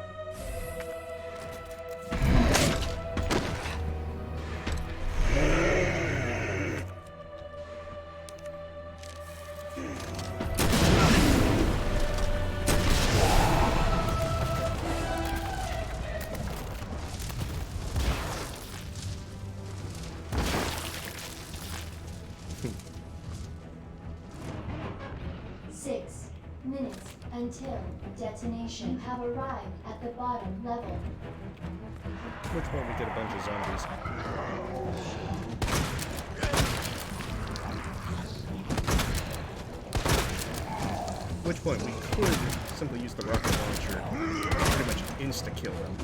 Six minutes until detonation. You have arrived at the bottom level. Which one we get a bunch of zombies? Which point we could simply use the rocket launcher, pretty much insta-kill them.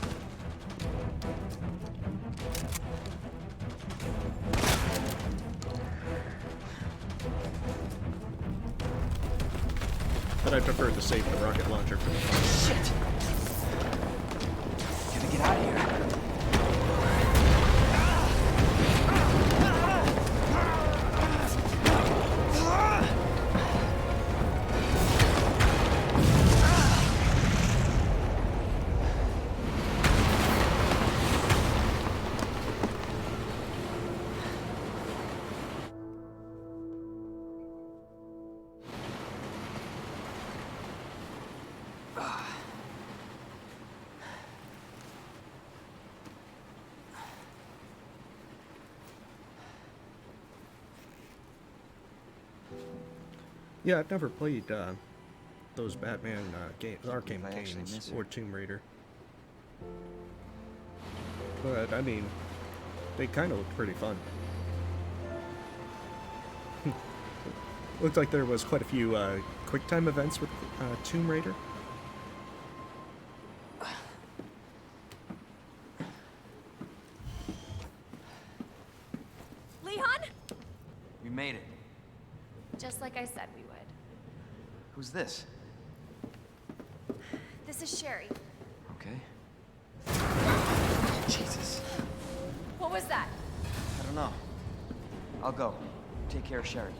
But I prefer to save the rocket launcher for the Shit! Gotta get out of here. Yeah, I've never played those Batman games, Arkham I actually games, miss her. or Tomb Raider. But, I mean, they kind of look pretty fun. Looked like there was quite a few quick time events with Tomb Raider. Just like I said we would. Who's this? This is Sherry. Okay. Jesus. What was that? I don't know. I'll go. Take care of Sherry.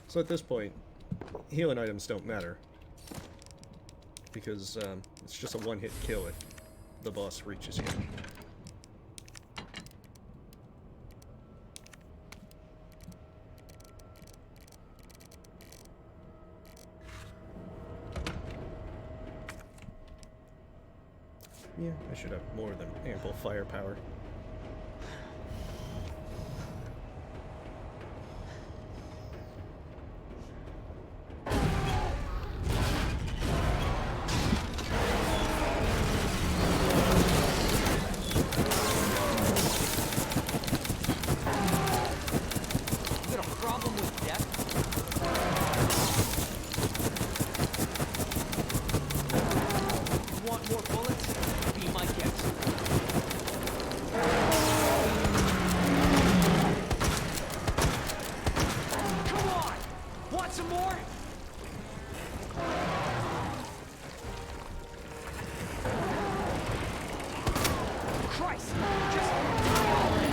So at this point, healing items don't matter. Because it's just a one-hit kill if the boss reaches you. Yeah, I should have more than ample firepower. You got a problem with death? You want more bullets? Be my guest. Come on! Want some more? Christ! Just die already!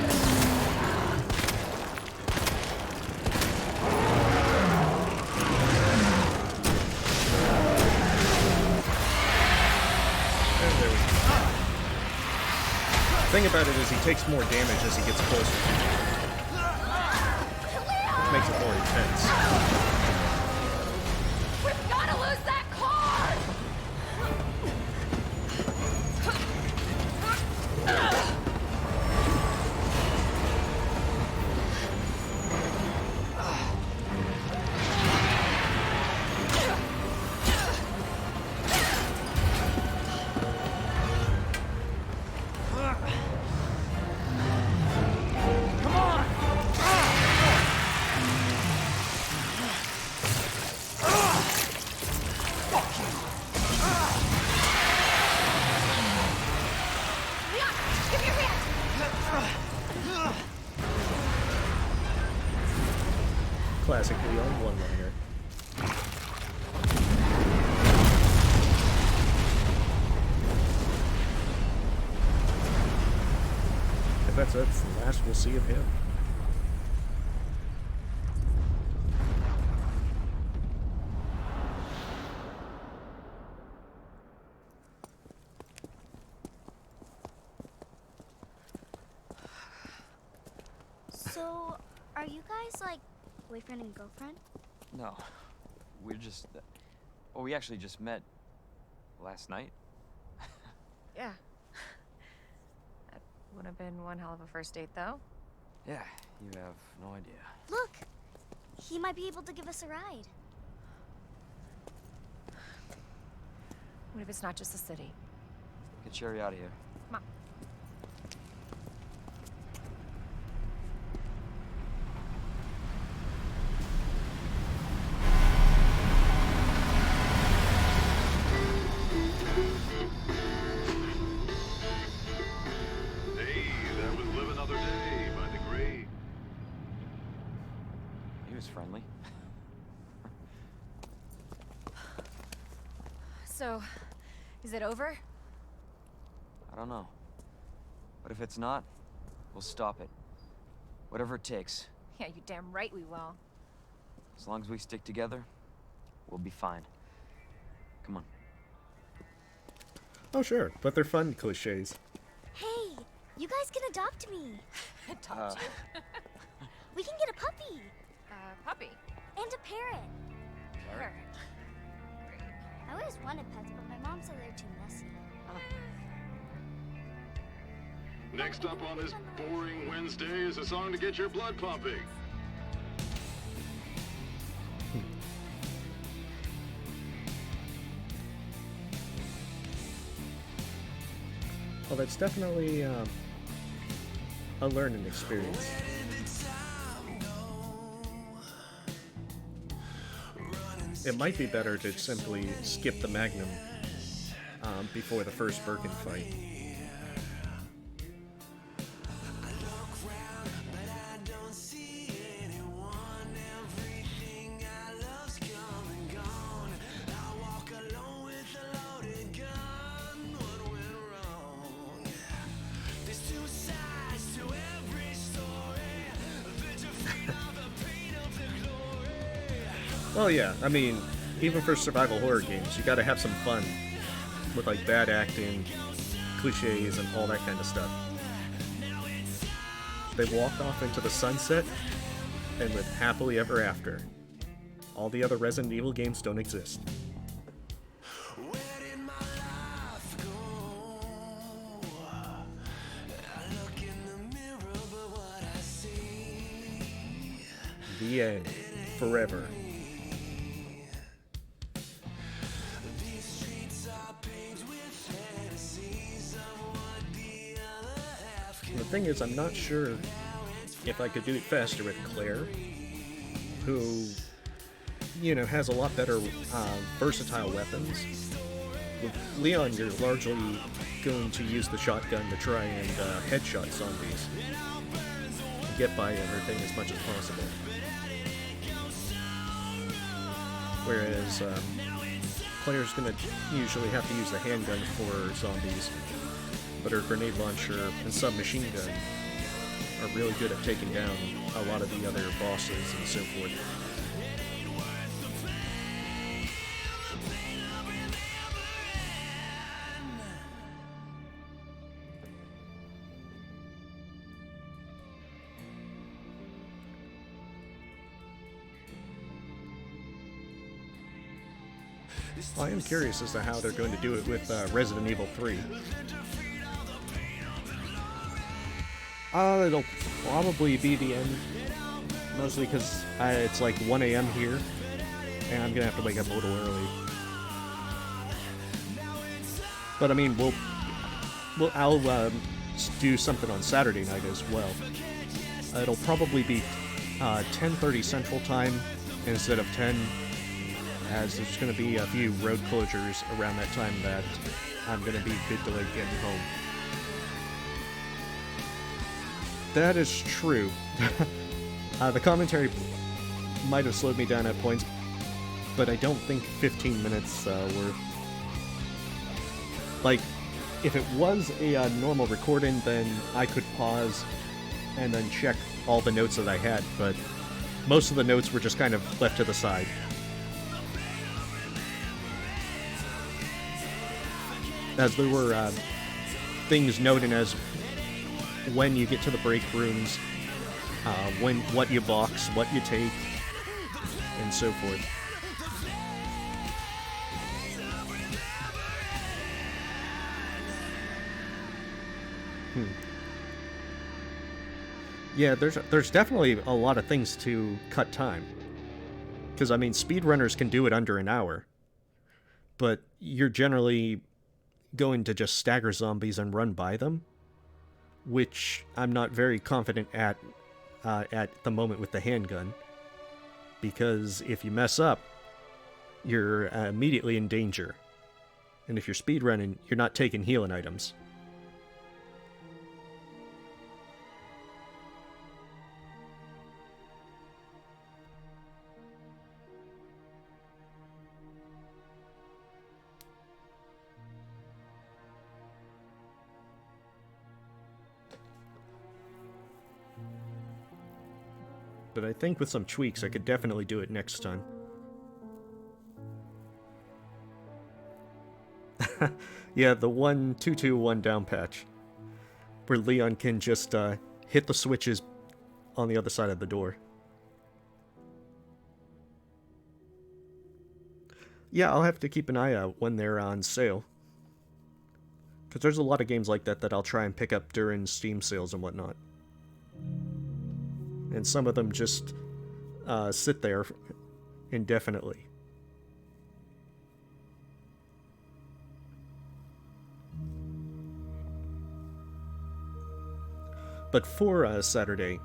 And there we go. Thing about it is he takes more damage as he gets closer. Makes it more intense. We've gotta lose that car! Come on! Leon, give me your hand! Classic Leon one-liner. I bet that's the last we'll see of him. So, are you guys like boyfriend and girlfriend? No. We're just... well, we actually just met last night. Yeah. That would have been one hell of a first date, though. Yeah, you have no idea. Look! He might be able to give us a ride. What if it's not just the city? Get Sherry out of here. Come on. Hey, that was Live Another Day by the Great. He was friendly. So, is it over? I don't know. But if it's not, we'll stop it. Whatever it takes. Yeah, you damn right we will. As long as we stick together, we'll be fine. Come on. Oh sure, but they're fun cliches. Hey, you guys can adopt me. Adopt you. We can get a puppy Puppy. and a parrot. Parrot. I always wanted pets, but my mom said they're too messy. Next up on this boring Wednesday is a song to get your blood pumping. Well, that's definitely a learning experience. it might be better to simply skip the Magnum before the first Birkin fight. Well, yeah, I mean, even for survival horror games, you gotta have some fun with, like, bad acting, cliches, and all that kind of stuff. They walked off into the sunset and lived happily ever after. All the other Resident Evil games don't exist. The end. Forever. The thing is, I'm not sure if I could do it faster with Claire, who, you know, has a lot better versatile weapons. With Leon, you're largely going to use the shotgun to try and headshot zombies. Get by everything as much as possible. Whereas Claire's gonna usually have to use the handgun for zombies, but her grenade launcher and submachine gun are really good at taking down a lot of the other bosses and so forth. I am curious as to how they're going to do it with Resident Evil 3. It'll probably be the end, mostly because it's like 1 a.m. here, and I'm gonna have to wake up a little early. But I mean, I'll do something on Saturday night as well. It'll probably be 10:30 Central Time instead of 10. As there's going to be a few road closures around that time that I'm going to be a bit delayed getting home. That is true. The commentary might have slowed me down at points, but I don't think 15 minutes were... Like, if it was a normal recording, then I could pause and then check all the notes that I had, but most of the notes were just kind of left to the side. As there were things noted as when you get to the break rooms, what you box, what you take, and so forth. Yeah, there's definitely a lot of things to cut time. Because, I mean, speedrunners can do it under an hour. But you're generally going to just stagger zombies and run by them, which I'm not very confident at the moment with the handgun, because if you mess up, you're immediately in danger, and if you're speedrunning, you're not taking healing items. But I think with some tweaks, I could definitely do it next time. Yeah, the 1-2-2-1 down patch, where Leon can just hit the switches on the other side of the door. Yeah, I'll have to keep an eye out when they're on sale. Because there's a lot of games like that that I'll try and pick up during Steam sales and whatnot. And some of them just sit there indefinitely. But for Saturday,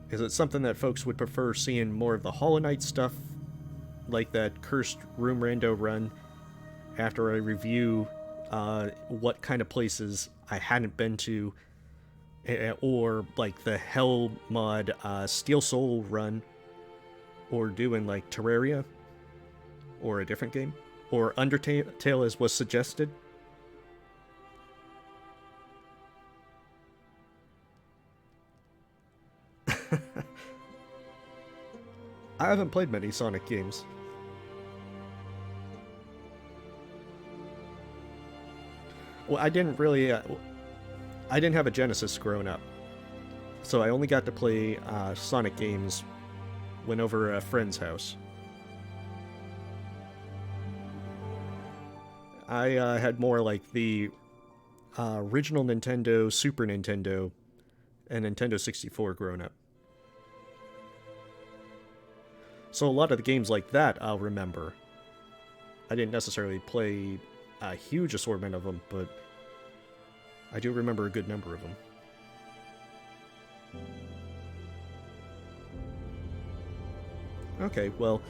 is it something that folks would prefer seeing more of the Hollow Knight stuff like that cursed room rando run after I review what kind of places I hadn't been to, or like the Hell mod Steel Soul run, or doing like Terraria, or a different game, or Undertale as was suggested. I haven't played many Sonic games. Well, I didn't really. I didn't have a Genesis growing up, so I only got to play Sonic games when over a friend's house. I had more like the original Nintendo, Super Nintendo, and Nintendo 64 growing up. So a lot of the games like that I'll remember. I didn't necessarily play a huge assortment of them, but I do remember a good number of them. Okay, well...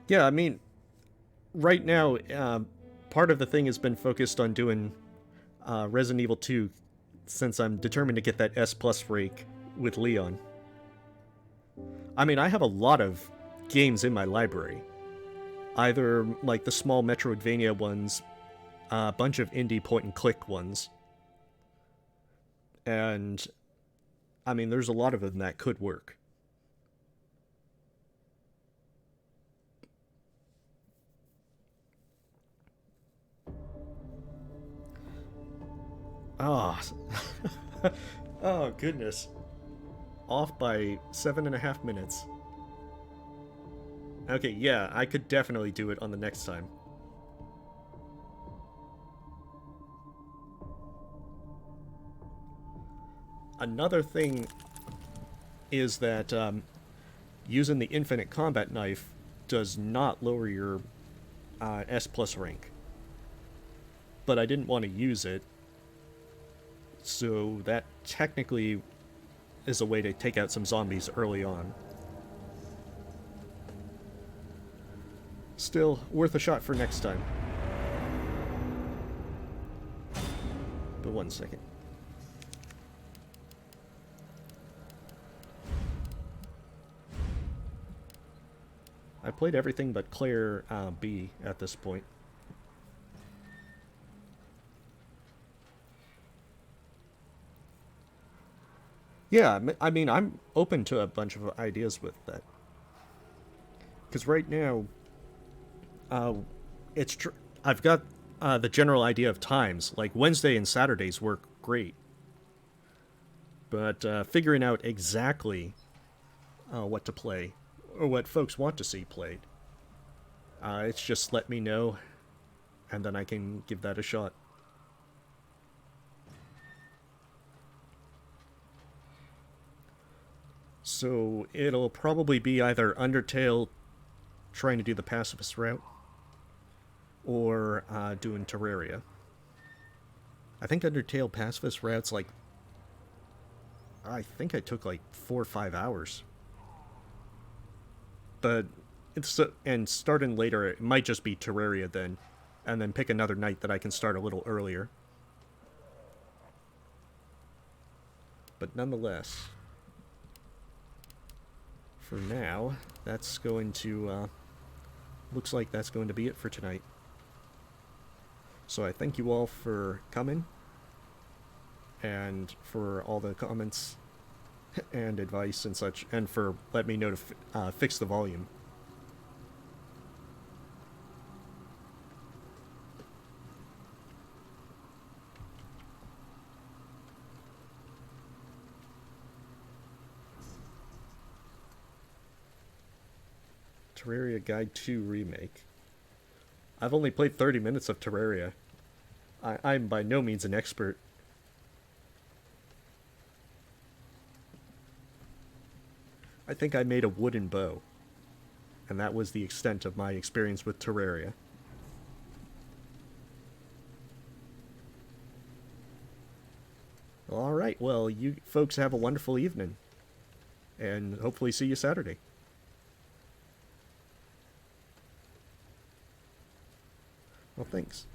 yeah, I mean, right now, part of the thing has been focused on doing Resident Evil 2, since I'm determined to get that S Plus rake with Leon. I mean, I have a lot of games in my library. Either, like, the small Metroidvania ones, a bunch of indie point-and-click ones. And, I mean, there's a lot of them that could work. Ah. Oh. Oh, goodness. Off by 7.5 minutes. Okay, yeah, I could definitely do it on the next time. Another thing is that using the infinite combat knife does not lower your S plus rank. But I didn't want to use it, so that technically is a way to take out some zombies early on. Still, worth a shot for next time. But one second. I played everything but Claire B at this point. Yeah, I mean, I'm open to a bunch of ideas with that. Because right now, I've got the general idea of times. Like, Wednesday and Saturdays work great. But figuring out exactly what to play, or what folks want to see played, it's just let me know, and then I can give that a shot. So it'll probably be either Undertale trying to do the pacifist route, or doing Terraria. I think Undertale pacifist route's like... I think I took like 4 or 5 hours. But it's... and starting later, it might just be Terraria then, and then pick another night that I can start a little earlier. But nonetheless... for now, that's going to, looks like that's going to be it for tonight. So I thank you all for coming, and for all the comments and advice and such, and for letting me know to fix the volume. Terraria Guide 2 Remake. I've only played 30 minutes of Terraria. I'm by no means an expert. I think I made a wooden bow, and that was the extent of my experience with Terraria. Alright, well, you folks have a wonderful evening. and hopefully see you Saturday. Well, thanks.